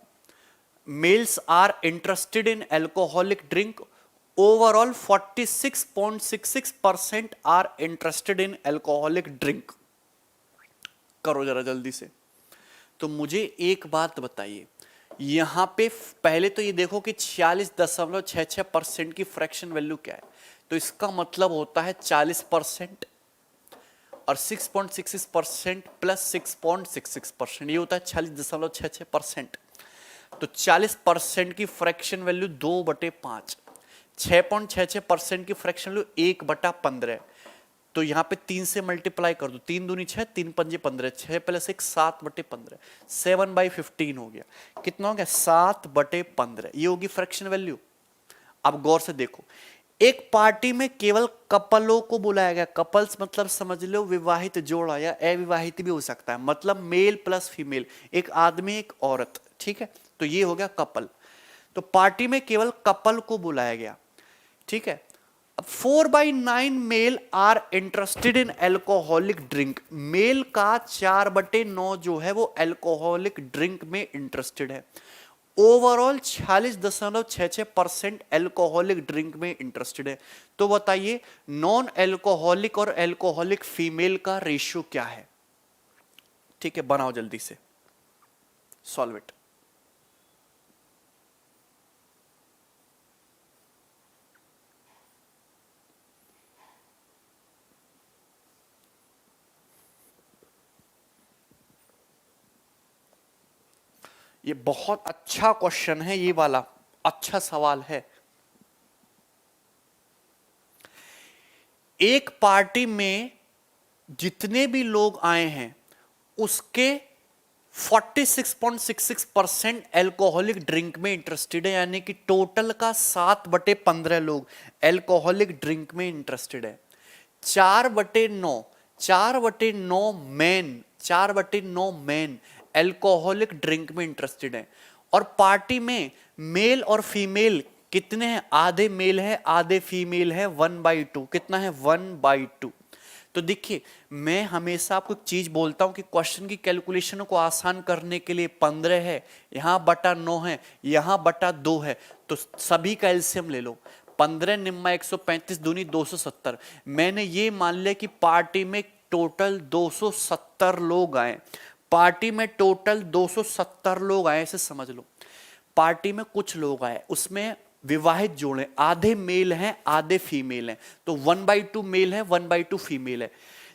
males are interested in alcoholic drink, overall 46.66% are interested in alcoholic drink. करो जरा जल्दी से। तो मुझे एक बात बताइए, यहां पे पहले तो ये देखो कि 46.66% की फ्रैक्शन वैल्यू क्या है, तो इसका मतलब होता है 40% और 6.66% प्लस 6.66%, ये होता है 46.66%। तो 40% की फ्रैक्शन वैल्यू 2/5, 6.66% की फ्रैक्शन वैल्यू 1/15। तो यहां पे 3 से मल्टीप्लाई कर दो, 3 दूनी 6, 3 पंजे 15, 6 प्लस 1 7/15, 7/15 हो गया। कितना हो गया? 7/15। ये होगी फ्रैक्शन वैल्यू। अब गौर से देखो, एक पार्टी में केवल कपलों को बुलाया गया। कपल्स मतलब समझ लो विवाहित जोड़ा या अविवाहित भी हो सकता है, मतलब मेल प्लस फीमेल, एक आदमी एक औरत। ठीक है, तो ये हो गया कपल। तो पार्टी में केवल कपल को बुलाया गया। ठीक है, अब 4/9 male are interested in alcoholic drink, male का 4/9 जो है वो एल्कोहलिक ड्रिंक में इंटरेस्टेड है। ओवरऑल 46.66% एल्कोहलिक ड्रिंक में इंटरेस्टेड है। तो बताइए नॉन एल्कोहलिक और एल्कोहलिक फीमेल का रेशियो क्या है? ठीक है, बनाओ जल्दी से, सॉल्व इट। ये बहुत अच्छा क्वेश्चन है, ये वाला अच्छा सवाल है। एक पार्टी में जितने भी लोग आए हैं उसके 46.66% एल्कोहलिक ड्रिंक में इंटरेस्टेड है, यानी कि टोटल का 7/15 लोग एल्कोहलिक ड्रिंक में इंटरेस्टेड है। 4/9 मैन एल्कोहलिक ड्रिंक में इंटरेस्टेड है। और पार्टी में मेल और फीमेल कितने हैं? आधे मेल है आधे फीमेल है, 1/2। कितना है? 1/2। तो देखिए, मैं हमेशा आपको एक चीज बोलता हूं कि क्वेश्चन की कैलकुलेशन को आसान करने के लिए 15 है, यहां बटा 9 है, यहां बटा 2 है, तो सभी का एलसीएम ले लो। 15 निम्मा 135 दूनी 270। मैंने ये मान लिया कि पार्टी में टोटल 270 लोग आए, पार्टी में टोटल 270 लोग आए, ऐसे समझ लो। पार्टी में कुछ लोग आए, उसमें विवाहित जोड़े, आधे मेल हैं आधे फीमेल हैं, तो 1/2 मेल है 1/2 फीमेल है।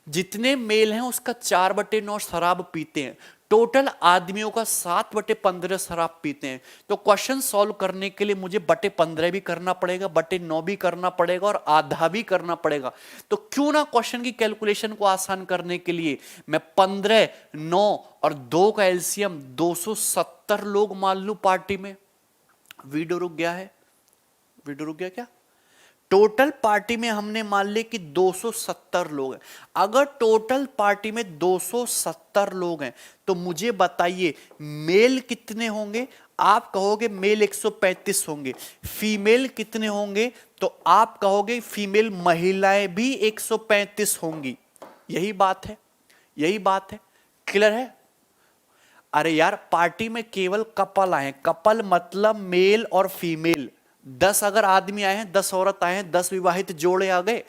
जितने मेल हैं उसका 4/9 शराब पीते हैं, टोटल आदमियों का 7/15 शराब पीते हैं। तो क्वेश्चन सॉल्व करने के लिए मुझे 15 भी करना पड़ेगा, 9 भी करना पड़ेगा और आधा भी करना पड़ेगा। तो क्यों ना क्वेश्चन की कैलकुलेशन को आसान करने के लिए मैं 15, 9 और 2 का एलसीएम 270 लोग मान लूं पार्टी में। वीडियो रुक गया है? वीडियो रुक गया क्या? टोटल पार्टी में हमने मान लिया कि 270 लोग हैं। अगर टोटल पार्टी में 270 लोग हैं तो मुझे बताइए मेल कितने होंगे? आप कहोगे मेल 135 होंगे। फीमेल कितने होंगे? तो आप कहोगे फीमेल महिलाएं भी 135 होंगी। यही बात है, यही बात है। क्लियर है? अरे यार, पार्टी में केवल कपल आए, कपल मतलब मेल और फीमेल। 10 अगर आदमी आए हैं, 10 औरत आए हैं, 10 विवाहित जोड़े आ गए,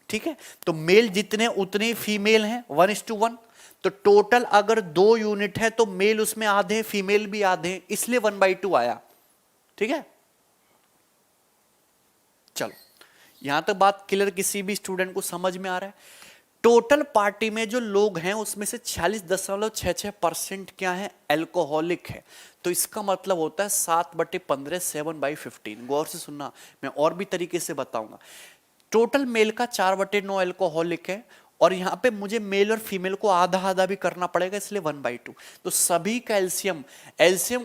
ठीक है। तो मेल जितने उतने फीमेल हैं, 1:1। तो टोटल अगर 2 यूनिट है तो मेल उसमें आधे हैं, फीमेल भी आधे हैं, इसलिए 1/2 आया। ठीक है, चलो यहां तक बात क्लियर? किसी भी स्टूडेंट को समझ में आ रहा है? टोटल पार्टी में जो लोग हैं उसमें से 46.66% क्या है? एल्कोहलिक है। तो इसका मतलब होता है 7/15, 7/15। गौर से सुनना, मैं और भी तरीके से बताऊंगा। टोटल मेल का 4/9 एल्कोहलिक है, और यहां पे मुझे मेल और फीमेल को आधा आधा भी करना पड़ेगा, इसलिए 1/2। तो सभी का एलसीएम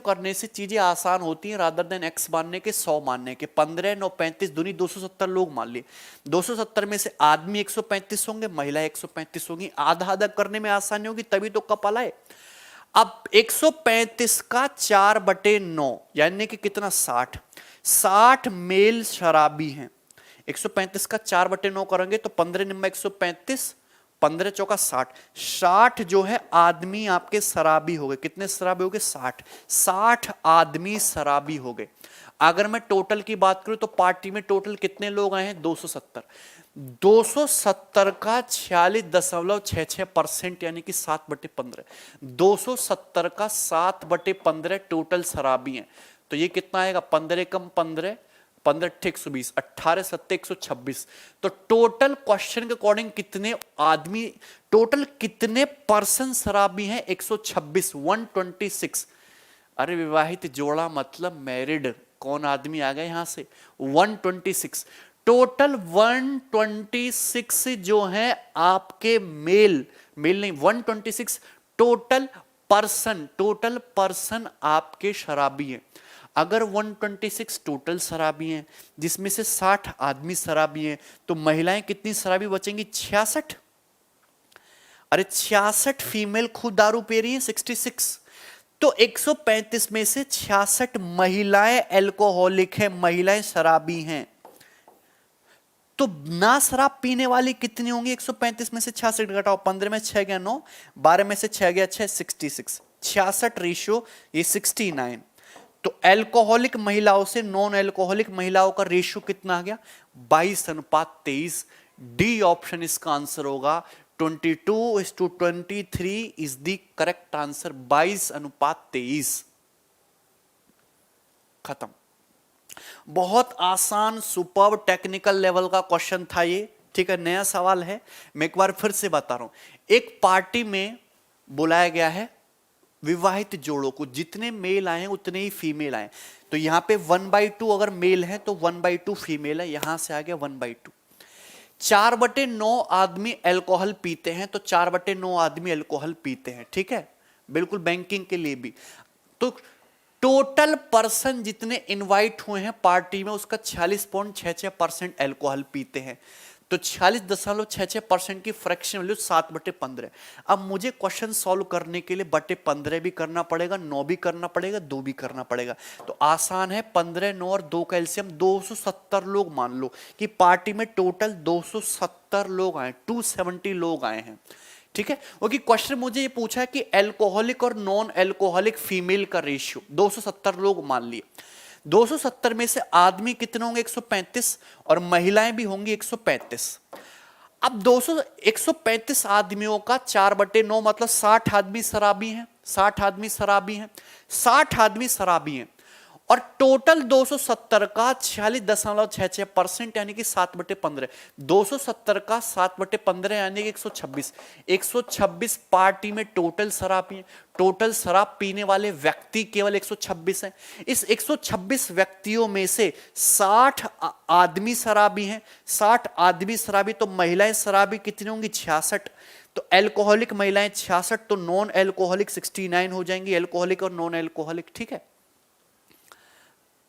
करने से चीजें आसान होती हैं, रादर देन एक्स मानने के 100 मानने के। 15, 9, 35 दूनी 270 लोग मान लिए। 270 में से आदमी 135 होंगे, महिला 135 होंगी। आधा आधा करने में आसानी होगी, तभी तो कपल आए। अब 135 का 4/9 यानी कि कितना? 60 मेल शराबी हैं। 135 का 4/9 करेंगे तो 15 निम्मा 135, 15 चौका 60। 60 जो है आदमी आपके शराबी हो गए। कितने शराबी हो गए? 60 आदमी शराबी हो गए। अगर मैं टोटल की बात करूं तो पार्टी में टोटल कितने लोग आए हैं? 270। 270 का 46.66% यानी कि 7/15। 270 का 7/15 टोटल शराबी हैं। तो ये कितना आएगा? 15 कम 15, 15 120, 18 7 126। तो टोटल क्वेश्चन के अकॉर्डिंग कितने आदमी, टोटल कितने पर्सन शराबी हैं? 126, 126। अरे विवाहित जोड़ा मतलब मैरिड, कौन आदमी आ गया यहां से? 126। टोटल 126 जो है आपके मेल नहीं, 126 टोटल पर्सन आपके शराबी हैं। अगर 126 टोटल शराबी हैं जिसमें से 60 आदमी शराबी हैं, तो महिलाएं कितनी शराबी बचेंगी? 66। अरे 66 फीमेल खुद दारू पी रही हैं, 66। तो 135 में से 66 महिलाएं एल्कोहलिक हैं, महिलाएं शराबी हैं। तो ना शराब पीने वाली कितनी होंगी? 135 में से 66 घटाओ, 15 में 6 गया 9, 12 में से 6 गया 6, 66, 66 रेशियो ये 69। तो अल्कोहलिक महिलाओं से नॉन अल्कोहलिक महिलाओं का रेशियो कितना आ गया? 22:23। डी ऑप्शन इसका आंसर होगा। 22:23 इज द करेक्ट आंसर। 22:23। खत्म। बहुत आसान सुपर्ब टेक्निकल लेवल का क्वेश्चन था ये, ठीक है। नया सवाल है, मैं एक बार फिर से बता रहा हूं। एक पार्टी में बुलाया गया है विवाहित जोड़ों को, जितने मेल आए हैं उतने ही फीमेल आए। तो यहां पे 1/2 अगर मेल है तो 1/2 फीमेल है, यहां से आ गया 1/2। 4/9 आदमी अल्कोहल पीते हैं, तो 4/9 आदमी अल्कोहल पीते हैं, ठीक है, बिल्कुल बैंकिंग के लिए भी। तो टोटल पर्सन जितने इनवाइट हुए हैं पार्टी में उसका 46.66% अल्कोहल पीते हैं। तो 46.66% की फ्रैक्शन वैल्यू 7/15। अब मुझे क्वेश्चन सॉल्व करने के लिए बटे 15 भी करना पड़ेगा, 9 भी करना पड़ेगा, 2 भी करना पड़ेगा। तो आसान है, 15, 9 और 2 का एलसीएम 270 लोग मान लो कि पार्टी में टोटल 270 लोग आए, 270 लोग आए हैं, ठीक है। क्योंकि क्वेश्चन मुझे ये पूछा है कि अल्कोहलिक और नॉन अल्कोहलिक फीमेल का रेशियो 270 लोग मान लिए। 270 में से आदमी कितने होंगे? 135, और महिलाएं भी होंगी 135। अब 135 आदमियों का 4/9 मतलब 60 आदमी शराबी हैं, 60 आदमी शराबी हैं, 60 आदमी शराबी हैं। और टोटल 270 का 46.66% यानी कि 7/15। 270 का 7/15 यानी कि 126। 126 पार्टी में टोटल शराब पिए, टोटल शराब पीने वाले व्यक्ति केवल 126 हैं। इस 126 व्यक्तियों में से 60 आदमी शराबी हैं, 60 आदमी शराबी, तो महिलाएं शराबी कितनी होंगी? 66। तो अल्कोहलिक महिलाएं 66, तो नॉन अल्कोहलिक 69 हो जाएंगी, अल्कोहलिक और नॉन अल्कोहलिक, ठीक है।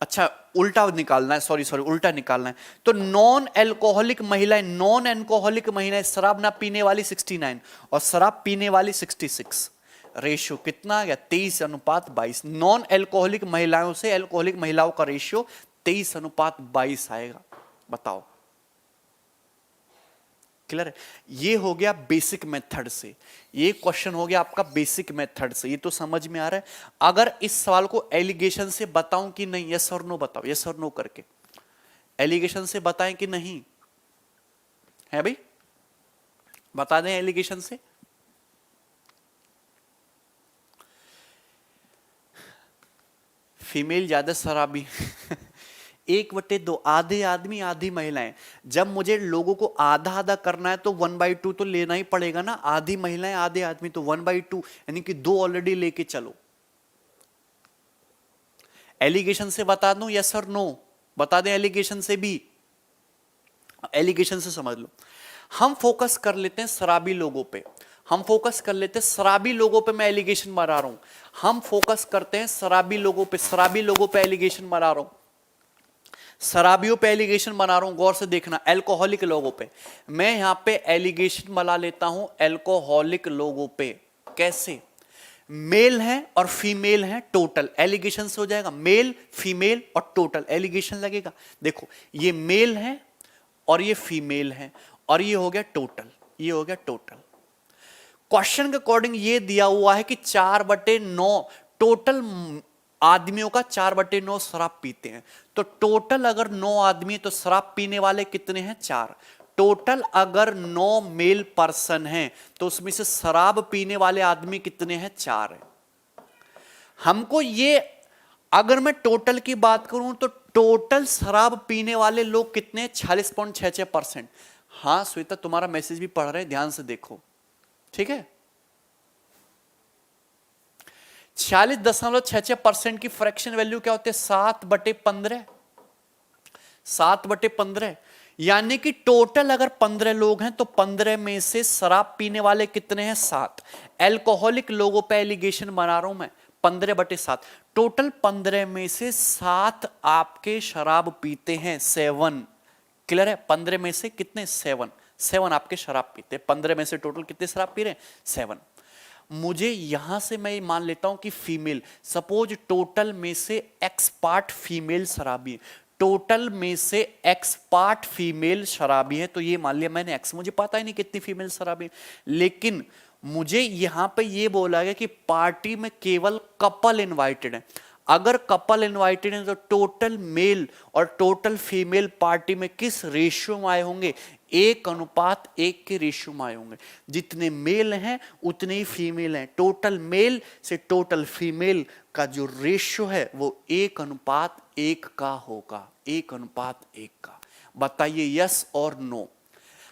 अच्छा उल्टा निकालना है, सॉरी उल्टा निकालना है। तो नॉन अल्कोहलिक महिलाएं शराब ना पीने वाली 69 और शराब पीने वाली 66। रेशियो कितना आ गया? 23:22। नॉन अल्कोहलिक महिलाओं से अल्कोहलिक महिलाओं का रेशियो 23:22 आएगा। बताओ, क्लियर है? ये हो गया बेसिक मेथड से, ये क्वेश्चन हो गया आपका बेसिक मेथड से। ये तो समझ में आ रहा है। अगर इस सवाल को एलिगेशन से बताऊं कि नहीं, यस और नो बताओ, यस और नो करके। एलिगेशन से बताएं कि नहीं है भाई? बता दें एलिगेशन से। फीमेल ज्यादा शराबी 1/2, आधे आदमी आधी महिलाएं। जब मुझे लोगों को आधा आधा करना है तो 1/2 तो लेना ही पड़ेगा ना। आधी महिलाएं आधे आदमी, तो 1/2 यानी कि 2 ऑलरेडी लेके चलो। एलिगेशन से बता दूं यस और नो? बता दें एलिगेशन से भी? एलिगेशन से समझ लो। हम फोकस कर लेते हैं शराबी लोगों पे, हम फोकस कर लेते हैं शराबी लोगों पे। मैं एलिगेशन मारा रहा हूं, हम फोकस करते हैं शराबी लोगों पे, शराबी लोगों पे एलिगेशन मारा रहा हूं, शराबियों पे एलिगेशन बना रहा हूं। गौर से देखना, अल्कोहलिक लोगों पे मैं यहां पे एलिगेशन बना लेता हूं। अल्कोहलिक लोगों पे कैसे? मेल हैं और फीमेल हैं, टोटल एलिगेशन से हो जाएगा। मेल फीमेल और टोटल एलिगेशन लगेगा। देखो ये मेल है और ये फीमेल है और ये हो गया टोटल, ये हो गया टोटल। क्वेश्चन के अकॉर्डिंग ये दिया हुआ है कि 4/9 टोटल आदमियों का 4/9 शराब पीते हैं। तो टोटल अगर 9 आदमी तो शराब पीने वाले कितने हैं? 4। टोटल अगर 9 मेल पर्सन हैं तो उसमें से शराब पीने वाले आदमी कितने हैं? 4 है। हमको ये, अगर मैं टोटल की बात करूं तो टोटल शराब पीने वाले लोग कितने? 46.66%। हाँ श्वेता तुम्हारा मैसेज भी पढ़ रहे हैं, ध्यान से देखो, ठीक है। 46.66% की फ्रैक्शन वैल्यू क्या होती है? 7/15। 7/15 यानी कि टोटल अगर 15 लोग हैं तो 15 में से शराब पीने वाले कितने हैं? 7। अल्कोहलिक लोगों पे एलिगेशन बना रहा हूं मैं, 15/7। टोटल 15 में से 7 आपके शराब पीते हैं, 7। क्लियर है? 15 में से कितने? 7 आपके शराब पीते हैं। 15 में से टोटल कितने शराब पी रहे हैं? 7। मुझे यहां से मैं मान लेता हूं कि फीमेल, सपोज टोटल में से एक्सपार्ट फीमेल शराबी, टोटल में से x पार्ट फीमेल शराबी है, तो ये मान लिया मैंने x, मुझे पता ही नहीं कितनी फीमेल शराबी है, लेकिन मुझे यहां पे ये बोला गया कि पार्टी में केवल कपल इनवाइटेड है। अगर कपल इनवाइटेड है तो टोटल मेल और टोटल फीमेल पार्टी में किस रेशियो में आए होंगे? 1:1 के रेशियो में आए होंगे। जितने मेल हैं उतने ही फीमेल हैं। टोटल मेल से टोटल फीमेल का जो रेशियो है वो 1:1 का होगा, 1:1 का। बताइए यस और नो।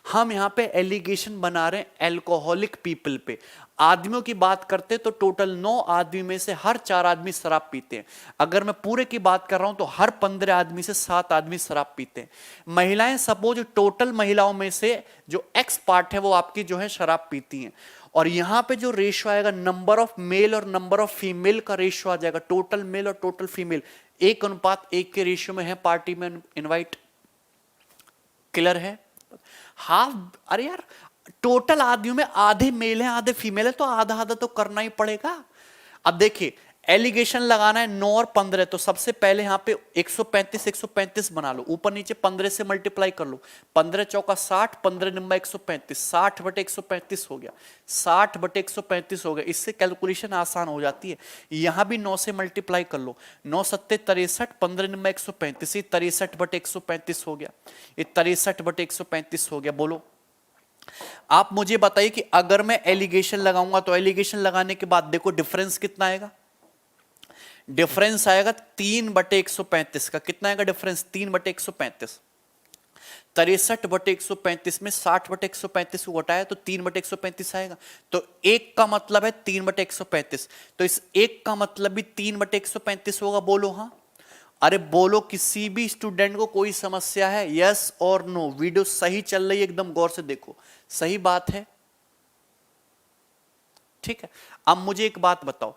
हम यहां पे एलिगेशन बना रहे हैं अल्कोहलिक पीपल पे। आदमियों की बात करते तो टोटल 9 आदमी में से हर 4 आदमी शराब पीते हैं। अगर मैं पूरे की बात कर रहा हूं तो हर 15 आदमी से 7 आदमी शराब पीते हैं। महिलाएं, सपोज टोटल महिलाओं में से जो एक्स पार्ट है वो आपकी जो है शराब पीती हैं, और यहां पे जो रेशियो आएगा नंबर ऑफ मेल और नंबर ऑफ फीमेल का रेशियो आ जाएगा। टोटल मेल और टोटल फीमेल 1:1 के रेशियो में है पार्टी में इनवाइट। क्लियर है? हाफ, अरे यार टोटल आदमियों में आधे मेल है आधे फीमेल है, तो आधा आधा तो करना ही पड़ेगा। अब देखिए एलिगेशन लगाना है 9 और 15, तो सबसे पहले यहां पे 135 बना लो, ऊपर नीचे 15 से मल्टीप्लाई कर लो। 15 चौका 60, 15 निम्बा 135, 60/135 हो गया, 60/135 हो गया। इससे कैलकुलेशन आसान हो जाती है। यहां भी 9 से मल्टीप्लाई कर लो, 9 सत्ते 63, 15 निम्बा 135, 63/135 हो गया, ये 63/135 हो गया। बोलो आप मुझे बताइए कि अगर मैं एलिगेशन लगाऊंगा तो एलिगेशन लगाने के बाद देखो डिफरेंस कितना आएगा? डिफरेंस आएगा 3/135 का। कितना आएगा डिफरेंस? 3/135। 63/135 में 60/135 को घटाया तो 3/135 आएगा। तो एक का मतलब है 3/135, तो इस एक का मतलब भी 3/135 होगा। बोलो हाँ। अरे बोलो, किसी भी स्टूडेंट को कोई समस्या है? यस और नो। वीडियो सही चल रही है, एकदम गौर से देखो, सही बात है। ठीक है, अब मुझे एक बात बताओ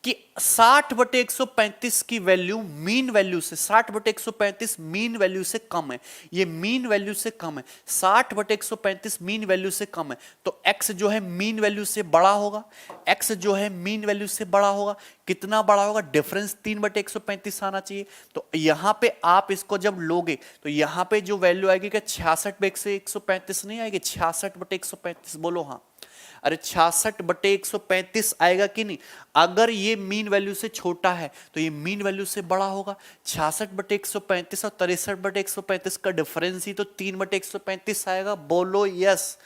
कि 60/135 की वैल्यू मीन वैल्यू से, 60/135 मीन वैल्यू से कम है, ये मीन वैल्यू से कम है, 60/135 मीन वैल्यू से कम है, तो x जो है मीन वैल्यू से बड़ा होगा, x जो है मीन वैल्यू से बड़ा होगा। कितना बड़ा होगा? डिफरेंस 3/135 आना चाहिए। तो यहां पे आप इसको जब लोगे तो यहां पे जो वैल्यू आएगी क्या 66/135 नहीं आएगी? 66/135। बोलो हाँ। अरे 66/135 आएगा कि नहीं? अगर ये मीन वैल्यू से छोटा है तो ये मीन वैल्यू से बड़ा होगा। 66/135 और 63/135 का डिफरेंस ही तो 3/135 आएगा। बोलो यस।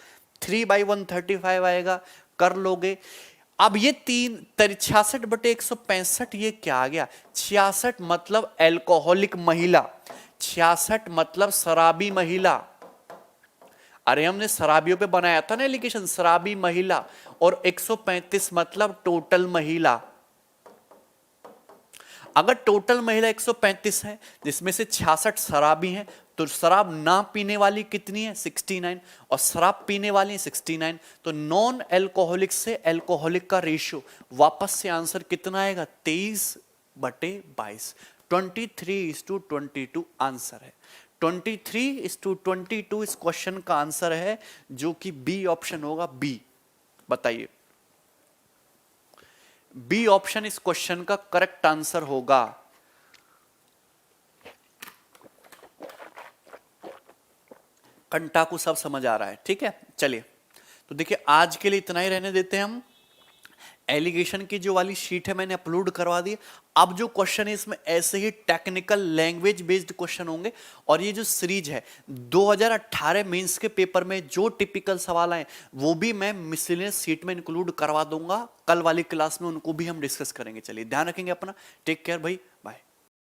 3/135 आएगा, कर लोगे। अब ये 66/165 ये क्या आ गया? 66 मतलब एल्कोहलिक महिला, 66 मतलब शराबी महिला। अरे हमने शराबियों पे बनाया था ना एलिगेशन, शराबी महिला, और 135 मतलब टोटल महिला। अगर टोटल महिला 135 है जिसमें से 66 शराबी हैं, तो शराब ना पीने वाली कितनी है? 69, और शराब पीने वाली है 69। तो नॉन एल्कोहलिक से एल्कोहलिक का रेशियो, वापस से आंसर कितना आएगा? 23/22। 23:22 आंसर है। 23:22 इस क्वेश्चन का आंसर है, जो कि बी ऑप्शन होगा। बी, बताइए बी ऑप्शन इस क्वेश्चन का करेक्ट आंसर होगा। कंटाकू सब समझ आ रहा है? ठीक है, चलिए तो देखिए आज के लिए इतना ही रहने देते हैं हम। एलिगेशन की जो वाली शीट है मैंने अपलोड करवा दी। अब जो क्वेश्चन है इसमें ऐसे ही टेक्निकल लैंग्वेज बेस्ड क्वेश्चन होंगे, और ये जो सीरीज है 2018 मेंस के पेपर में जो टिपिकल सवाल आए वो भी मैं मिसलेनियस शीट में इंक्लूड करवा दूंगा। कल वाली क्लास में उनको भी हम डिस्कस करेंगे। चलिए ध्यान रखेंगे अपना। टेक केयर भाई, बाय।